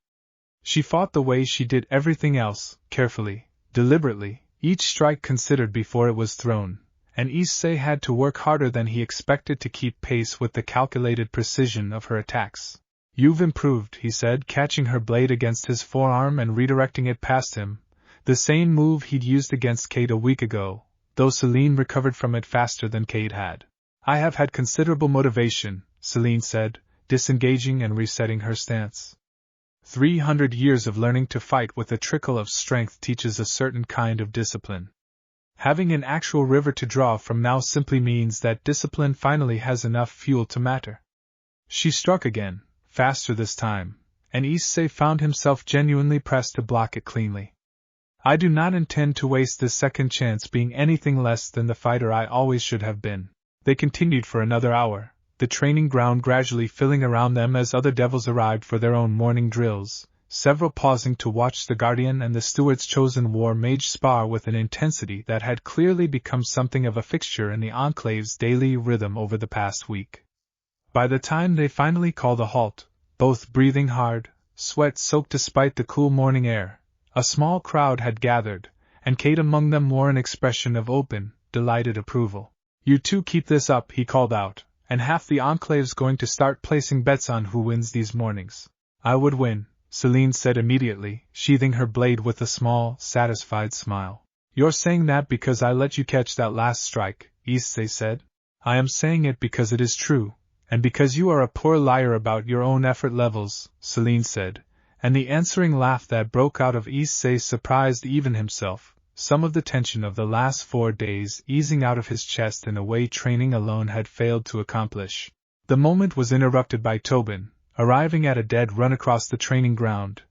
[SPEAKER 1] She fought the way she did everything else, carefully, deliberately, each strike considered before it was thrown, and Issei had to work harder than he expected to keep pace with the calculated precision of her attacks. You've improved, he said, catching her blade against his forearm and redirecting it past him, the same move he'd used against Cade a week ago, though Celine recovered from it faster than Cade had. I have had considerable motivation, Celine said, disengaging and resetting her stance. 300 years of learning to fight with a trickle of strength teaches a certain kind of discipline. Having an actual river to draw from now simply means that discipline finally has enough fuel to matter. She struck again, faster this time, and Issei found himself genuinely pressed to block it cleanly. I do not intend to waste this second chance being anything less than the fighter I always should have been. They continued for another hour, the training ground gradually filling around them as other devils arrived for their own morning drills, several pausing to watch the Guardian and the Steward's chosen war mage spar with an intensity that had clearly become something of a fixture in the Enclave's daily rhythm over the past week. By the time they finally called a halt, both breathing hard, sweat-soaked despite the cool morning air, a small crowd had gathered, and Cade among them wore an expression of open, delighted approval. You two keep this up, he called out, and half the Enclave's going to start placing bets on who wins these mornings. I would win, Celine said immediately, sheathing her blade with a small, satisfied smile. You're saying that because I let you catch that last strike, Issei said. I am saying it because it is true, and because you are a poor liar about your own effort levels, Celine said, and the answering laugh that broke out of Issei surprised even himself, some of the tension of the last 4 days easing out of his chest in a way training alone had failed to accomplish. The moment was interrupted by Tobin, arriving at a dead run across the training ground,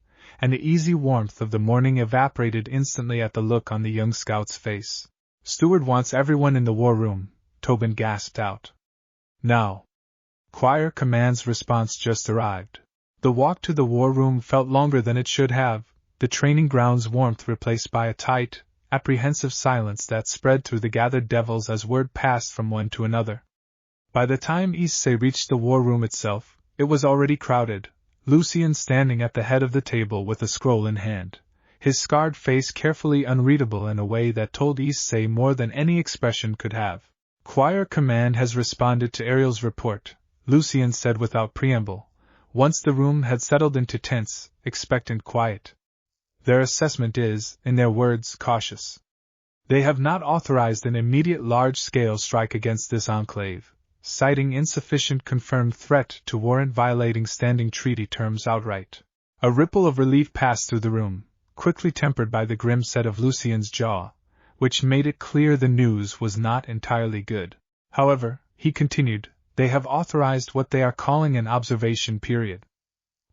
[SPEAKER 1] and the easy warmth of the morning evaporated instantly at the look on the young scout's face. Steward wants everyone in the war room, Tobin gasped out. Now. Choir Command's response just arrived. The walk to the war room felt longer than it should have, the training ground's warmth replaced by a tight, apprehensive silence that spread through the gathered devils as word passed from one to another. By the time Issei reached the war room itself, it was already crowded, Lucien standing at the head of the table with a scroll in hand, his scarred face carefully unreadable in a way that told Issei more than any expression could have. Choir Command has responded to Ariel's report, Lucien said without preamble, once the room had settled into tense, expectant quiet. Their assessment is, in their words, cautious. They have not authorized an immediate large-scale strike against this enclave, citing insufficient confirmed threat to warrant violating standing treaty terms outright. A ripple of relief passed through the room, quickly tempered by the grim set of Lucien's jaw, which made it clear the news was not entirely good. However, he continued, they have authorized what they are calling an observation period.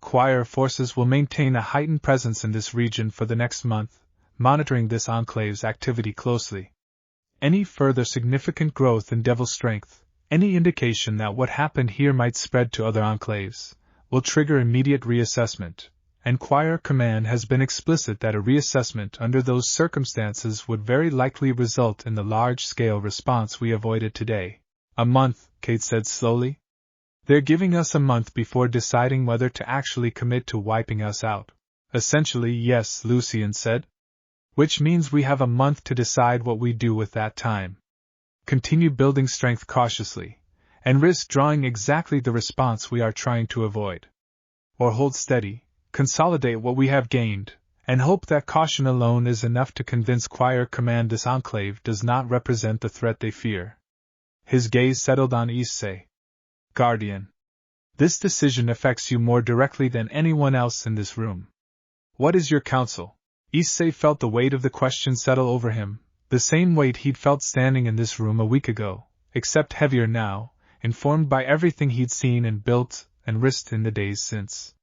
[SPEAKER 1] Choir forces will maintain a heightened presence in this region for the next month, monitoring this enclave's activity closely. Any further significant growth in devil strength, any indication that what happened here might spread to other enclaves, will trigger immediate reassessment, and Choir Command has been explicit that a reassessment under those circumstances would very likely result in the large-scale response we avoided today. A month, Kate said slowly. They're giving us a month before deciding whether to actually commit to wiping us out. Essentially, yes, Lucien said. Which means we have a month to decide what we do with that time. continue building strength cautiously, and risk drawing exactly the response we are trying to avoid. Or hold steady, consolidate what we have gained, and hope that caution alone is enough to convince Choir Command this enclave does not represent the threat they fear. His gaze settled on Issei. Guardian. This decision affects you more directly than anyone else in this room. What is your counsel? Issei felt the weight of the question settle over him, the same weight he'd felt standing in this room a week ago, except heavier now, informed by everything he'd seen and built and risked in the days since.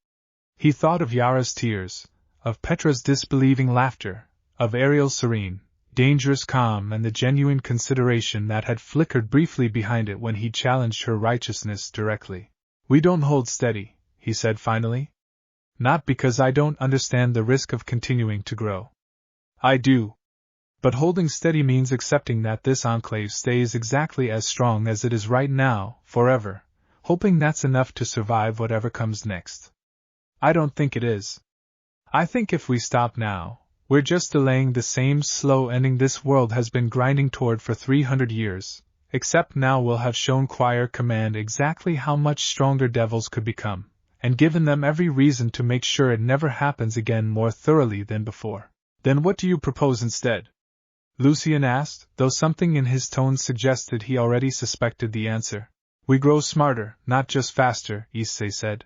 [SPEAKER 1] He thought of Yara's tears, of Petra's disbelieving laughter, of Ariel's serene, dangerous calm and the genuine consideration that had flickered briefly behind it when he challenged her righteousness directly. We don't hold steady, he said finally. Not because I don't understand the risk of continuing to grow. I do. But holding steady means accepting that this enclave stays exactly as strong as it is right now, forever, hoping that's enough to survive whatever comes next. I don't think it is. I think if we stop now, we're just delaying the same slow ending this world has been grinding toward for 300 years, except now we'll have shown Choir Command exactly how much stronger devils could become, and given them every reason to make sure it never happens again more thoroughly than before. Then what do you propose instead? Lucian asked, though something in his tone suggested he already suspected the answer. We grow smarter, not just faster, Issei said.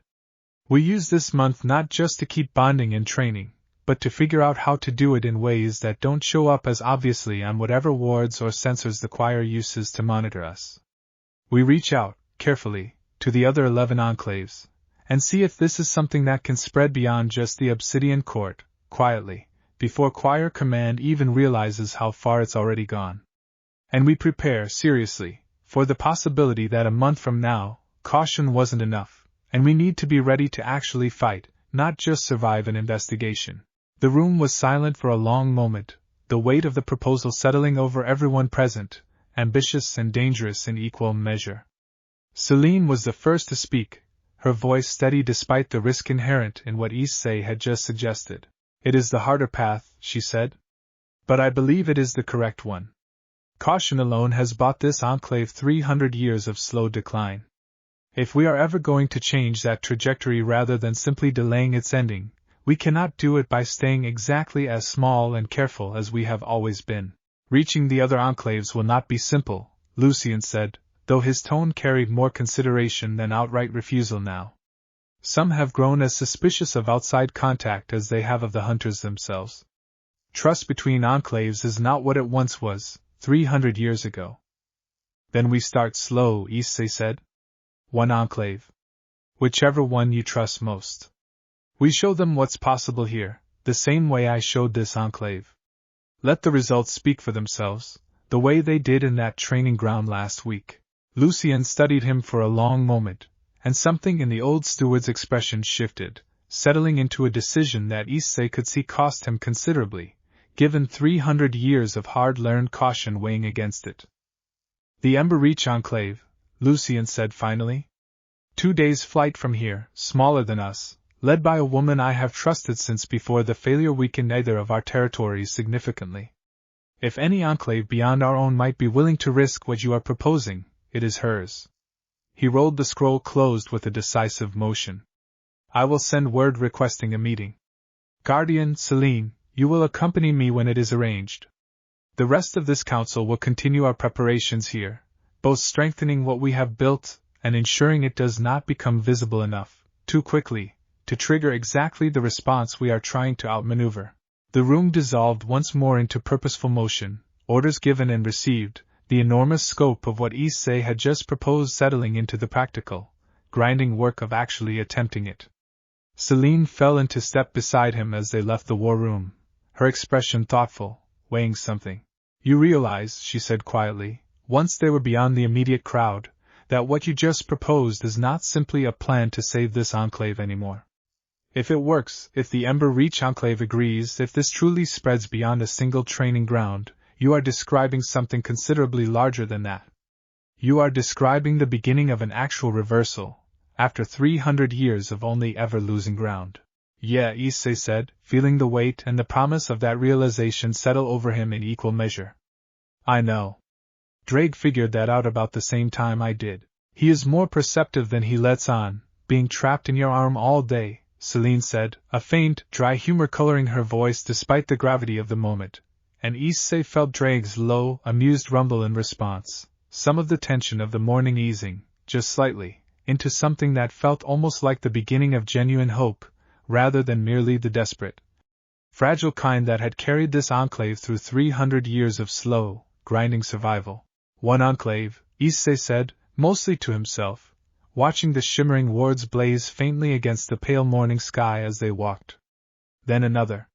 [SPEAKER 1] We use this month not just to keep bonding and training, but to figure out how to do it in ways that don't show up as obviously on whatever wards or sensors the choir uses to monitor us. We reach out, carefully, to the other 11 enclaves, and see if this is something that can spread beyond just the Obsidian Court, quietly, before Choir Command even realizes how far it's already gone. And we prepare, seriously, for the possibility that a month from now, caution wasn't enough, and we need to be ready to actually fight, not just survive an investigation. The room was silent for a long moment, the weight of the proposal settling over everyone present, ambitious and dangerous in equal measure. Celine was the first to speak, her voice steady despite the risk inherent in what Issei had just suggested. It is the harder path, she said. But I believe it is the correct one. Caution alone has bought this enclave 300 years of slow decline. If we are ever going to change that trajectory rather than simply delaying its ending, we cannot do it by staying exactly as small and careful as we have always been. Reaching the other enclaves will not be simple, Lucian said, though his tone carried more consideration than outright refusal now. Some have grown as suspicious of outside contact as they have of the hunters themselves. Trust between enclaves is not what it once was, 300 years ago. Then we start slow, Issei said. One enclave. Whichever one you trust most. We show them what's possible here, the same way I showed this enclave. Let the results speak for themselves, the way they did in that training ground last week. Lucian studied him for a long moment, and something in the old steward's expression shifted, settling into a decision that Issei could see cost him considerably, given 300 years of hard-learned caution weighing against it. The Ember Reach Enclave, Lucian said finally. 2 days' flight from here, smaller than us, led by a woman I have trusted since before the failure weakened either of our territories significantly. If any enclave beyond our own might be willing to risk what you are proposing, it is hers. He rolled the scroll closed with a decisive motion. I will send word requesting a meeting. Guardian, Celine, you will accompany me when it is arranged. The rest of this council will continue our preparations here, both strengthening what we have built and ensuring it does not become visible enough, too quickly, to trigger exactly the response we are trying to outmaneuver. The room dissolved once more into purposeful motion, orders given and received, the enormous scope of what Issei had just proposed settling into the practical, grinding work of actually attempting it. Celine fell into step beside him as they left the war room, her expression thoughtful, weighing something. You realize, she said quietly, once they were beyond the immediate crowd, that what you just proposed is not simply a plan to save this enclave anymore. If it works, if the Ember Reach Enclave agrees, if this truly spreads beyond a single training ground, you are describing something considerably larger than that. You are describing the beginning of an actual reversal, after 300 years of only ever losing ground. Yeah, Issei said, feeling the weight and the promise of that realization settle over him in equal measure. I know. Drake figured that out about the same time I did. He is more perceptive than he lets on, being trapped in your arm all day, Celine said, a faint, dry humor coloring her voice despite the gravity of the moment, and Issei felt Drake's low, amused rumble in response, some of the tension of the morning easing, just slightly, into something that felt almost like the beginning of genuine hope, rather than merely the desperate, fragile kind that had carried this enclave through 300 years of slow, grinding survival. One enclave, Issei said, mostly to himself, watching the shimmering wards blaze faintly against the pale morning sky as they walked. Then another,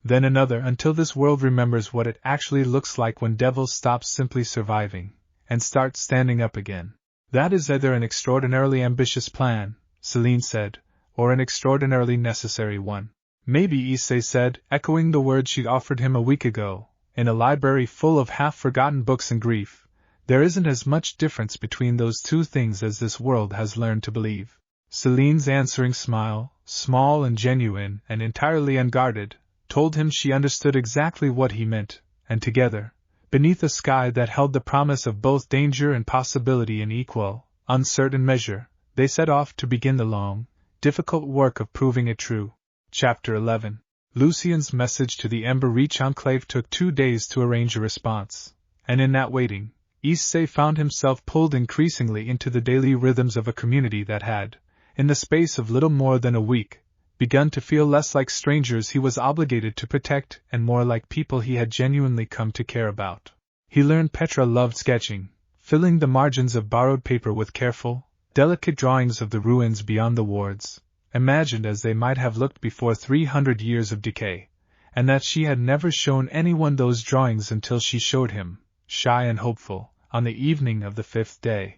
[SPEAKER 1] until this world remembers what it actually looks like when devils stop simply surviving, and start standing up again. That is either an extraordinarily ambitious plan, Celine said, or an extraordinarily necessary one. Maybe, Issei said, echoing the words she'd offered him a week ago, in a library full of half-forgotten books and grief. There isn't as much difference between those two things as this world has learned to believe. Celine's answering smile, small and genuine and entirely unguarded, told him she understood exactly what he meant, and together, beneath a sky that held the promise of both danger and possibility in equal, uncertain measure, they set off to begin the long, difficult work of proving it true. Chapter 11. Lucien's message to the Ember Reach Enclave took 2 days to arrange a response, and in that waiting, Issei found himself pulled increasingly into the daily rhythms of a community that had, in the space of little more than a week, begun to feel less like strangers he was obligated to protect and more like people he had genuinely come to care about. He learned Petra loved sketching, filling the margins of borrowed paper with careful, delicate drawings of the ruins beyond the wards, imagined as they might have looked before 300 years of decay, and that she had never shown anyone those drawings until she showed him, shy and hopeful, on the evening of the 5th day.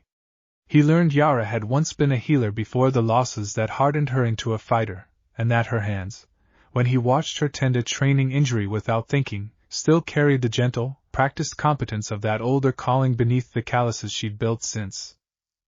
[SPEAKER 1] He learned Yara had once been a healer before the losses that hardened her into a fighter, and that her hands, when he watched her tend a training injury without thinking, still carried the gentle, practiced competence of that older calling beneath the calluses she'd built since.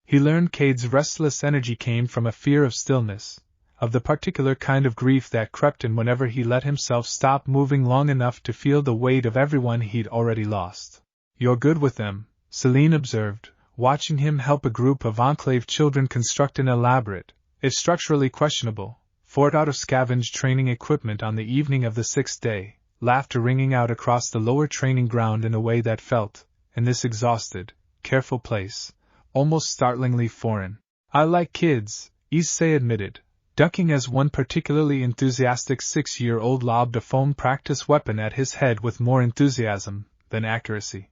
[SPEAKER 1] He learned Cade's restless energy came from a fear of stillness, of the particular kind of grief that crept in whenever he let himself stop moving long enough to feel the weight of everyone he'd already lost. "You're good with them," Celine observed, watching him help a group of Enclave children construct an elaborate, if structurally questionable, fort out of scavenged training equipment on the evening of the 6th day, laughter ringing out across the lower training ground in a way that felt, in this exhausted, careful place, almost startlingly foreign. "I like kids," Issei admitted, ducking as one particularly enthusiastic 6-year-old lobbed a foam practice weapon at his head with more enthusiasm than accuracy.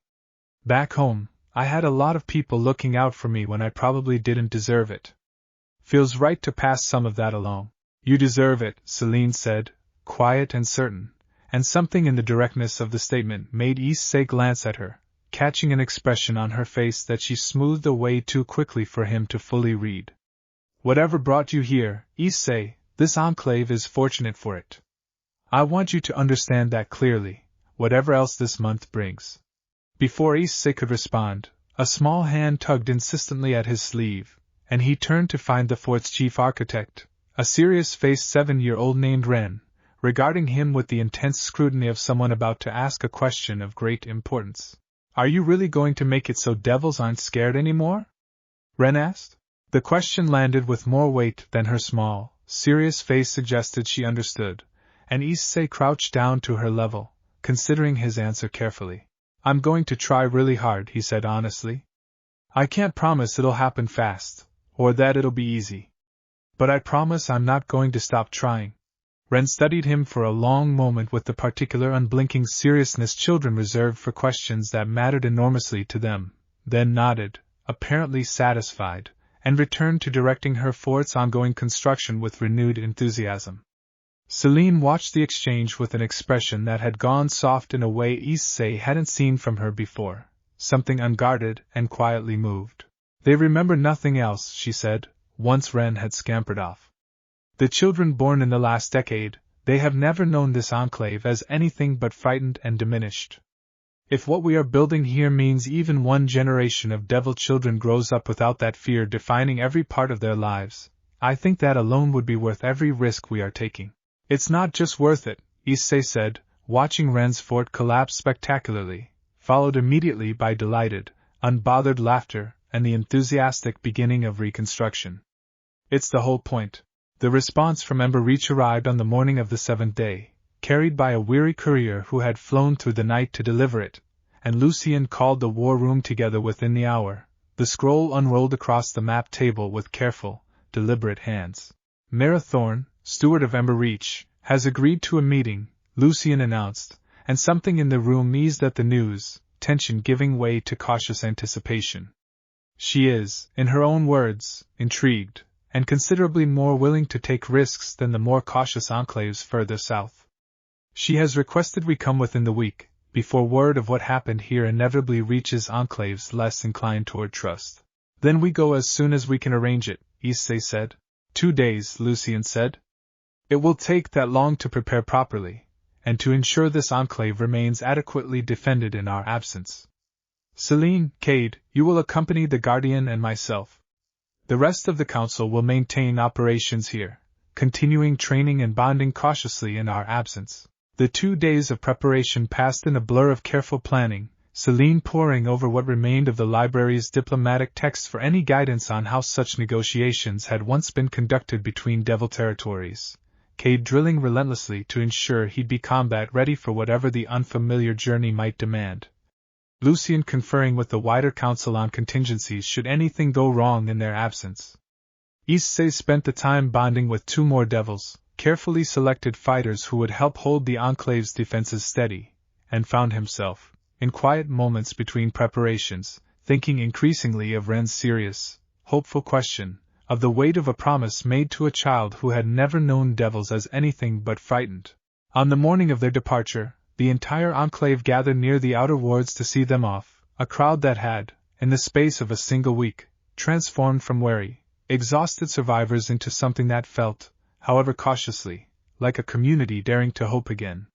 [SPEAKER 1] "Back home, I had a lot of people looking out for me when I probably didn't deserve it. Feels right to pass some of that along." "You deserve it," Celine said, quiet and certain, and something in the directness of the statement made Issei glance at her, catching an expression on her face that she smoothed away too quickly for him to fully read. "Whatever brought you here, Issei, this enclave is fortunate for it. I want you to understand that clearly, whatever else this month brings." Before Issei could respond, a small hand tugged insistently at his sleeve, and he turned to find the fort's chief architect, a serious-faced 7-year-old named Ren, regarding him with the intense scrutiny of someone about to ask a question of great importance. "Are you really going to make it so devils aren't scared anymore?" Ren asked. The question landed with more weight than her small, serious face suggested she understood, and Issei crouched down to her level, considering his answer carefully. "I'm going to try really hard," he said honestly. "I can't promise it'll happen fast, or that it'll be easy. But I promise I'm not going to stop trying." Ren studied him for a long moment with the particular unblinking seriousness children reserve for questions that mattered enormously to them, then nodded, apparently satisfied, and returned to directing her fort's ongoing construction with renewed enthusiasm. Celine watched the exchange with an expression that had gone soft in a way Issei hadn't seen from her before, something unguarded and quietly moved. "They remember nothing else," she said, once Ren had scampered off. "The children born in the last decade, they have never known this enclave as anything but frightened and diminished. If what we are building here means even one generation of devil children grows up without that fear defining every part of their lives, I think that alone would be worth every risk we are taking." "It's not just worth it," Issei said, watching Ren's fort collapse spectacularly, followed immediately by delighted, unbothered laughter, and the enthusiastic beginning of reconstruction. It's the whole point. The response from Ember Reach arrived on the morning of the 7th day, carried by a weary courier who had flown through the night to deliver it, and Lucien called the war room together within the hour, the scroll unrolled across the map table with careful, deliberate hands. Marathorn, steward of Ember Reach, has agreed to a meeting, Lucien announced, and something in the room eased at the news, tension giving way to cautious anticipation. She is, in her own words, intrigued, and considerably more willing to take risks than the more cautious enclaves further south. She has requested we come within the week, before word of what happened here inevitably reaches enclaves less inclined toward trust. Then we go as soon as we can arrange it, Issei said. 2 days, Lucien said. It will take that long to prepare properly, and to ensure this enclave remains adequately defended in our absence. Celine, Cade, you will accompany the Guardian and myself. The rest of the Council will maintain operations here, continuing training and bonding cautiously in our absence. The 2 days of preparation passed in a blur of careful planning, Celine poring over what remained of the library's diplomatic texts for any guidance on how such negotiations had once been conducted between Devil territories, Cade drilling relentlessly to ensure he'd be combat-ready for whatever the unfamiliar journey might demand. Lucien conferring with the wider council on contingencies should anything go wrong in their absence. Issei spent the time bonding with 2 more devils, carefully selected fighters who would help hold the enclave's defenses steady, and found himself, in quiet moments between preparations, thinking increasingly of Ren's serious, hopeful question, of the weight of a promise made to a child who had never known devils as anything but frightened. On the morning of their departure, the entire enclave gathered near the outer wards to see them off, a crowd that had, in the space of a single week, transformed from wary, exhausted survivors into something that felt, however cautiously, like a community daring to hope again.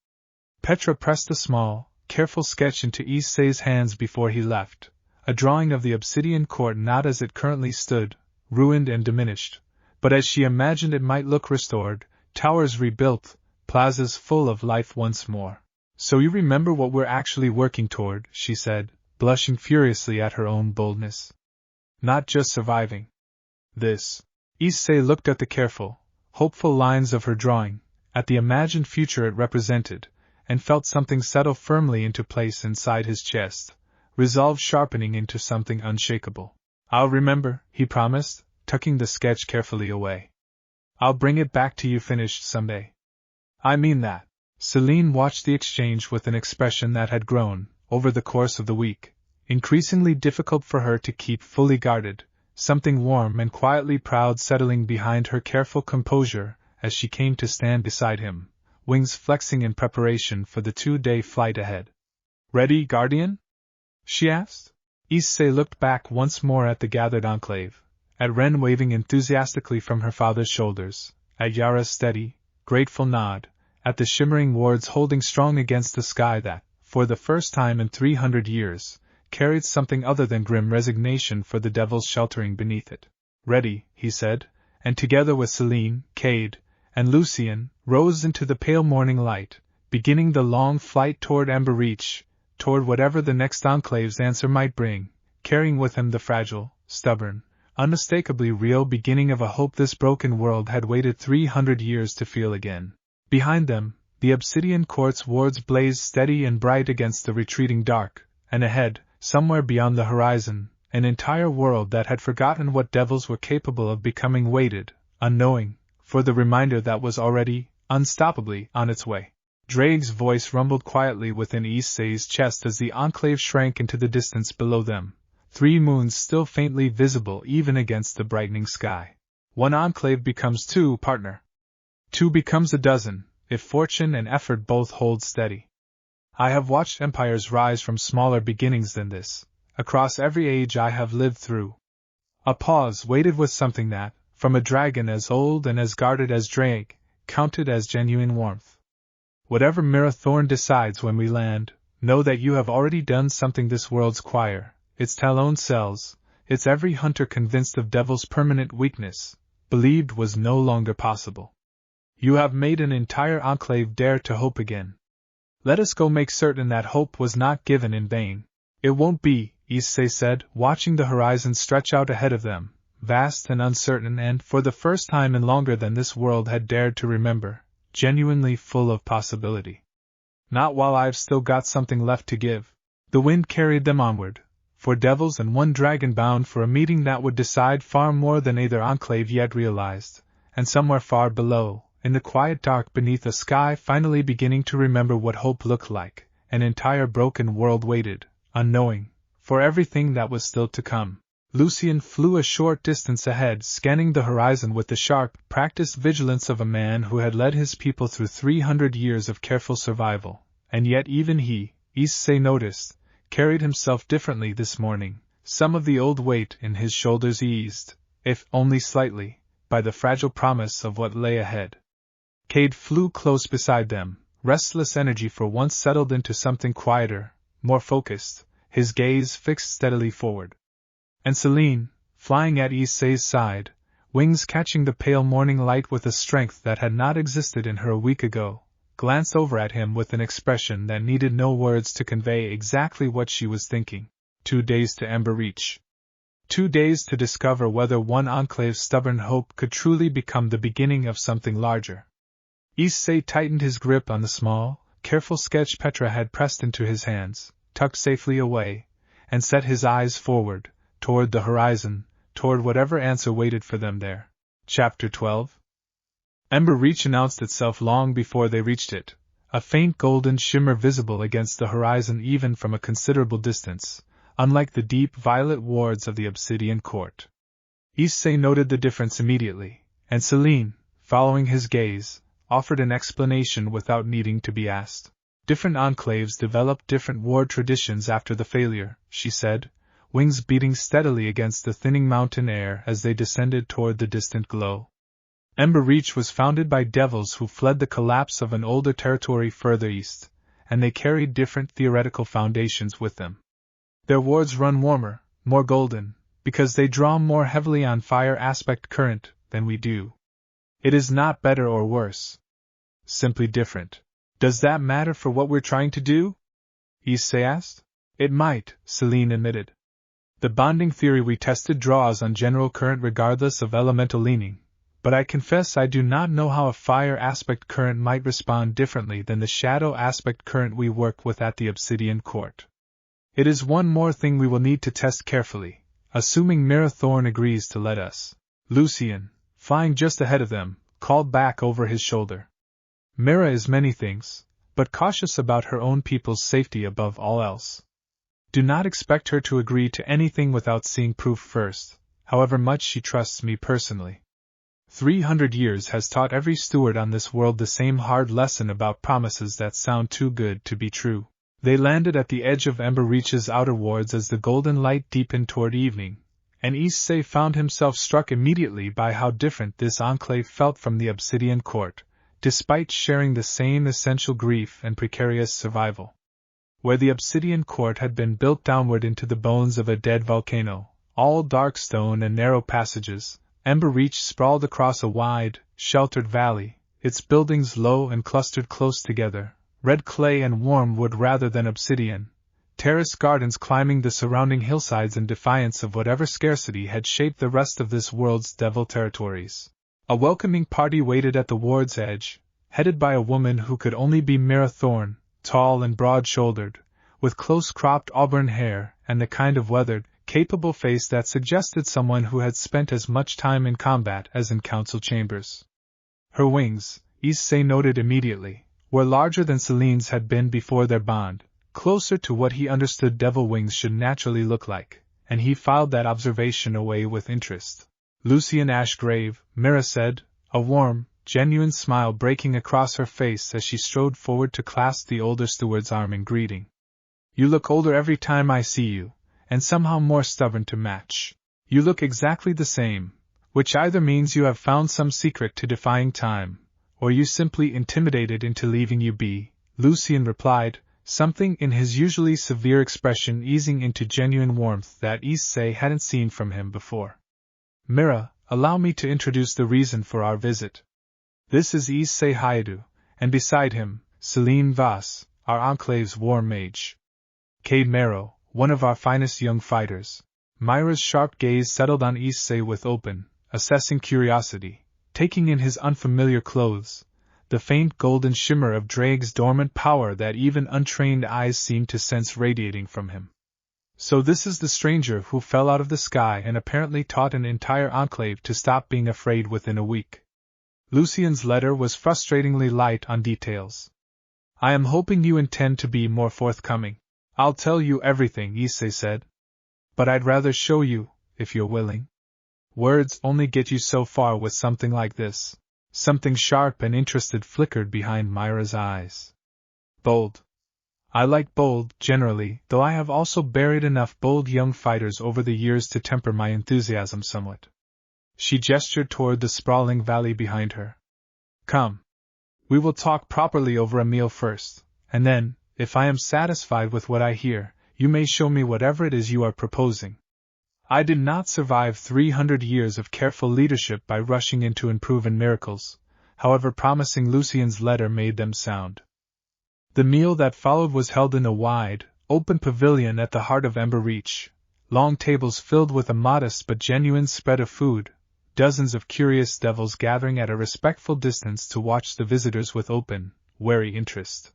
[SPEAKER 1] Petra pressed a small, careful sketch into Issei's hands before he left, a drawing of the obsidian court not as it currently stood, ruined and diminished, but as she imagined it might look restored, towers rebuilt, plazas full of life once more. So you remember what we're actually working toward, she said, blushing furiously at her own boldness. Not just surviving. This. Issei looked at the careful, hopeful lines of her drawing, at the imagined future it represented, and felt something settle firmly into place inside his chest, resolve sharpening into something unshakable. I'll remember, he promised, tucking the sketch carefully away. I'll bring it back to you finished someday. I mean that. Celine watched the exchange with an expression that had grown, over the course of the week, increasingly difficult for her to keep fully guarded, something warm and quietly proud settling behind her careful composure as she came to stand beside him, wings flexing in preparation for the 2-day flight ahead. Ready, Guardian? She asked. Issei looked back once more at the gathered enclave, at Ren waving enthusiastically from her father's shoulders, at Yara's steady, grateful nod, at the shimmering wards holding strong against the sky that, for the first time in 300 years, carried something other than grim resignation for the devils sheltering beneath it. Ready, he said, and together with Celine, Cade, and Lucien, rose into the pale morning light, beginning the long flight toward Ember Reach, toward whatever the next enclave's answer might bring, carrying with him the fragile, stubborn, unmistakably real beginning of a hope this broken world had waited 300 years to feel again. Behind them, the obsidian court's wards blazed steady and bright against the retreating dark, and ahead, somewhere beyond the horizon, an entire world that had forgotten what devils were capable of becoming waited, unknowing, for the reminder that was already, unstoppably, on its way. Drake's voice rumbled quietly within Issei's chest as the enclave shrank into the distance below them, 3 moons still faintly visible even against the brightening sky. 1 enclave becomes 2, partner. 2 becomes a dozen, if fortune and effort both hold steady. I have watched empires rise from smaller beginnings than this, across every age I have lived through. A pause waited with something that, from a dragon as old and as guarded as Drake, counted as genuine warmth. Whatever Marathorn decides when we land, know that you have already done something this world's choir, its Talon cells, its every hunter convinced of Devil's permanent weakness, believed was no longer possible. You have made an entire enclave dare to hope again. Let us go make certain that hope was not given in vain. It won't be, Issei said, watching the horizon stretch out ahead of them, vast and uncertain and, for the first time in longer than this world had dared to remember, genuinely full of possibility. Not while I've still got something left to give. The wind carried them onward, 4 devils and 1 dragon bound for a meeting that would decide far more than either enclave yet realized, and somewhere far below, in the quiet dark beneath a sky finally beginning to remember what hope looked like, an entire broken world waited, unknowing, for everything that was still to come. Lucien flew a short distance ahead, scanning the horizon with the sharp, practiced vigilance of a man who had led his people through 300 years of careful survival, and yet even he, Issei noticed, carried himself differently this morning. Some of the old weight in his shoulders eased, if only slightly, by the fragile promise of what lay ahead. Cade flew close beside them, restless energy for once settled into something quieter, more focused, his gaze fixed steadily forward. And Celine, flying at Issei's side, wings catching the pale morning light with a strength that had not existed in her a week ago, glanced over at him with an expression that needed no words to convey exactly what she was thinking. 2 days to Ember Reach. 2 days to discover whether one enclave's stubborn hope could truly become the beginning of something larger. Issei tightened his grip on the small, careful sketch Petra had pressed into his hands, tucked safely away, and set his eyes forward, toward the horizon, toward whatever answer waited for them there. Chapter 12. Ember Reach announced itself long before they reached it, a faint golden shimmer visible against the horizon even from a considerable distance, unlike the deep violet wards of the Obsidian Court. Issei noted the difference immediately, and Celine, following his gaze, offered an explanation without needing to be asked. Different enclaves developed different ward traditions after the failure, she said, wings beating steadily against the thinning mountain air as they descended toward the distant glow. Ember Reach was founded by devils who fled the collapse of an older territory further east, and they carried different theoretical foundations with them. Their wards run warmer, more golden, because they draw more heavily on fire aspect current than we do. It is not better or worse. Simply different. Does that matter for what we're trying to do? Issei asked. It might, Celine admitted. The bonding theory we tested draws on general current regardless of elemental leaning, but I confess I do not know how a fire aspect current might respond differently than the shadow aspect current we work with at the Obsidian Court. It is one more thing we will need to test carefully, assuming Mirathorn agrees to let us. Lucien, flying just ahead of them, called back over his shoulder. Mira is many things, but cautious about her own people's safety above all else. Do not expect her to agree to anything without seeing proof first, however much she trusts me personally. 300 years has taught every steward on this world the same hard lesson about promises that sound too good to be true. They landed at the edge of Ember Reach's outer wards as the golden light deepened toward evening, and Issei found himself struck immediately by how different this enclave felt from the Obsidian Court, despite sharing the same essential grief and precarious survival. Where the Obsidian Court had been built downward into the bones of a dead volcano, all dark stone and narrow passages, Ember Reach sprawled across a wide, sheltered valley, its buildings low and clustered close together, red clay and warm wood rather than obsidian, terraced gardens climbing the surrounding hillsides in defiance of whatever scarcity had shaped the rest of this world's devil territories. A welcoming party waited at the ward's edge, headed by a woman who could only be Mirathorn, tall and broad-shouldered, with close-cropped auburn hair and the kind of weathered, capable face that suggested someone who had spent as much time in combat as in council chambers. Her wings, Issei noted immediately, were larger than Celine's had been before their bond, closer to what he understood devil wings should naturally look like, and he filed that observation away with interest. Lucien Ashgrave, Mira said, a warm, genuine smile breaking across her face as she strode forward to clasp the older steward's arm in greeting. You look older every time I see you, and somehow more stubborn to match. You look exactly the same, which either means you have found some secret to defying time, or you simply intimidated into leaving you be, Lucien replied, something in his usually severe expression easing into genuine warmth that Issei hadn't seen from him before. Mira, allow me to introduce the reason for our visit. This is Issei Hyoudou, and beside him, Celine Vos, our enclave's war mage. Cade Marrow, one of our finest young fighters. Myra's sharp gaze settled on Issei with open, assessing curiosity, taking in his unfamiliar clothes, the faint golden shimmer of Drake's dormant power that even untrained eyes seemed to sense radiating from him. So this is the stranger who fell out of the sky and apparently taught an entire enclave to stop being afraid within a week. Lucien's letter was frustratingly light on details. I am hoping you intend to be more forthcoming. I'll tell you everything, Issei said. But I'd rather show you, if you're willing. Words only get you so far with something like this. Something sharp and interested flickered behind Myra's eyes. Bold. I like bold, generally, though I have also buried enough bold young fighters over the years to temper my enthusiasm somewhat. She gestured toward the sprawling valley behind her. Come. We will talk properly over a meal first, and then, if I am satisfied with what I hear, you may show me whatever it is you are proposing. I did not survive 300 years of careful leadership by rushing into unproven miracles, however promising Lucien's letter made them sound. The meal that followed was held in a wide, open pavilion at the heart of Ember Reach, long tables filled with a modest but genuine spread of food, dozens of curious devils gathering at a respectful distance to watch the visitors with open, wary interest.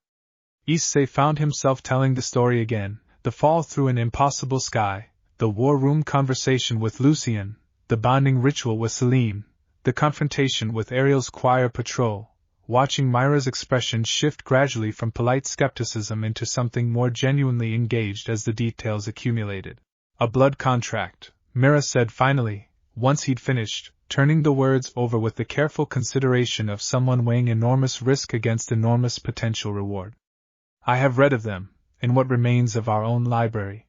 [SPEAKER 1] Issei found himself telling the story again, the fall through an impossible sky, the war room conversation with Lucien, the bonding ritual with Celine, the confrontation with Ariel's choir patrol, watching Myra's expression shift gradually from polite skepticism into something more genuinely engaged as the details accumulated. A blood contract, Myra said finally, once he'd finished, turning the words over with the careful consideration of someone weighing enormous risk against enormous potential reward. I have read of them, in what remains of our own library.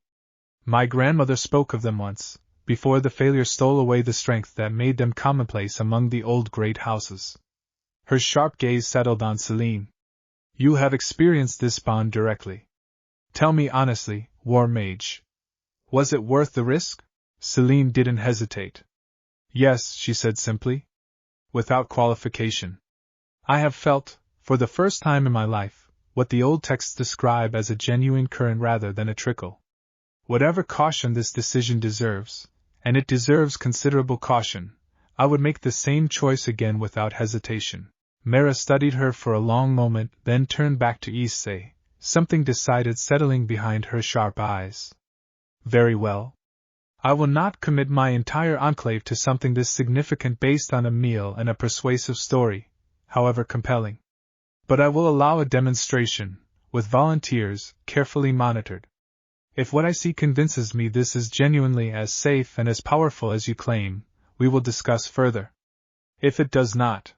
[SPEAKER 1] My grandmother spoke of them once, before the failure stole away the strength that made them commonplace among the old great houses. Her sharp gaze settled on Celine. You have experienced this bond directly. Tell me honestly, War Mage. Was it worth the risk? Celine didn't hesitate. Yes, she said simply. Without qualification. I have felt, for the first time in my life, what the old texts describe as a genuine current rather than a trickle. Whatever caution this decision deserves, and it deserves considerable caution, I would make the same choice again without hesitation. Myra studied her for a long moment, then turned back to Issei, something decided settling behind her sharp eyes. Very well. I will not commit my entire enclave to something this significant based on a meal and a persuasive story, however compelling. But I will allow a demonstration, with volunteers, carefully monitored. If what I see convinces me this is genuinely as safe and as powerful as you claim, we will discuss further. If it does not.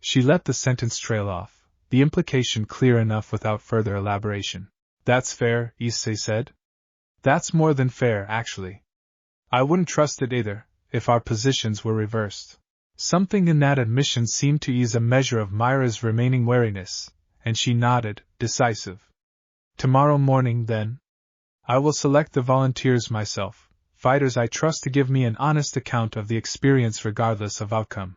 [SPEAKER 1] She let the sentence trail off, the implication clear enough without further elaboration. That's fair, Issei said. That's more than fair, actually. I wouldn't trust it either, if our positions were reversed. Something in that admission seemed to ease a measure of Myra's remaining wariness, and she nodded, decisive. Tomorrow morning, then. I will select the volunteers myself, fighters I trust to give me an honest account of the experience regardless of outcome.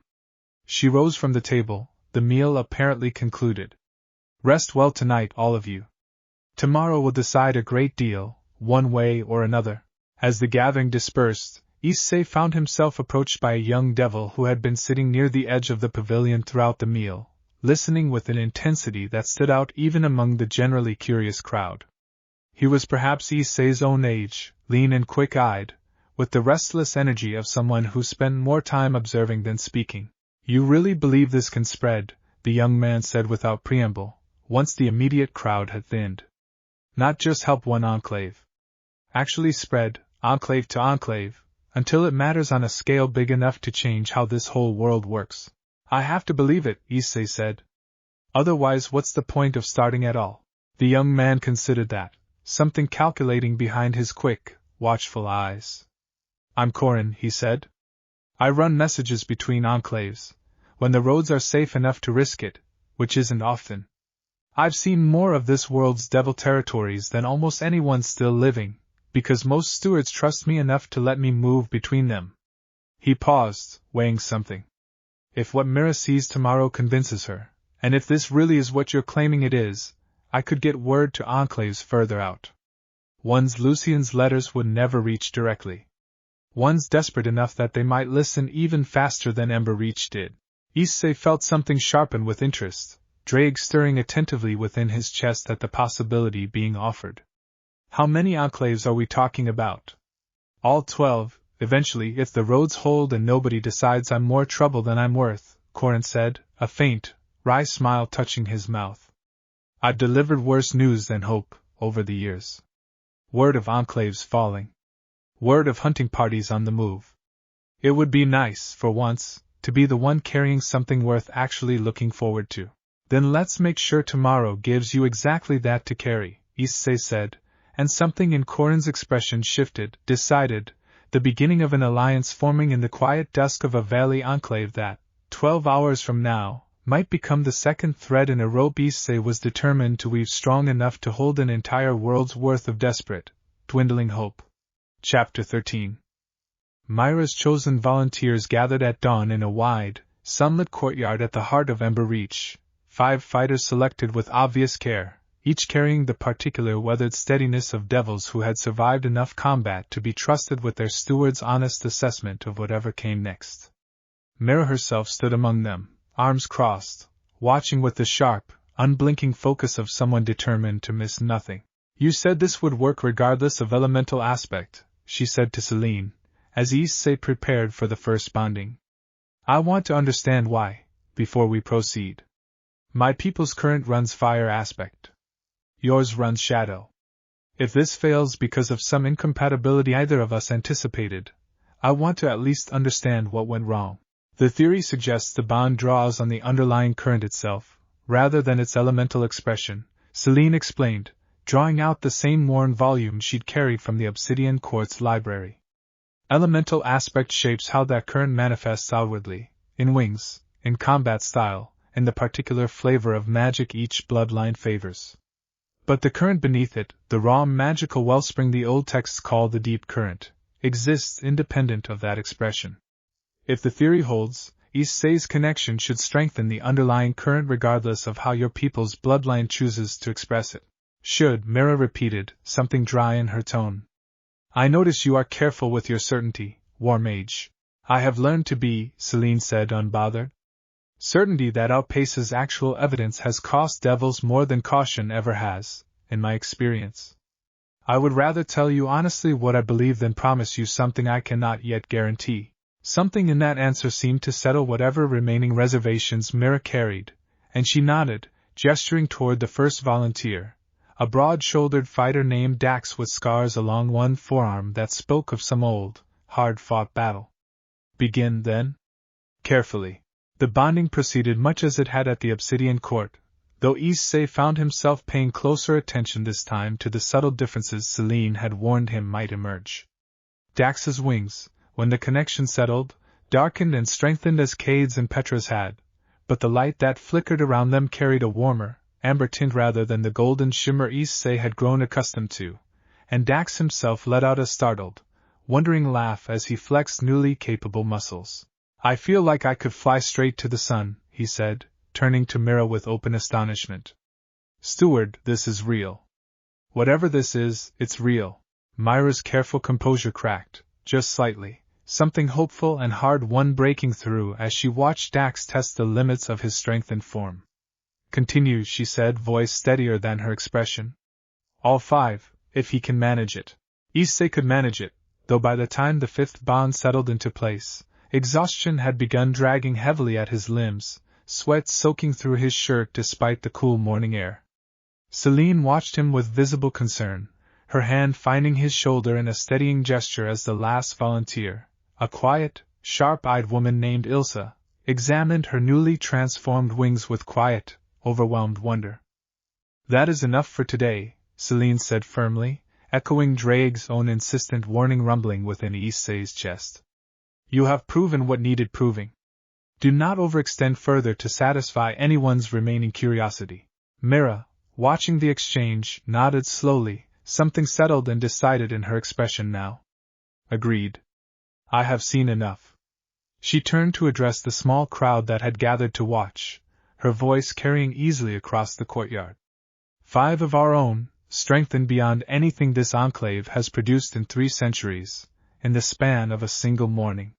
[SPEAKER 1] She rose from the table, the meal apparently concluded. Rest well tonight, all of you. Tomorrow will decide a great deal, one way or another. As the gathering dispersed, Issei found himself approached by a young devil who had been sitting near the edge of the pavilion throughout the meal, listening with an intensity that stood out even among the generally curious crowd. He was perhaps Issei's own age, lean and quick-eyed, with the restless energy of someone who spent more time observing than speaking. You really believe this can spread, the young man said without preamble, once the immediate crowd had thinned. Not just help one enclave. Actually spread, enclave to enclave, until it matters on a scale big enough to change how this whole world works. I have to believe it, Issei said. Otherwise, what's the point of starting at all? The young man considered that, something calculating behind his quick, watchful eyes. I'm Corin, he said. I run messages between enclaves, when the roads are safe enough to risk it, which isn't often. I've seen more of this world's devil territories than almost anyone still living, because most stewards trust me enough to let me move between them. He paused, weighing something. If what Myra sees tomorrow convinces her, and if this really is what you're claiming it is, I could get word to enclaves further out. One's Lucian's letters would never reach directly. One's desperate enough that they might listen even faster than Ember Reach did. Issei felt something sharpen with interest, Drake stirring attentively within his chest at the possibility being offered. How many enclaves are we talking about? All 12, eventually, if the roads hold and nobody decides I'm more trouble than I'm worth, Korin said, a faint, wry smile touching his mouth. I've delivered worse news than hope, over the years. Word of enclaves falling. Word of hunting parties on the move. It would be nice, for once, to be the one carrying something worth actually looking forward to. Then let's make sure tomorrow gives you exactly that to carry, Issei said, and something in Korin's expression shifted, decided, the beginning of an alliance forming in the quiet dusk of a valley enclave that, 12 hours from now, might become the second thread in a rope Issei was determined to weave strong enough to hold an entire world's worth of desperate, dwindling hope. Chapter 13. Myra's chosen volunteers gathered at dawn in a wide, sunlit courtyard at the heart of Ember Reach, 5 fighters selected with obvious care, each carrying the particular weathered steadiness of devils who had survived enough combat to be trusted with their steward's honest assessment of whatever came next. Myra herself stood among them, arms crossed, watching with the sharp, unblinking focus of someone determined to miss nothing. You said this would work regardless of elemental aspect, she said to Celine, as Issei prepared for the first bonding. I want to understand why, before we proceed. My people's current runs fire aspect. Yours runs shadow. If this fails because of some incompatibility either of us anticipated, I want to at least understand what went wrong. The theory suggests the bond draws on the underlying current itself, rather than its elemental expression, Celine explained, drawing out the same worn volume she'd carried from the Obsidian Quartz library. Elemental aspect shapes how that current manifests outwardly, in wings, in combat style, in the particular flavor of magic each bloodline favors. But the current beneath it, the raw magical wellspring the old texts call the deep current, exists independent of that expression. If the theory holds, Issei's connection should strengthen the underlying current regardless of how your people's bloodline chooses to express it. Should, Mira repeated, something dry in her tone. I notice you are careful with your certainty, War Mage. I have learned to be, Celine said unbothered. Certainty that outpaces actual evidence has cost devils more than caution ever has, in my experience. I would rather tell you honestly what I believe than promise you something I cannot yet guarantee. Something in that answer seemed to settle whatever remaining reservations Mira carried, and she nodded, gesturing toward the first volunteer, a broad-shouldered fighter named Dax with scars along one forearm that spoke of some old, hard-fought battle. Begin, then? Carefully. The bonding proceeded much as it had at the Obsidian Court, though Issei found himself paying closer attention this time to the subtle differences Celine had warned him might emerge. Dax's wings, when the connection settled, darkened and strengthened as Cade's and Petra's had, but the light that flickered around them carried a warmer, amber tint rather than the golden shimmer Issei had grown accustomed to, and Dax himself let out a startled, wondering laugh as he flexed newly capable muscles. I feel like I could fly straight to the sun, he said, turning to Mira with open astonishment. Steward, this is real. Whatever this is, it's real. Myra's careful composure cracked, just slightly, something hopeful and hard-won breaking through as she watched Dax test the limits of his strength and form. Continue, she said, voice steadier than her expression. All 5, if he can manage it. Issei could manage it, though by the time the 5th bond settled into place, exhaustion had begun dragging heavily at his limbs, sweat soaking through his shirt despite the cool morning air. Celine watched him with visible concern, her hand finding his shoulder in a steadying gesture as the last volunteer, a quiet, sharp-eyed woman named Ilsa, examined her newly transformed wings with quiet, overwhelmed wonder. That is enough for today, Celine said firmly, echoing Drake's own insistent warning rumbling within Issei's chest. You have proven what needed proving. Do not overextend further to satisfy anyone's remaining curiosity. Mira, watching the exchange, nodded slowly, something settled and decided in her expression now. Agreed. I have seen enough. She turned to address the small crowd that had gathered to watch, her voice carrying easily across the courtyard. 5 of our own, strengthened beyond anything this enclave has produced in 3 centuries, in the span of a single morning.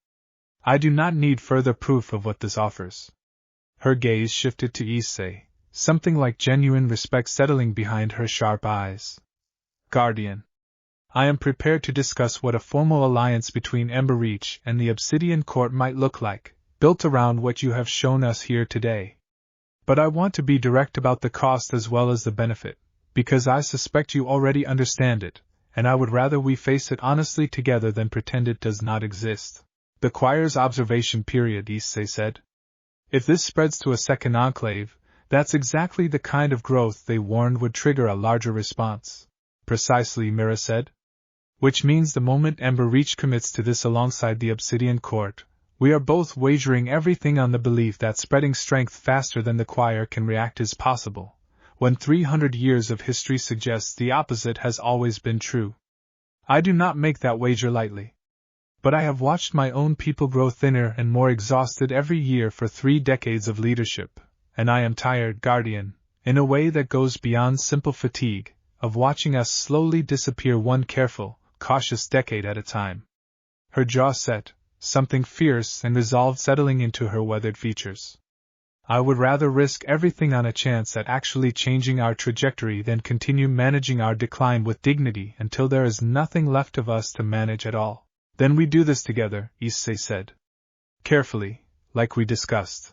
[SPEAKER 1] I do not need further proof of what this offers. Her gaze shifted to Issei, something like genuine respect settling behind her sharp eyes. Guardian. I am prepared to discuss what a formal alliance between Ember Reach and the Obsidian Court might look like, built around what you have shown us here today. But I want to be direct about the cost as well as the benefit, because I suspect you already understand it, and I would rather we face it honestly together than pretend it does not exist. The choir's observation period, Issei said. If this spreads to a second enclave, that's exactly the kind of growth they warned would trigger a larger response. Precisely, Mira said. Which means the moment Ember Reach commits to this alongside the Obsidian Court, we are both wagering everything on the belief that spreading strength faster than the choir can react is possible, when 300 years of history suggests the opposite has always been true. I do not make that wager lightly. But I have watched my own people grow thinner and more exhausted every year for 3 decades of leadership, and I am tired, Guardian, in a way that goes beyond simple fatigue, of watching us slowly disappear one careful, cautious decade at a time. Her jaw set, something fierce and resolved settling into her weathered features. I would rather risk everything on a chance at actually changing our trajectory than continue managing our decline with dignity until there is nothing left of us to manage at all. Then we do this together, Issei said. Carefully, like we discussed.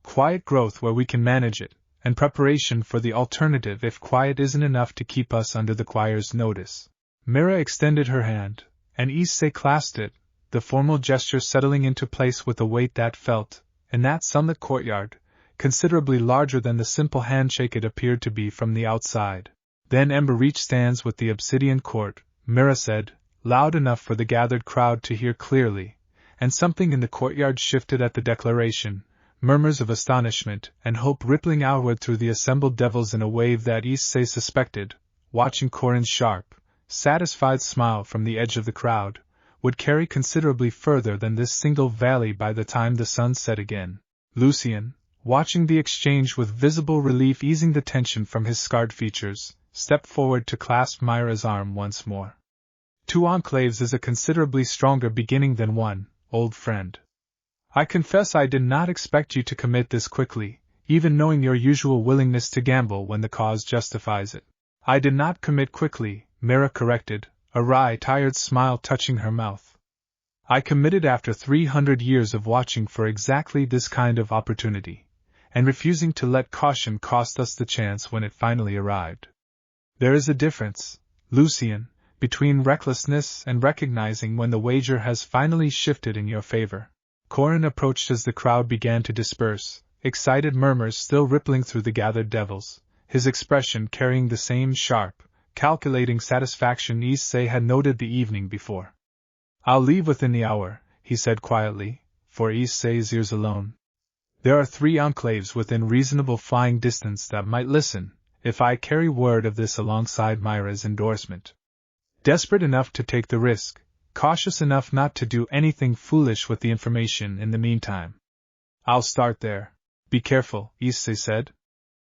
[SPEAKER 1] Quiet growth where we can manage it, and preparation for the alternative if quiet isn't enough to keep us under the choir's notice. Mira extended her hand, and Issei clasped it, the formal gesture settling into place with a weight that felt, in that sunlit courtyard, considerably larger than the simple handshake it appeared to be from the outside. Then Ember Reach stands with the Obsidian Court, Mira said, loud enough for the gathered crowd to hear clearly, and something in the courtyard shifted at the declaration, murmurs of astonishment and hope rippling outward through the assembled devils in a wave that Issei suspected, watching Korin's sharp, satisfied smile from the edge of the crowd, would carry considerably further than this single valley by the time the sun set again. Lucian, watching the exchange with visible relief easing the tension from his scarred features, stepped forward to clasp Myra's arm once more. 2 enclaves is a considerably stronger beginning than 1, old friend. I confess I did not expect you to commit this quickly, even knowing your usual willingness to gamble when the cause justifies it. I did not commit quickly, Mira corrected, a wry, tired smile touching her mouth. I committed after 300 years of watching for exactly this kind of opportunity, and refusing to let caution cost us the chance when it finally arrived. There is a difference, Lucian, between recklessness and recognizing when the wager has finally shifted in your favor. Korin approached as the crowd began to disperse, excited murmurs still rippling through the gathered devils, his expression carrying the same sharp, calculating satisfaction Issei had noted the evening before. I'll leave within the hour, he said quietly, for Issei's ears alone. There are 3 enclaves within reasonable flying distance that might listen, if I carry word of this alongside Myra's endorsement. Desperate enough to take the risk, cautious enough not to do anything foolish with the information in the meantime. I'll start there. Be careful, Issei said.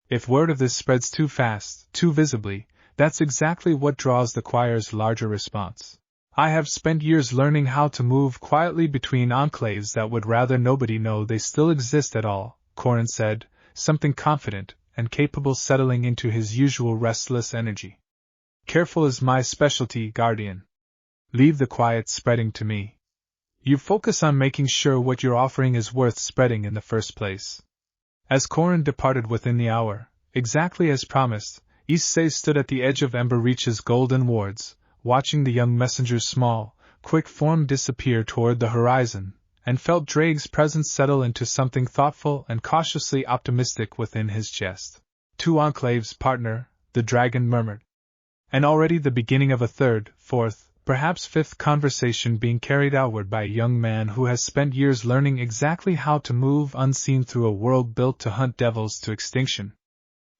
[SPEAKER 1] If word of this spreads too fast, too visibly, that's exactly what draws the choir's larger response. I have spent years learning how to move quietly between enclaves that would rather nobody know they still exist at all, Korin said, something confident and capable settling into his usual restless energy. Careful is my specialty, Guardian. Leave the quiet spreading to me. You focus on making sure what you're offering is worth spreading in the first place. As Korin departed within the hour, exactly as promised, Issei stood at the edge of Ember Reach's golden wards, watching the young messenger's small, quick form disappear toward the horizon, and felt Drake's presence settle into something thoughtful and cautiously optimistic within his chest. 2 enclaves, partner, the dragon murmured. And already the beginning of a 3rd, 4th, perhaps 5th conversation being carried outward by a young man who has spent years learning exactly how to move unseen through a world built to hunt devils to extinction.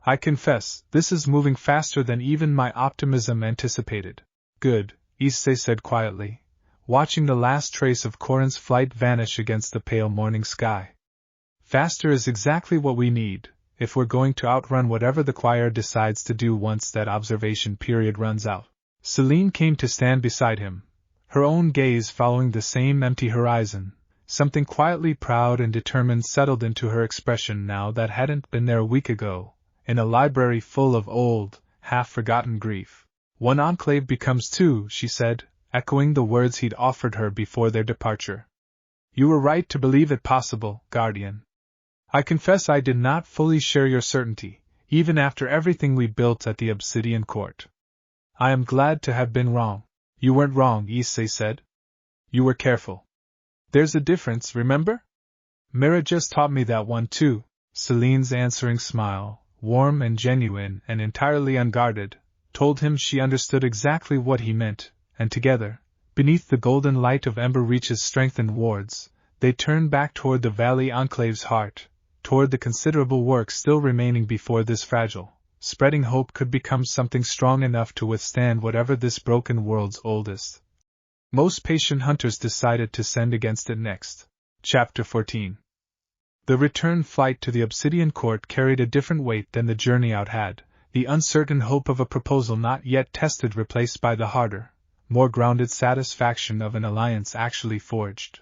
[SPEAKER 1] I confess, this is moving faster than even my optimism anticipated. Good, Issei said quietly, watching the last trace of Korin's flight vanish against the pale morning sky. Faster is exactly what we need, if we're going to outrun whatever the choir decides to do once that observation period runs out. Celine came to stand beside him, her own gaze following the same empty horizon. Something quietly proud and determined settled into her expression now that hadn't been there a week ago, in a library full of old, half-forgotten grief. One enclave becomes two, she said, echoing the words he'd offered her before their departure. You were right to believe it possible, guardian. I confess I did not fully share your certainty, even after everything we built at the Obsidian Court. I am glad to have been wrong. You weren't wrong, Issei said. You were careful. There's a difference, remember? Mira just taught me that one too. Celine's answering smile, warm and genuine and entirely unguarded, told him she understood exactly what he meant, and together, beneath the golden light of Ember Reach's strengthened wards, they turned back toward the Valley Enclave's heart, toward the considerable work still remaining before this fragile, spreading hope could become something strong enough to withstand whatever this broken world's oldest, most patient hunters decided to send against it next. Chapter 14. The return flight to the Obsidian Court carried a different weight than the journey out had, the uncertain hope of a proposal not yet tested replaced by the harder, more grounded satisfaction of an alliance actually forged.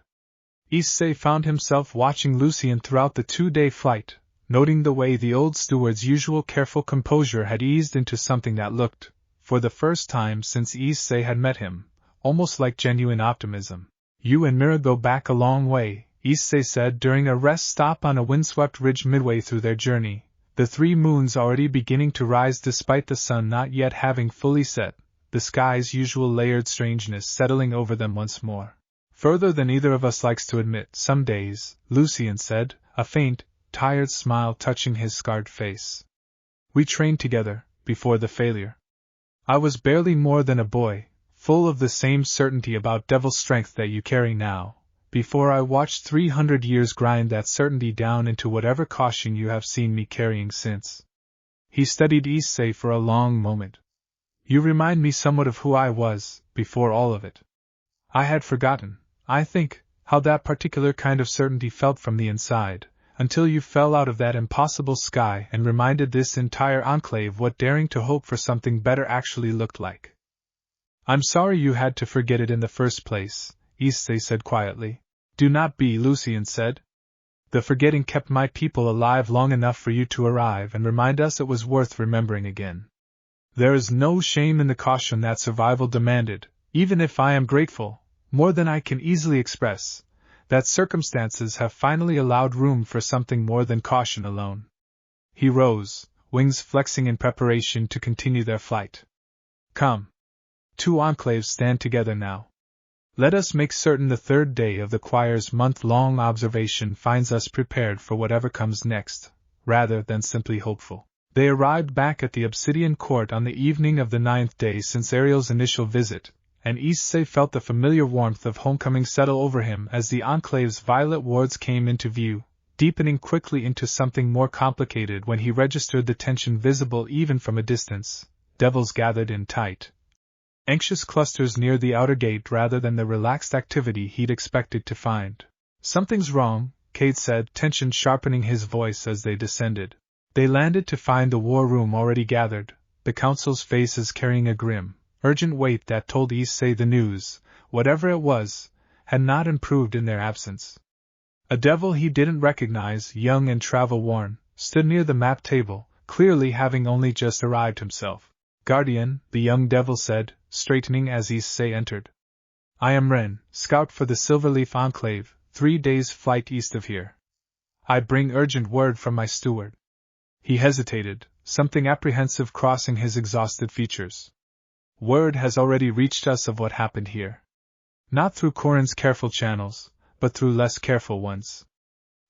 [SPEAKER 1] Issei found himself watching Lucien throughout the 2-day flight, noting the way the old steward's usual careful composure had eased into something that looked, for the first time since Issei had met him, almost like genuine optimism. You and Mira go back a long way, Issei said during a rest stop on a windswept ridge midway through their journey, the 3 moons already beginning to rise despite the sun not yet having fully set, the sky's usual layered strangeness settling over them once more. Further than either of us likes to admit, some days, Lucien said, a faint, tired smile touching his scarred face. We trained together, before the failure. I was barely more than a boy, full of the same certainty about devil strength that you carry now, before I watched 300 years grind that certainty down into whatever caution you have seen me carrying since. He studied Issei for a long moment. You remind me somewhat of who I was, before all of it. I had forgotten, I think, how that particular kind of certainty felt from the inside, until you fell out of that impossible sky and reminded this entire enclave what daring to hope for something better actually looked like. I'm sorry you had to forget it in the first place, Issei said quietly. Do not be, Lucien said. The forgetting kept my people alive long enough for you to arrive and remind us it was worth remembering again. There is no shame in the caution that survival demanded, even if I am grateful, more than I can easily express, that circumstances have finally allowed room for something more than caution alone. He rose, wings flexing in preparation to continue their flight. Come. 2 enclaves stand together now. Let us make certain the 3rd day of the choir's month-long observation finds us prepared for whatever comes next, rather than simply hopeful. They arrived back at the Obsidian Court on the evening of the 9th day since Ariel's initial visit, and Issei felt the familiar warmth of homecoming settle over him as the enclave's violet wards came into view, deepening quickly into something more complicated when he registered the tension visible even from a distance. Devils gathered in tight, anxious clusters near the outer gate rather than the relaxed activity he'd expected to find. Something's wrong, Cade said, tension sharpening his voice as they descended. They landed to find the war room already gathered, the council's faces carrying a grim, urgent weight that told Issei the news, whatever it was, had not improved in their absence. A devil he didn't recognize, young and travel-worn, stood near the map table, clearly having only just arrived himself. Guardian, the young devil said, straightening as Issei entered. I am Ren, scout for the Silverleaf Enclave, 3 days' flight east of here. I bring urgent word from my steward. He hesitated, something apprehensive crossing his exhausted features. Word has already reached us of what happened here. Not through Corrin's careful channels, but through less careful ones.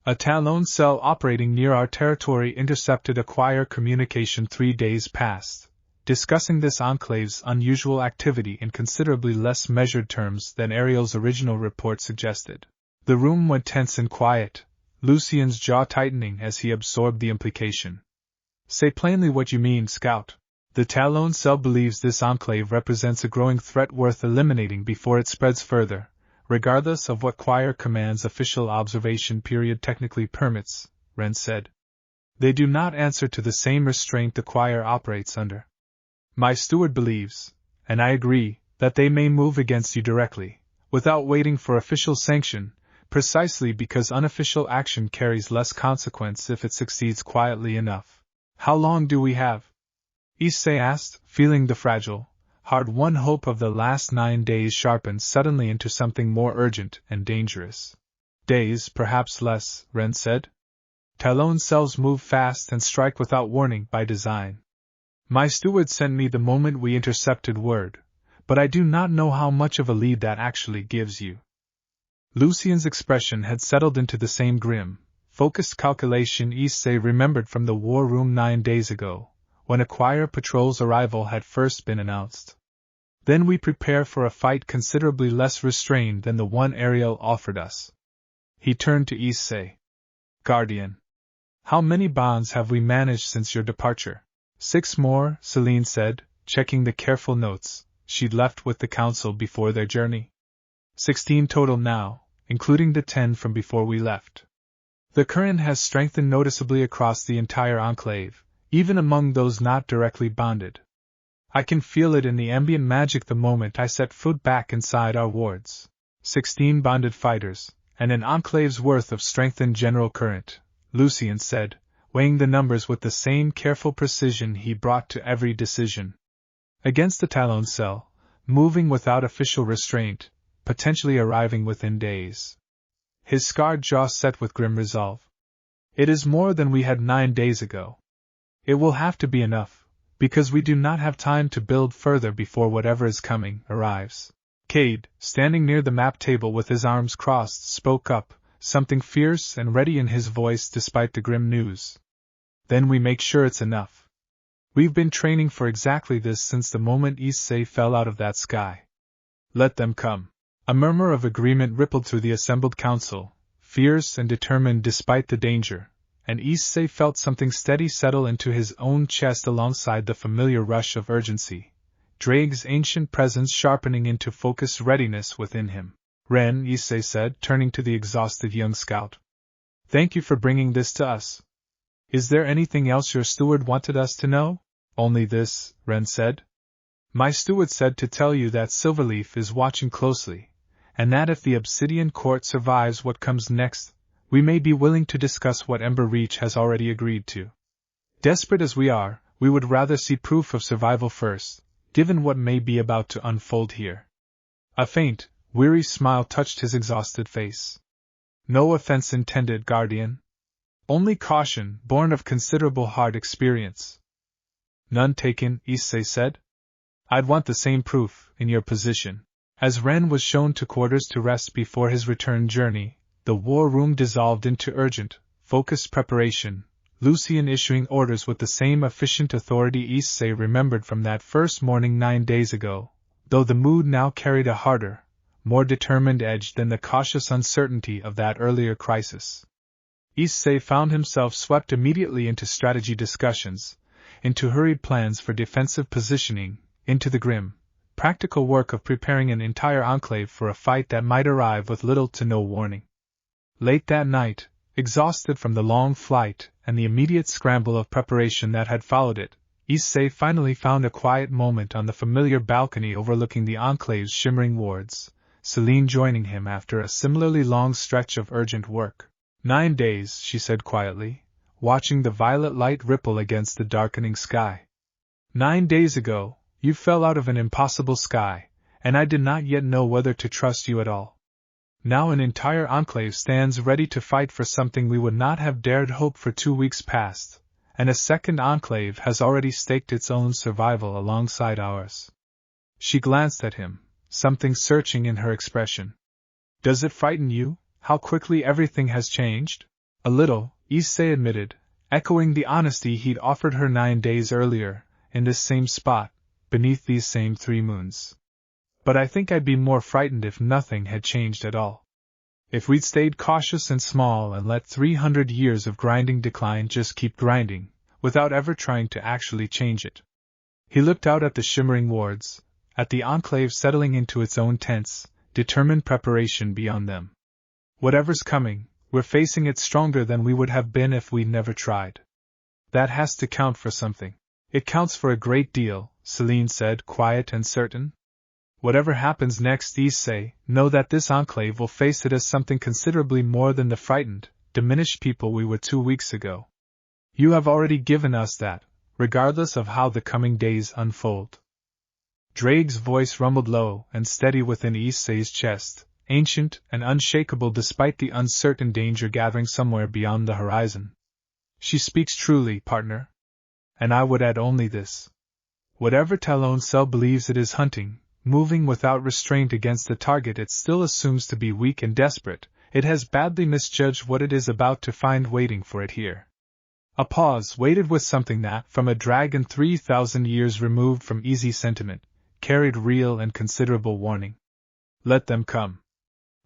[SPEAKER 1] A Talon cell operating near our territory intercepted a choir communication 3 days past, discussing this enclave's unusual activity in considerably less measured terms than Ariel's original report suggested. The room went tense and quiet, Lucien's jaw tightening as he absorbed the implication. Say plainly what you mean, Scout. The Talon cell believes this enclave represents a growing threat worth eliminating before it spreads further, regardless of what Choir Command's official observation period technically permits, Ren said. They do not answer to the same restraint the choir operates under. My steward believes, and I agree, that they may move against you directly, without waiting for official sanction, precisely because unofficial action carries less consequence if it succeeds quietly enough. How long do we have? Issei asked, feeling the fragile, hard-won hope of the last 9 days sharpened suddenly into something more urgent and dangerous. Days, perhaps less, Ren said. Talon cells move fast and strike without warning by design. My steward sent me the moment we intercepted word, but I do not know how much of a lead that actually gives you. Lucien's expression had settled into the same grim, focused calculation Issei remembered from the war room 9 days ago, when a choir patrol's arrival had first been announced. Then we prepare for a fight considerably less restrained than the one Ariel offered us. He turned to Issei. Guardian. How many bonds have we managed since your departure? 6 more, Celine said, checking the careful notes she'd left with the council before their journey. 16 total now, including the 10 from before we left. The current has strengthened noticeably across the entire enclave, even among those not directly bonded. I can feel it in the ambient magic the moment I set foot back inside our wards. 16 bonded fighters, and an enclave's worth of strengthened general current, Lucien said, weighing the numbers with the same careful precision he brought to every decision. Against the Talon cell, moving without official restraint, potentially arriving within days. His scarred jaw set with grim resolve. It is more than we had 9 days ago. It will have to be enough, because we do not have time to build further before whatever is coming arrives. Cade, standing near the map table with his arms crossed, spoke up, something fierce and ready in his voice despite the grim news. Then we make sure it's enough. We've been training for exactly this since the moment Issei fell out of that sky. Let them come. A murmur of agreement rippled through the assembled council, fierce and determined despite the danger, and Issei felt something steady settle into his own chest alongside the familiar rush of urgency, Drake's ancient presence sharpening into focused readiness within him. Ren, Issei said, turning to the exhausted young scout. Thank you for bringing this to us. Is there anything else your steward wanted us to know? Only this, Ren said. My steward said to tell you that Silverleaf is watching closely, and that if the Obsidian Court survives what comes next, we may be willing to discuss what Ember Reach has already agreed to. Desperate as we are, we would rather see proof of survival first, given what may be about to unfold here. A faint, weary smile touched his exhausted face. No offense intended, Guardian. Only caution, born of considerable hard experience. None taken, Issei said. I'd want the same proof, in your position. As Ren was shown to quarters to rest before his return journey, the war room dissolved into urgent, focused preparation, Lucien issuing orders with the same efficient authority Issei remembered from that first morning 9 days ago, though the mood now carried a harder, more determined edge than the cautious uncertainty of that earlier crisis. Issei found himself swept immediately into strategy discussions, into hurried plans for defensive positioning, into the grim, practical work of preparing an entire enclave for a fight that might arrive with little to no warning. Late that night, exhausted from the long flight and the immediate scramble of preparation that had followed it, Issei finally found a quiet moment on the familiar balcony overlooking the enclave's shimmering wards, Celine joining him after a similarly long stretch of urgent work. 9 days, she said quietly, watching the violet light ripple against the darkening sky. 9 days ago, you fell out of an impossible sky, and I did not yet know whether to trust you at all. Now an entire enclave stands ready to fight for something we would not have dared hope for 2 weeks past, and a second enclave has already staked its own survival alongside ours. She glanced at him, something searching in her expression. Does it frighten you, how quickly everything has changed? A little, Issei admitted, echoing the honesty he'd offered her 9 days earlier, in this same spot, beneath these same 3 moons. But I think I'd be more frightened if nothing had changed at all. If we'd stayed cautious and small and let 300 years of grinding decline just keep grinding, without ever trying to actually change it. He looked out at the shimmering wards, at the enclave settling into its own tense, determined preparation beyond them. Whatever's coming, we're facing it stronger than we would have been if we'd never tried. That has to count for something. It counts for a great deal, Celine said, quiet and certain. Whatever happens next, Issei, know that this enclave will face it as something considerably more than the frightened, diminished people we were 2 weeks ago. You have already given us that, regardless of how the coming days unfold. Drake's voice rumbled low and steady within Issei's chest, ancient and unshakable despite the uncertain danger gathering somewhere beyond the horizon. She speaks truly, partner. And I would add only this. Whatever Talon Cell believes it is hunting, moving without restraint against the target it still assumes to be weak and desperate, it has badly misjudged what it is about to find waiting for it here. A pause waited with something that, from a dragon 3,000 years removed from easy sentiment, carried real and considerable warning. Let them come.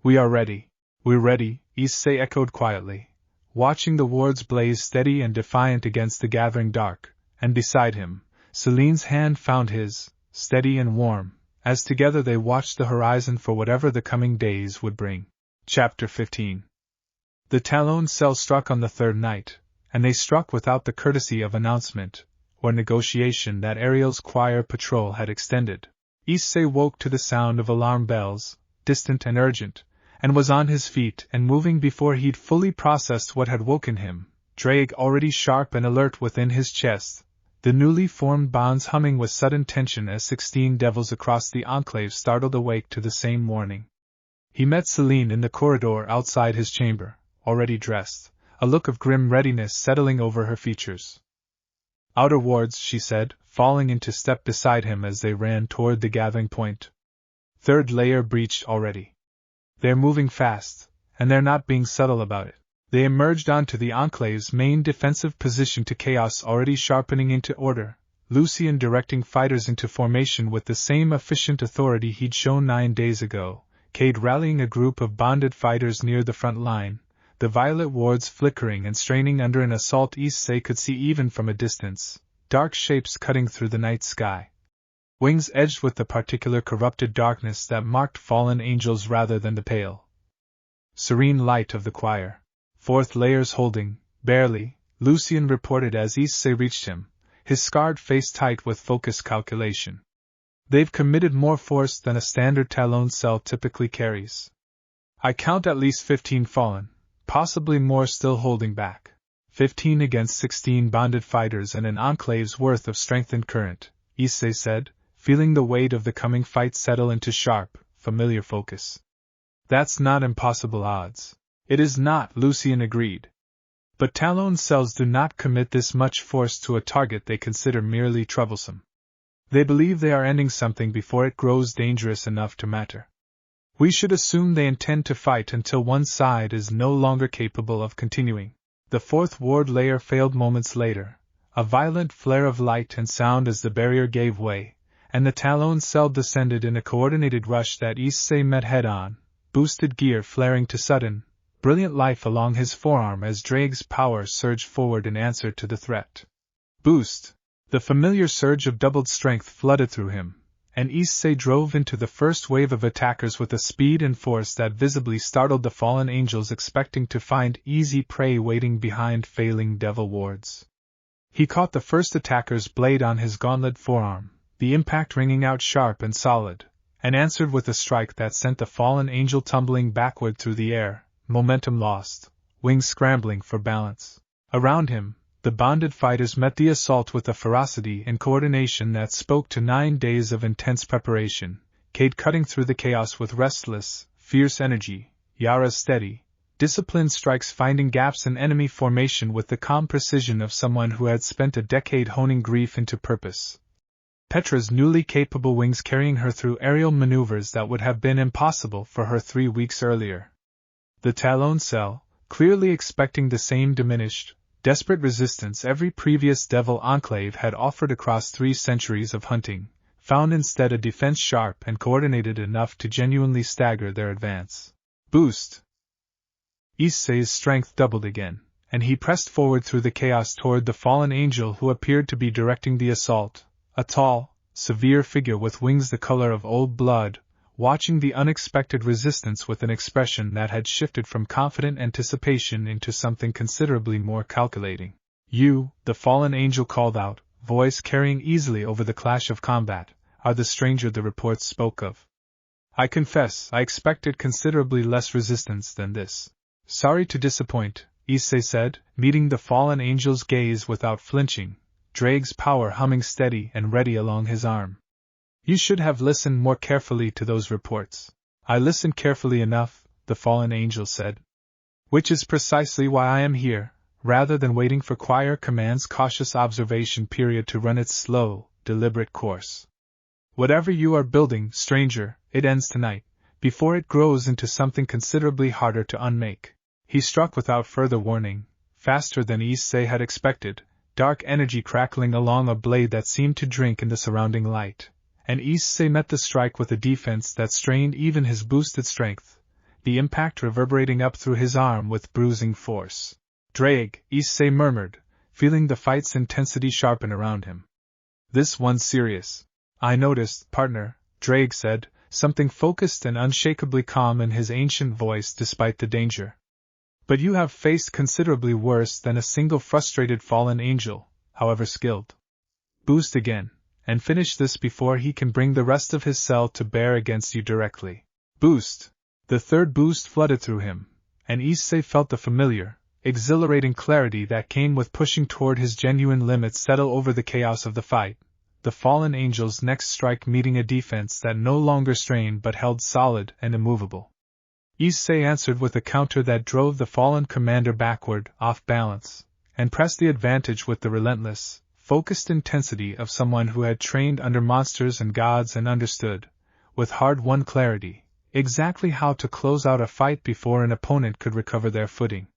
[SPEAKER 1] We are ready. We're ready, Issei echoed quietly, watching the wards blaze steady and defiant against the gathering dark, and beside him, Celine's hand found his, steady and warm, as together they watched the horizon for whatever the coming days would bring. Chapter 15. The Talon Cell struck on the third night, and they struck without the courtesy of announcement, or negotiation that Ariel's choir patrol had extended. Issei woke to the sound of alarm bells, distant and urgent, and was on his feet and moving before he'd fully processed what had woken him, Drake already sharp and alert within his chest, the newly formed bonds humming with sudden tension as 16 devils across the enclave startled awake to the same warning. He met Celine in the corridor outside his chamber, already dressed, a look of grim readiness settling over her features. Outer wards, she said, falling into step beside him as they ran toward the gathering point. Third layer breached already. They're moving fast, and they're not being subtle about it. They emerged onto the Enclave's main defensive position to chaos already sharpening into order, Lucian directing fighters into formation with the same efficient authority he'd shown 9 days ago, Cade rallying a group of bonded fighters near the front line, the violet wards flickering and straining under an assault Issei could see even from a distance, dark shapes cutting through the night sky. Wings edged with the particular corrupted darkness that marked fallen angels rather than the pale, serene light of the choir. 4th layers holding, barely, Lucian reported as Issei reached him, his scarred face tight with focused calculation. They've committed more force than a standard Talon cell typically carries. I count at least 15 fallen, possibly more still holding back. 15 against 16 bonded fighters and an enclave's worth of strengthened current, Issei said, feeling the weight of the coming fight settle into sharp, familiar focus. That's not impossible odds. It is not, Lucian agreed. But Talon cells do not commit this much force to a target they consider merely troublesome. They believe they are ending something before it grows dangerous enough to matter. We should assume they intend to fight until one side is no longer capable of continuing. The 4th ward layer failed moments later, a violent flare of light and sound as the barrier gave way, and the Talon cell descended in a coordinated rush that Issei met head-on, boosted gear flaring to sudden, brilliant life along his forearm as Drake's power surged forward in answer to the threat. Boost! The familiar surge of doubled strength flooded through him, and Issei drove into the first wave of attackers with a speed and force that visibly startled the fallen angels expecting to find easy prey waiting behind failing devil wards. He caught the first attacker's blade on his gauntlet forearm, the impact ringing out sharp and solid, and answered with a strike that sent the fallen angel tumbling backward through the air, momentum lost, wings scrambling for balance. Around him, the bonded fighters met the assault with a ferocity and coordination that spoke to 9 days of intense preparation, Cade cutting through the chaos with restless, fierce energy, Yara's steady, disciplined strikes finding gaps in enemy formation with the calm precision of someone who had spent a decade honing grief into purpose. Petra's newly capable wings carrying her through aerial maneuvers that would have been impossible for her 3 weeks earlier. The Talon cell, clearly expecting the same diminished, desperate resistance every previous Devil Enclave had offered across 3 centuries of hunting, found instead a defense sharp and coordinated enough to genuinely stagger their advance. Boost! Issei's strength doubled again, and he pressed forward through the chaos toward the fallen angel who appeared to be directing the assault, a tall, severe figure with wings the color of old blood, watching the unexpected resistance with an expression that had shifted from confident anticipation into something considerably more calculating. You, the fallen angel called out, voice carrying easily over the clash of combat, are the stranger the reports spoke of. I confess, I expected considerably less resistance than this. Sorry to disappoint, Issei said, meeting the fallen angel's gaze without flinching, Drake's power humming steady and ready along his arm. You should have listened more carefully to those reports. I listened carefully enough, the fallen angel said. Which is precisely why I am here, rather than waiting for Choir Command's cautious observation period to run its slow, deliberate course. Whatever you are building, stranger, it ends tonight, before it grows into something considerably harder to unmake. He struck without further warning, faster than Issei had expected, dark energy crackling along a blade that seemed to drink in the surrounding light, and Issei met the strike with a defense that strained even his boosted strength, the impact reverberating up through his arm with bruising force. Drake, Issei murmured, feeling the fight's intensity sharpen around him. This one's serious. I noticed, partner, Drake said, something focused and unshakably calm in his ancient voice despite the danger. But you have faced considerably worse than a single frustrated fallen angel, however skilled. Boost again, and finish this before he can bring the rest of his cell to bear against you directly. Boost! The third boost flooded through him, and Issei felt the familiar, exhilarating clarity that came with pushing toward his genuine limits settle over the chaos of the fight, the fallen angel's next strike meeting a defense that no longer strained but held solid and immovable. Issei answered with a counter that drove the fallen commander backward, off balance, and pressed the advantage with the relentless, focused intensity of someone who had trained under monsters and gods and understood, with hard-won clarity, exactly how to close out a fight before an opponent could recover their footing.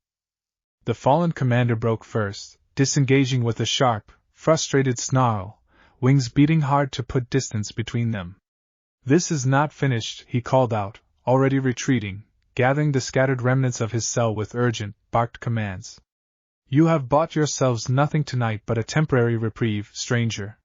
[SPEAKER 1] The fallen commander broke first, disengaging with a sharp, frustrated snarl, wings beating hard to put distance between them. This is not finished, he called out, already retreating, gathering the scattered remnants of his cell with urgent, barked commands. You have bought yourselves nothing tonight but a temporary reprieve, stranger.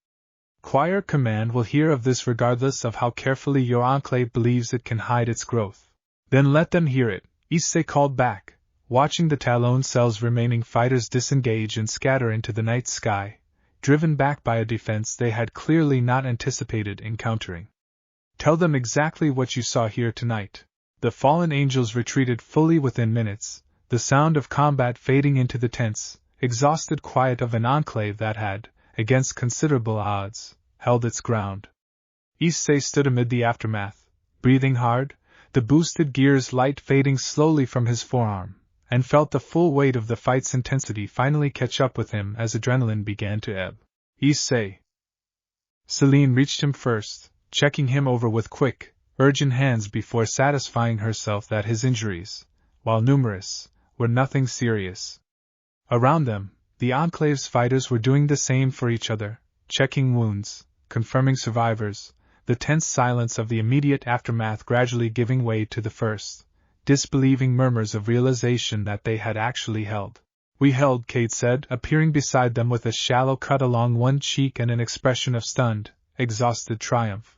[SPEAKER 1] Choir Command will hear of this regardless of how carefully your enclave believes it can hide its growth. Then let them hear it, Issei called back, watching the Talon cell's remaining fighters disengage and scatter into the night sky, driven back by a defense they had clearly not anticipated encountering. Tell them exactly what you saw here tonight. The fallen angels retreated fully within minutes, the sound of combat fading into the tense, exhausted quiet of an enclave that had, against considerable odds, held its ground. Issei stood amid the aftermath, breathing hard, the boosted gear's light fading slowly from his forearm, and felt the full weight of the fight's intensity finally catch up with him as adrenaline began to ebb. Issei. Celine reached him first, checking him over with quick, urgent hands before satisfying herself that his injuries, while numerous, were nothing serious. Around them, the Enclave's fighters were doing the same for each other, checking wounds, confirming survivors, the tense silence of the immediate aftermath gradually giving way to the first, disbelieving murmurs of realization that they had actually held. We held, Kate said, appearing beside them with a shallow cut along one cheek and an expression of stunned, exhausted triumph.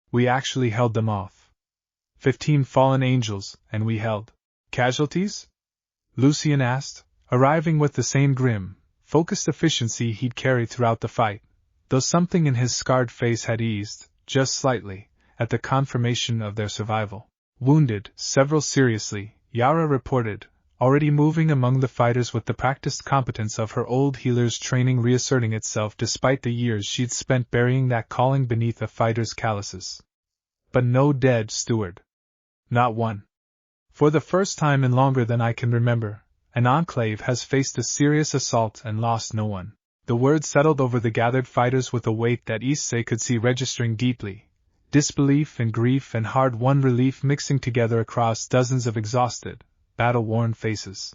[SPEAKER 1] We actually held them off. 15 fallen angels, and we held. Casualties? Lucian asked, arriving with the same grim, focused efficiency he'd carried throughout the fight, though something in his scarred face had eased, just slightly, at the confirmation of their survival. Wounded, several seriously, Yara reported, already moving among the fighters with the practiced competence of her old healer's training reasserting itself despite the years she'd spent burying that calling beneath a fighter's calluses. But no dead, steward. Not one. For the first time in longer than I can remember, an enclave has faced a serious assault and lost no one. The word settled over the gathered fighters with a weight that Issei could see registering deeply, disbelief and grief and hard-won relief mixing together across dozens of exhausted, battle-worn faces.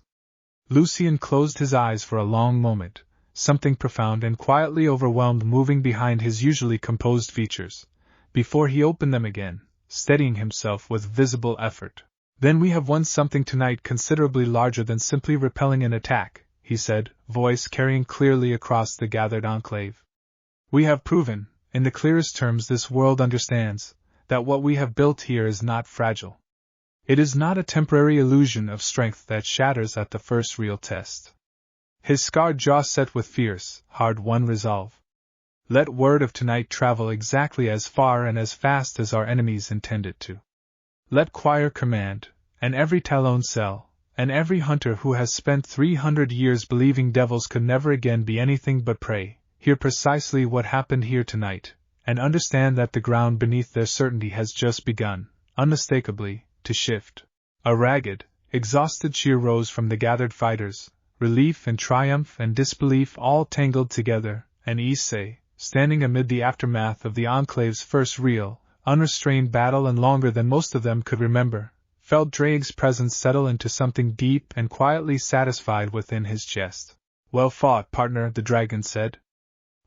[SPEAKER 1] Lucian closed his eyes for a long moment, something profound and quietly overwhelmed moving behind his usually composed features, before he opened them again, steadying himself with visible effort. Then we have won something tonight considerably larger than simply repelling an attack, he said, voice carrying clearly across the gathered enclave. We have proven, in the clearest terms this world understands, that what we have built here is not fragile. It is not a temporary illusion of strength that shatters at the first real test. His scarred jaw set with fierce, hard-won resolve. Let word of tonight travel exactly as far and as fast as our enemies intend it to. Let choir command, and every Talon cell, and every hunter who has spent 300 years believing devils could never again be anything but prey, hear precisely what happened here tonight, and understand that the ground beneath their certainty has just begun, unmistakably, to shift. A ragged, exhausted cheer rose from the gathered fighters, relief and triumph and disbelief all tangled together, and Issei, standing amid the aftermath of the Enclave's first real, unrestrained battle and longer than most of them could remember, felt Drake's presence settle into something deep and quietly satisfied within his chest. Well fought, partner, the dragon said.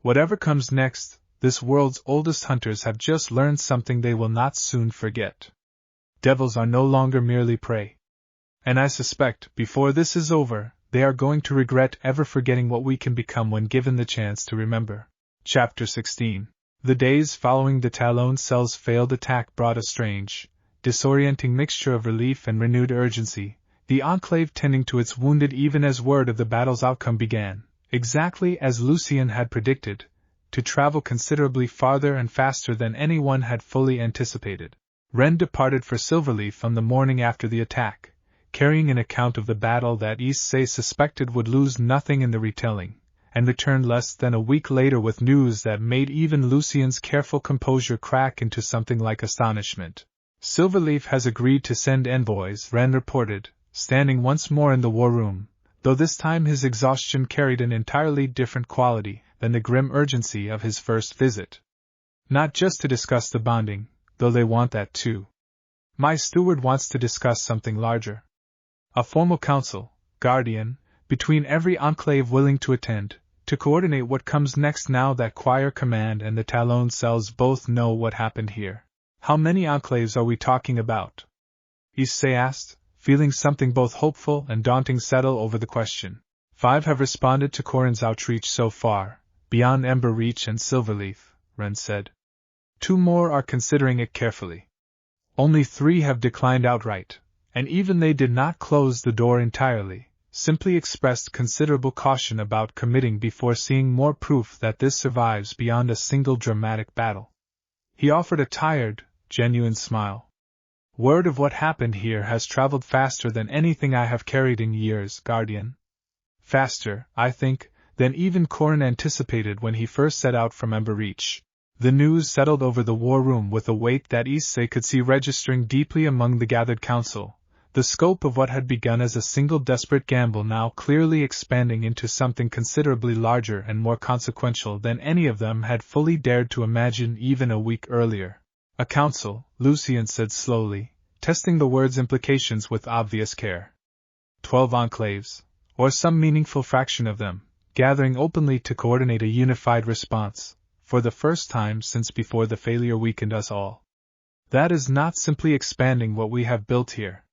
[SPEAKER 1] Whatever comes next, this world's oldest hunters have just learned something they will not soon forget. Devils are no longer merely prey. And I suspect, before this is over, they are going to regret ever forgetting what we can become when given the chance to remember. Chapter 16. The days following the Talon cell's failed attack brought a strange, disorienting mixture of relief and renewed urgency, the Enclave tending to its wounded even as word of the battle's outcome began, exactly as Lucien had predicted, to travel considerably farther and faster than anyone had fully anticipated. Ren departed for Silverleaf on the morning after the attack, carrying an account of the battle that Issei suspected would lose nothing in the retelling, and returned less than a week later with news that made even Lucien's careful composure crack into something like astonishment. Silverleaf has agreed to send envoys, Ren reported, standing once more in the war room, though this time his exhaustion carried an entirely different quality than the grim urgency of his first visit. Not just to discuss the bonding, though they want that too. My steward wants to discuss something larger. A formal council, guardian, between every enclave willing to attend, to coordinate what comes next now that choir command and the Talon cells both know what happened here. How many enclaves are we talking about? Issei asked, feeling something both hopeful and daunting settle over the question. 5 have responded to Corrin's outreach so far, beyond Ember Reach and Silverleaf, Ren said. 2 more are considering it carefully. Only 3 have declined outright, and even they did not close the door entirely, simply expressed considerable caution about committing before seeing more proof that this survives beyond a single dramatic battle. He offered a tired, genuine smile. Word of what happened here has traveled faster than anything I have carried in years, Guardian. Faster, I think, than even Corrin anticipated when he first set out from Ember Reach. The news settled over the war room with a weight that Issei could see registering deeply among the gathered council, the scope of what had begun as a single desperate gamble now clearly expanding into something considerably larger and more consequential than any of them had fully dared to imagine even a week earlier. A council, Lucien said slowly, testing the word's implications with obvious care. 12 enclaves, or some meaningful fraction of them, gathering openly to coordinate a unified response, for the first time since before the failure weakened us all. That is not simply expanding what we have built here.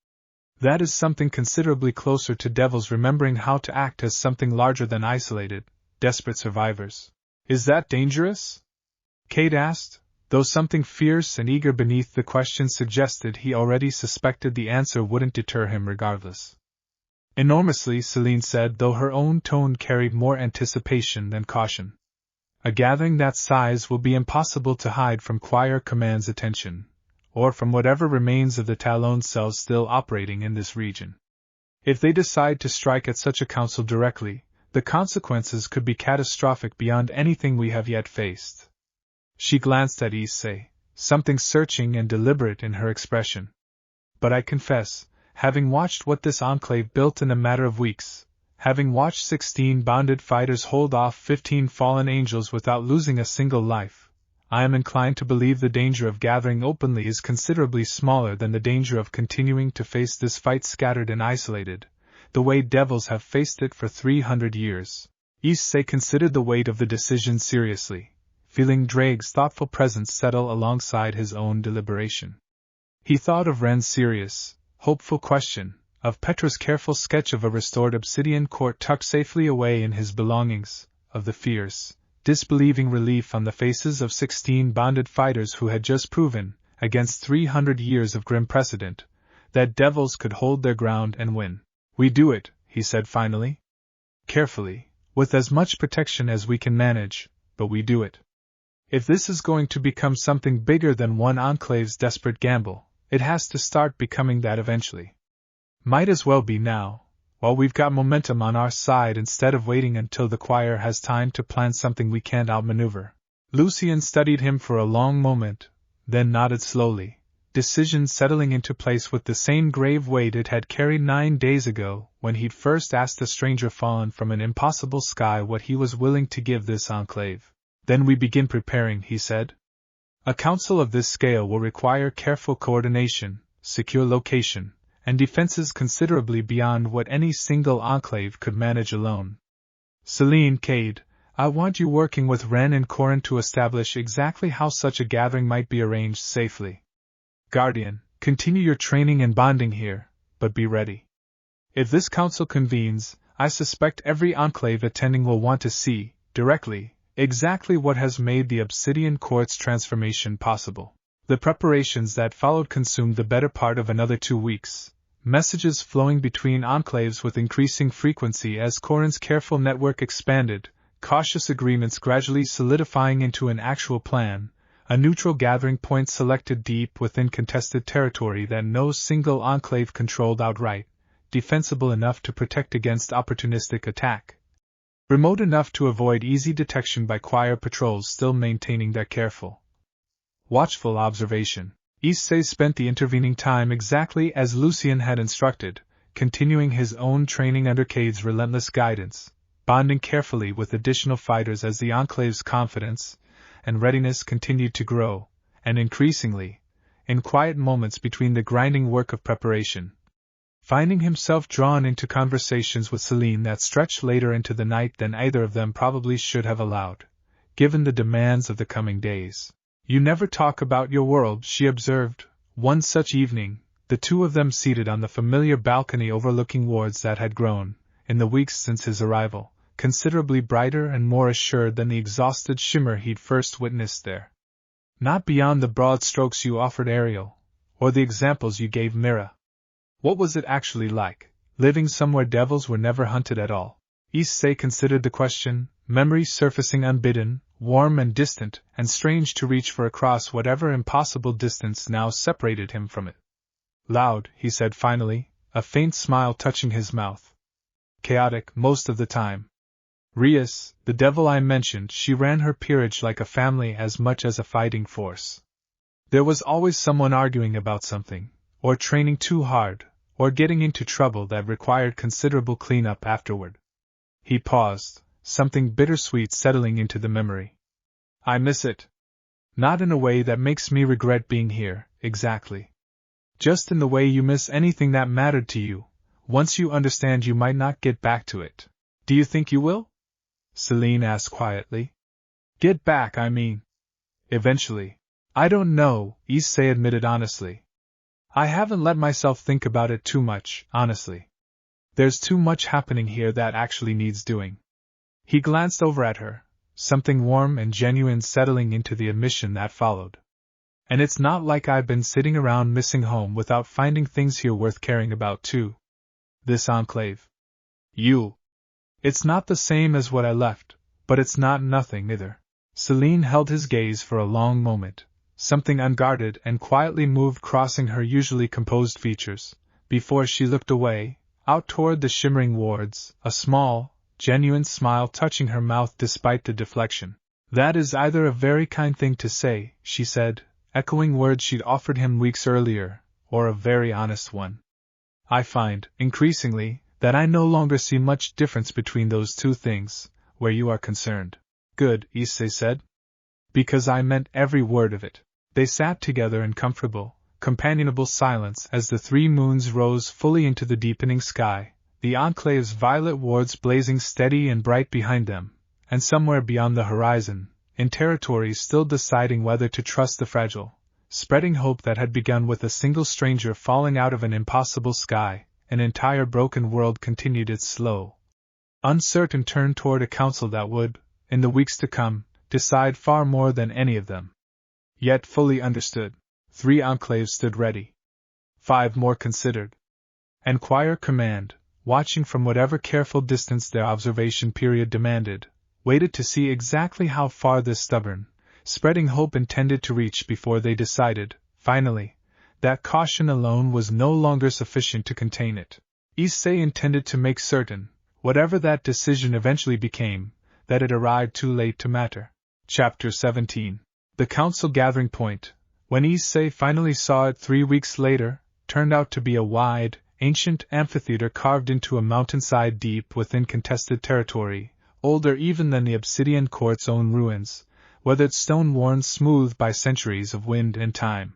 [SPEAKER 1] That is something considerably closer to devils remembering how to act as something larger than isolated, desperate survivors. Is that dangerous? Kate asked, though something fierce and eager beneath the question suggested he already suspected the answer wouldn't deter him regardless. Enormously, Celine said, though her own tone carried more anticipation than caution. A gathering that size will be impossible to hide from choir command's attention, or from whatever remains of the Talon cells still operating in this region. If they decide to strike at such a council directly, the consequences could be catastrophic beyond anything we have yet faced. She glanced at Issei, something searching and deliberate in her expression. But I confess, having watched what this enclave built in a matter of weeks, having watched 16 bonded fighters hold off 15 fallen angels without losing a single life, I am inclined to believe the danger of gathering openly is considerably smaller than the danger of continuing to face this fight scattered and isolated, the way devils have faced it for 300 years. Issei considered the weight of the decision seriously, feeling Drake's thoughtful presence settle alongside his own deliberation. He thought of Ren's serious, hopeful question, of Petra's careful sketch of a restored obsidian court tucked safely away in his belongings, of the fierce, disbelieving relief on the faces of 16 bonded fighters who had just proven, against 300 years of grim precedent, that devils could hold their ground and win. We do it, he said finally. Carefully, with as much protection as we can manage, but we do it. If this is going to become something bigger than one enclave's desperate gamble, it has to start becoming that eventually. Might as well be now, while we've got momentum on our side instead of waiting until the choir has time to plan something we can't outmaneuver. Lucien studied him for a long moment, then nodded slowly, decision settling into place with the same grave weight it had carried 9 days ago when he'd first asked a stranger fallen from an impossible sky what he was willing to give this enclave. Then we begin preparing, he said. A council of this scale will require careful coordination, secure location, and defenses considerably beyond what any single enclave could manage alone. Celine, Cade, I want you working with Ren and Corin to establish exactly how such a gathering might be arranged safely. Guardian, continue your training and bonding here, but be ready. If this council convenes, I suspect every enclave attending will want to see, directly, exactly what has made the Obsidian Court's transformation possible. The preparations that followed consumed the better part of another 2 weeks, messages flowing between enclaves with increasing frequency as Corin's careful network expanded, cautious agreements gradually solidifying into an actual plan, a neutral gathering point selected deep within contested territory that no single enclave controlled outright, defensible enough to protect against opportunistic attack, remote enough to avoid easy detection by choir patrols still maintaining their careful, watchful observation. Issei spent the intervening time exactly as Lucien had instructed, continuing his own training under Cade's relentless guidance, bonding carefully with additional fighters as the Enclave's confidence and readiness continued to grow, and increasingly, in quiet moments between the grinding work of preparation, finding himself drawn into conversations with Celine that stretched later into the night than either of them probably should have allowed, given the demands of the coming days. You never talk about your world, she observed, one such evening, the two of them seated on the familiar balcony overlooking wards that had grown, in the weeks since his arrival, considerably brighter and more assured than the exhausted shimmer he'd first witnessed there. Not beyond the broad strokes you offered Ariel, or the examples you gave Mira. What was it actually like, living somewhere devils were never hunted at all? Issei considered the question, memory surfacing unbidden, warm and distant, and strange to reach for across whatever impossible distance now separated him from it. Loud, he said finally, a faint smile touching his mouth. Chaotic, most of the time. Rias, the devil I mentioned, she ran her peerage like a family as much as a fighting force. There was always someone arguing about something, or training too hard, or getting into trouble that required considerable cleanup afterward. He paused, something bittersweet settling into the memory. I miss it. Not in a way that makes me regret being here, exactly. Just in the way you miss anything that mattered to you. Once you understand you might not get back to it. Do you think you will? Celine asked quietly. Get back, I mean. Eventually. I don't know, Issei admitted honestly. I haven't let myself think about it too much, honestly. There's too much happening here that actually needs doing. He glanced over at her, something warm and genuine settling into the admission that followed. And it's not like I've been sitting around missing home without finding things here worth caring about too. This enclave. You. It's not the same as what I left, but it's not nothing either. Celine held his gaze for a long moment, something unguarded and quietly moved crossing her usually composed features, before she looked away, out toward the shimmering wards, a small, genuine smile touching her mouth despite the deflection. That is either a very kind thing to say, she said, echoing words she'd offered him weeks earlier, or a very honest one. I find, increasingly, that I no longer see much difference between those two things, where you are concerned. Good, Issei said. Because I meant every word of it. They sat together in comfortable, companionable silence as the 3 moons rose fully into the deepening sky, the Enclave's violet wards blazing steady and bright behind them, and somewhere beyond the horizon, in territories still deciding whether to trust the fragile, spreading hope that had begun with a single stranger falling out of an impossible sky, an entire broken world continued its slow, uncertain turn toward a council that would, in the weeks to come, decide far more than any of them. Yet fully understood. 3 enclaves stood ready. 5 more considered. And choir command, watching from whatever careful distance their observation period demanded, waited to see exactly how far this stubborn, spreading hope intended to reach before they decided, finally, that caution alone was no longer sufficient to contain it. Issei intended to make certain, whatever that decision eventually became, that it arrived too late to matter. Chapter 17. The council gathering point, when Issei finally saw it 3 weeks later, turned out to be a wide, ancient amphitheater carved into a mountainside deep within contested territory, older even than the obsidian court's own ruins, weathered stone worn smooth by centuries of wind and time.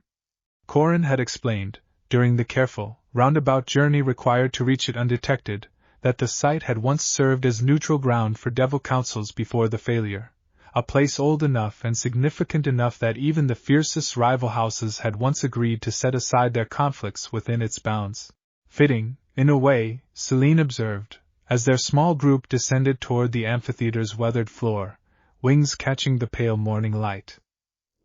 [SPEAKER 1] Korin had explained, during the careful, roundabout journey required to reach it undetected, that the site had once served as neutral ground for devil councils before the failure, a place old enough and significant enough that even the fiercest rival houses had once agreed to set aside their conflicts within its bounds. Fitting, in a way, Celine observed, as their small group descended toward the amphitheater's weathered floor, wings catching the pale morning light.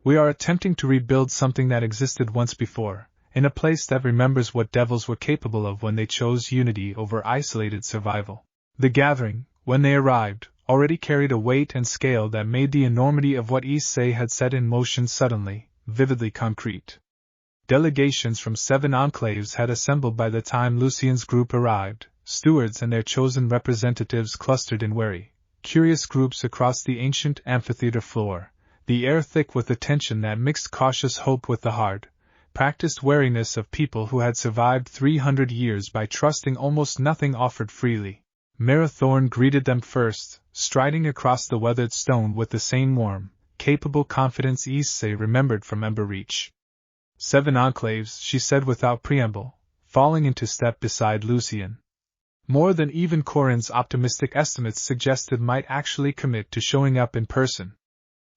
[SPEAKER 1] We are attempting to rebuild something that existed once before, in a place that remembers what devils were capable of when they chose unity over isolated survival. The gathering, when they arrived, already carried a weight and scale that made the enormity of what Issei had set in motion suddenly, vividly concrete. Delegations from 7 enclaves had assembled by the time Lucien's group arrived, stewards and their chosen representatives clustered in wary, curious groups across the ancient amphitheater floor, the air thick with the tension that mixed cautious hope with the hard, practiced wariness of people who had survived 300 years by trusting almost nothing offered freely. Marathorn greeted them first, striding across the weathered stone with the same warm, capable confidence Issei remembered from Emberreach. 7 enclaves, she said without preamble, falling into step beside Lucien. More than even Korin's optimistic estimates suggested might actually commit to showing up in person.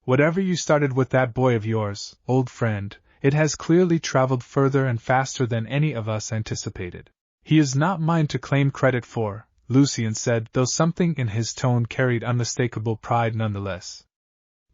[SPEAKER 1] Whatever you started with that boy of yours, old friend, it has clearly traveled further and faster than any of us anticipated. He is not mine to claim credit for, Lucien said, though something in his tone carried unmistakable pride nonetheless.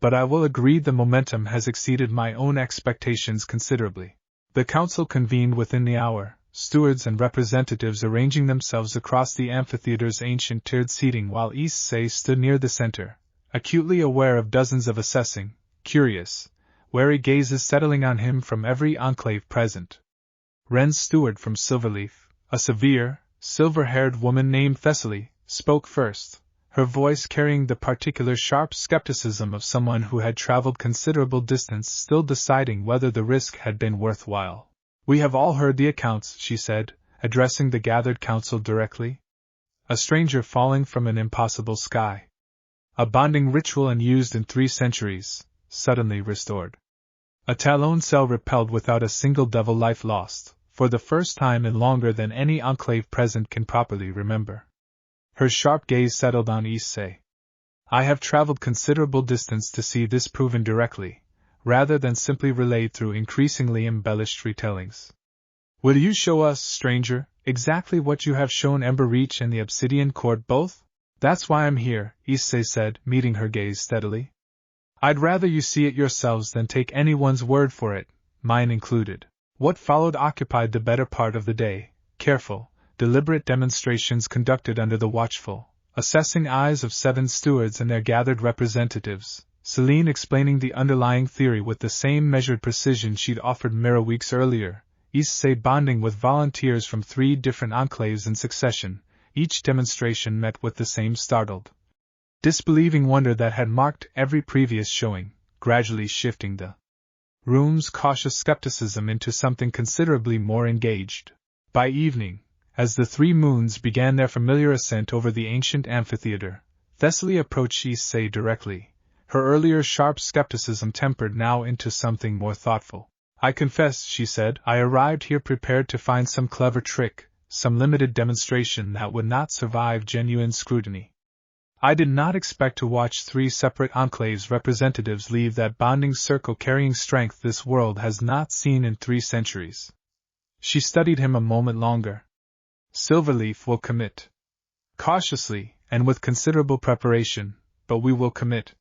[SPEAKER 1] But I will agree the momentum has exceeded my own expectations considerably. The council convened within the hour, stewards and representatives arranging themselves across the amphitheater's ancient tiered seating while Issei stood near the center, acutely aware of dozens of assessing, curious, wary gazes settling on him from every enclave present. Ren's steward from Silverleaf, a severe, silver-haired woman named Thessaly, spoke first, her voice carrying the particular sharp skepticism of someone who had traveled considerable distance still deciding whether the risk had been worthwhile. We have all heard the accounts, she said, addressing the gathered council directly. A stranger falling from an impossible sky. A bonding ritual unused in 3 centuries, suddenly restored. A Talon cell repelled without a single devil life lost, for the first time in longer than any enclave present can properly remember. Her sharp gaze settled on Issei. I have traveled considerable distance to see this proven directly, rather than simply relayed through increasingly embellished retellings. Will you show us, stranger, exactly what you have shown Emberreach and the Obsidian Court both? That's why I'm here, Issei said, meeting her gaze steadily. I'd rather you see it yourselves than take anyone's word for it, mine included. What followed occupied the better part of the day, careful, deliberate demonstrations conducted under the watchful, assessing eyes of 7 stewards and their gathered representatives, Celine explaining the underlying theory with the same measured precision she'd offered Mira weeks earlier, Issei bonding with volunteers from 3 different enclaves in succession, each demonstration met with the same startled, disbelieving wonder that had marked every previous showing, gradually shifting the room's cautious skepticism into something considerably more engaged. By evening, as the 3 moons began their familiar ascent over the ancient amphitheater, Thessaly approached Issei directly, her earlier sharp skepticism tempered now into something more thoughtful. I confess, she said, I arrived here prepared to find some clever trick, some limited demonstration that would not survive genuine scrutiny. I did not expect to watch 3 separate enclaves representatives leave that bonding circle carrying strength this world has not seen in 3 centuries. She studied him a moment longer. Silverleaf will commit. Cautiously, and with considerable preparation, but we will commit.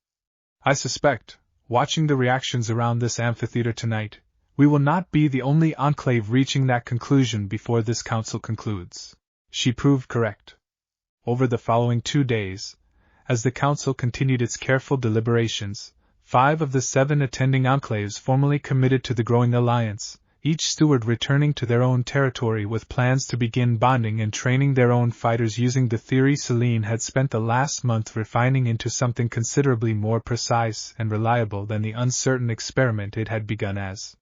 [SPEAKER 1] I suspect, watching the reactions around this amphitheater tonight, we will not be the only enclave reaching that conclusion before this council concludes. She proved correct. Over the following 2 days, as the council continued its careful deliberations, 5 of the 7 attending enclaves formally committed to the growing alliance, each steward returning to their own territory with plans to begin bonding and training their own fighters using the theory Celine had spent the last month refining into something considerably more precise and reliable than the uncertain experiment it had begun as.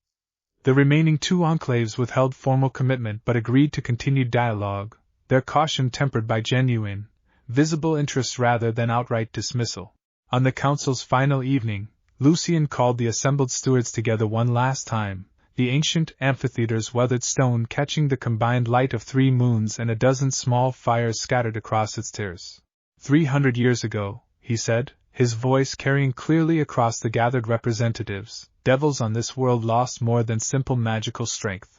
[SPEAKER 1] The remaining 2 enclaves withheld formal commitment but agreed to continued dialogue, their caution tempered by genuine, visible interest rather than outright dismissal. On the council's final evening, Lucien called the assembled stewards together one last time, the ancient amphitheater's weathered stone catching the combined light of 3 moons and a dozen small fires scattered across its tiers. 300 years ago, he said, his voice carrying clearly across the gathered representatives, devils on this world lost more than simple magical strength.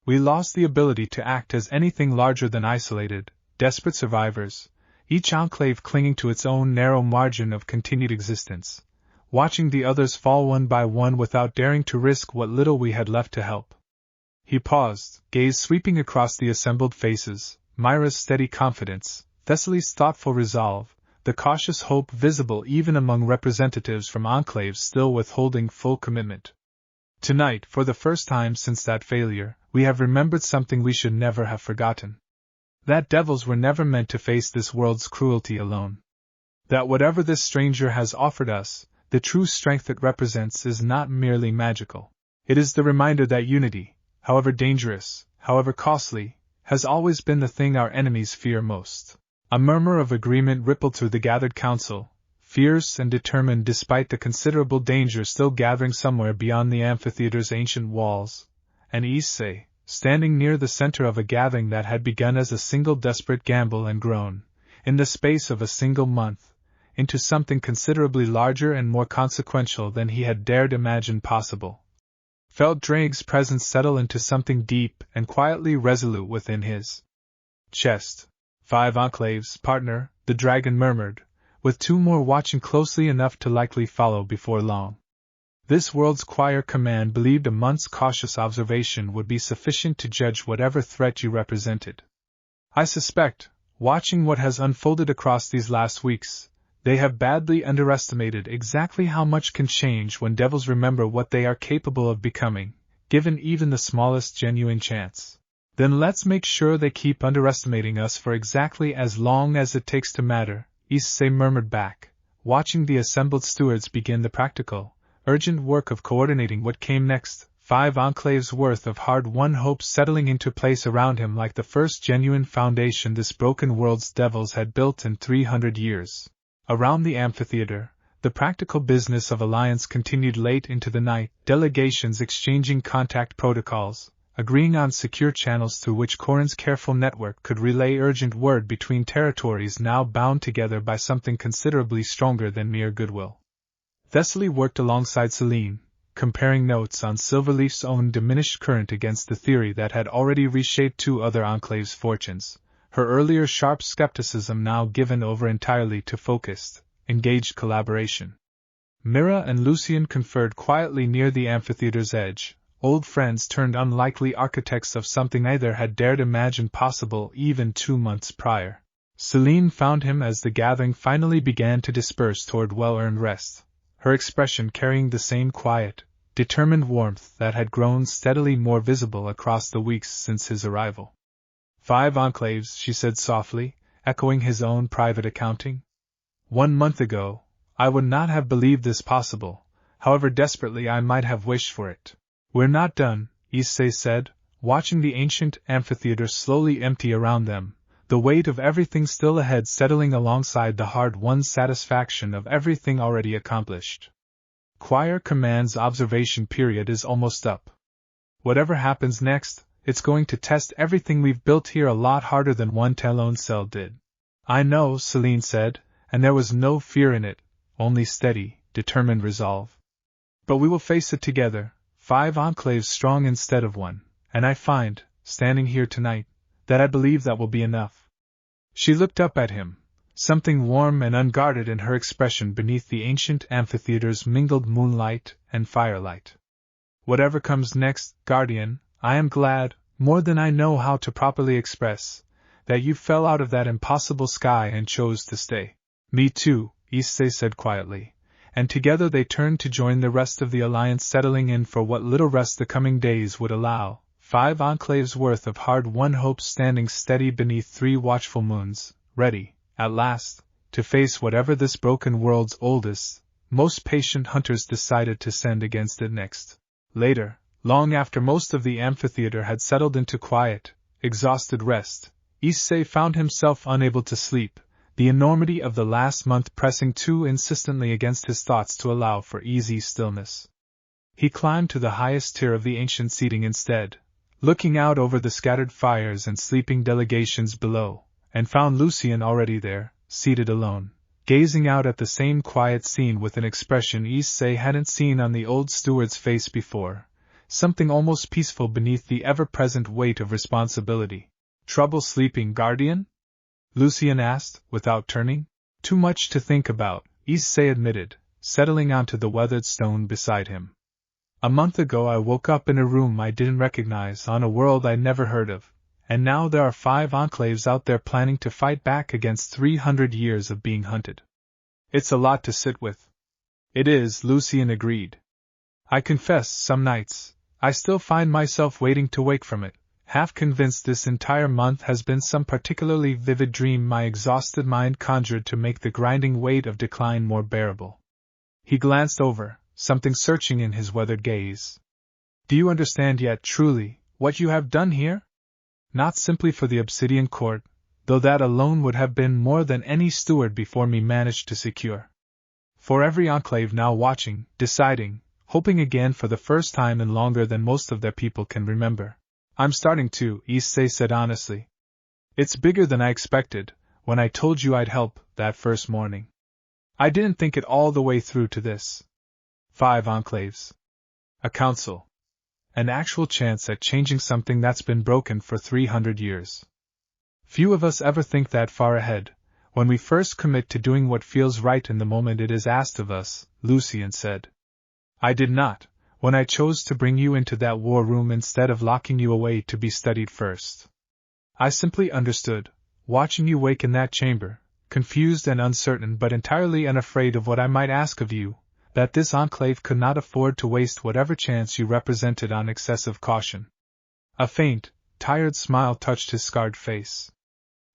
[SPEAKER 1] We lost the ability to act as anything larger than isolated, desperate survivors, each enclave clinging to its own narrow margin of continued existence, watching the others fall one by one without daring to risk what little we had left to help. He paused, gaze sweeping across the assembled faces, Myra's steady confidence, Thessaly's thoughtful resolve, the cautious hope visible even among representatives from enclaves still withholding full commitment. Tonight, for the first time since that failure, we have remembered something we should never have forgotten. That devils were never meant to face this world's cruelty alone. That whatever this stranger has offered us, the true strength it represents is not merely magical. It is the reminder that unity, however dangerous, however costly, has always been the thing our enemies fear most. A murmur of agreement rippled through the gathered council, fierce and determined despite the considerable danger still gathering somewhere beyond the amphitheater's ancient walls, and Issei, standing near the center of a gathering that had begun as a single desperate gamble and grown, in the space of a single month, into something considerably larger and more consequential than he had dared imagine possible, felt Drake's presence settle into something deep and quietly resolute within his chest. 5 enclaves, partner, the dragon murmured, with 2 more watching closely enough to likely follow before long. This world's choir command believed a month's cautious observation would be sufficient to judge whatever threat you represented. I suspect, watching what has unfolded across these last weeks, they have badly underestimated exactly how much can change when devils remember what they are capable of becoming, given even the smallest genuine chance. Then let's make sure they keep underestimating us for exactly as long as it takes to matter, Issei murmured back, watching the assembled stewards begin the practical, urgent work of coordinating what came next, 5 enclaves worth of hard-won hopes settling into place around him like the first genuine foundation this broken world's devils had built in 300 years. Around the amphitheater, the practical business of alliance continued late into the night, delegations exchanging contact protocols, agreeing on secure channels through which Corin's careful network could relay urgent word between territories now bound together by something considerably stronger than mere goodwill. Thessaly worked alongside Celine, comparing notes on Silverleaf's own diminished current against the theory that had already reshaped 2 other enclaves' fortunes, her earlier sharp skepticism now given over entirely to focused, engaged collaboration. Mira and Lucien conferred quietly near the amphitheater's edge, old friends turned unlikely architects of something neither had dared imagine possible even 2 months prior. Celine found him as the gathering finally began to disperse toward well-earned rest, her expression carrying the same quiet, determined warmth that had grown steadily more visible across the weeks since his arrival. 5 enclaves, she said softly, echoing his own private accounting. 1 month ago, I would not have believed this possible, however desperately I might have wished for it. We're not done, Issei said, watching the ancient amphitheater slowly empty around them, the weight of everything still ahead settling alongside the hard-won satisfaction of everything already accomplished. Choir Command's observation period is almost up. Whatever happens next, it's going to test everything we've built here a lot harder than one Talon cell did. I know, Celine said, and there was no fear in it, only steady, determined resolve. But we will face it together, 5 enclaves strong instead of 1, and I find, standing here tonight, that I believe that will be enough. She looked up at him, something warm and unguarded in her expression beneath the ancient amphitheater's mingled moonlight and firelight. Whatever comes next, Guardian, I am glad, more than I know how to properly express, that you fell out of that impossible sky and chose to stay. Me too, Issei said quietly, and together they turned to join the rest of the alliance, settling in for what little rest the coming days would allow. 5 enclaves worth of hard-won hopes standing steady beneath 3 watchful moons, ready, at last, to face whatever this broken world's oldest, most patient hunters decided to send against it next. Later, long after most of the amphitheater had settled into quiet, exhausted rest, Issei found himself unable to sleep, the enormity of the last month pressing too insistently against his thoughts to allow for easy stillness. He climbed to the highest tier of the ancient seating instead, looking out over the scattered fires and sleeping delegations below, and found Lucien already there, seated alone, gazing out at the same quiet scene with an expression Issei hadn't seen on the old steward's face before, something almost peaceful beneath the ever-present weight of responsibility. "Trouble sleeping, guardian?" Lucien asked, without turning. "Too much to think about," Issei admitted, settling onto the weathered stone beside him. "A month ago I woke up in a room I didn't recognize, on a world I never heard of, and now there are 5 enclaves out there planning to fight back against 300 years of being hunted. It's a lot to sit with." "It is," Lucien agreed. "I confess, some nights, I still find myself waiting to wake from it, half convinced this entire month has been some particularly vivid dream my exhausted mind conjured to make the grinding weight of decline more bearable." He glanced over, something searching in his weathered gaze. "Do you understand yet, truly, what you have done here? Not simply for the Obsidian Court, though that alone would have been more than any steward before me managed to secure. For every enclave now watching, deciding, hoping again for the first time in longer than most of their people can remember. I'm starting to," Issei said honestly. "It's bigger than I expected, when I told you I'd help, that first morning. I didn't think it all the way through to this. 5 enclaves. A council. An actual chance at changing something that's been broken for 300 years. Few of us ever think that far ahead, when we first commit to doing what feels right in the moment it is asked of us," Lucien said. "I did not, when I chose to bring you into that war room instead of locking you away to be studied first. I simply understood, watching you wake in that chamber, confused and uncertain but entirely unafraid of what I might ask of you, that this enclave could not afford to waste whatever chance you represented on excessive caution." A faint, tired smile touched his scarred face.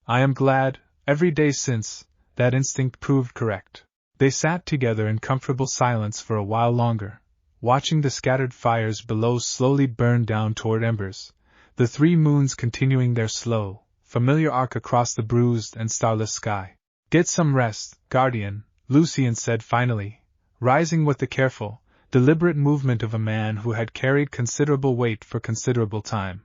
[SPEAKER 1] "I am glad, every day since, that instinct proved correct." They sat together in comfortable silence for a while longer, watching the scattered fires below slowly burn down toward embers, the 3 moons continuing their slow, familiar arc across the bruised and starless sky. "Get some rest, guardian," Lucien said finally, rising with the careful, deliberate movement of a man who had carried considerable weight for considerable time.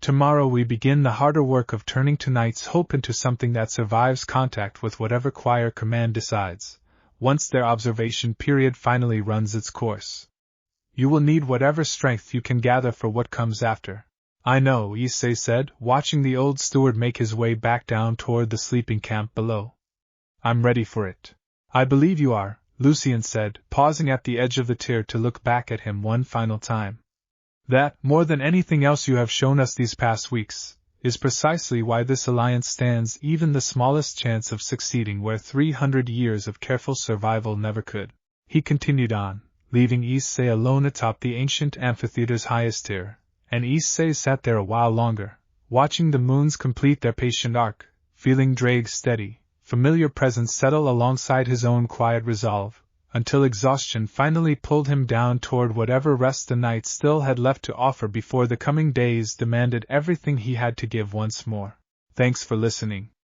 [SPEAKER 1] "Tomorrow we begin the harder work of turning tonight's hope into something that survives contact with whatever choir command decides, once their observation period finally runs its course. You will need whatever strength you can gather for what comes after." "I know," Issei said, watching the old steward make his way back down toward the sleeping camp below. "I'm ready for it." "I believe you are," Lucien said, pausing at the edge of the tier to look back at him one final time. "That, more than anything else you have shown us these past weeks, is precisely why this alliance stands even the smallest chance of succeeding where 300 years of careful survival never could." He continued on, leaving Issei alone atop the ancient amphitheater's highest tier, and Issei sat there a while longer, watching the moons complete their patient arc, feeling Drake's steady, familiar presence settle alongside his own quiet resolve, until exhaustion finally pulled him down toward whatever rest the night still had left to offer before the coming days demanded everything he had to give once more. Thanks for listening.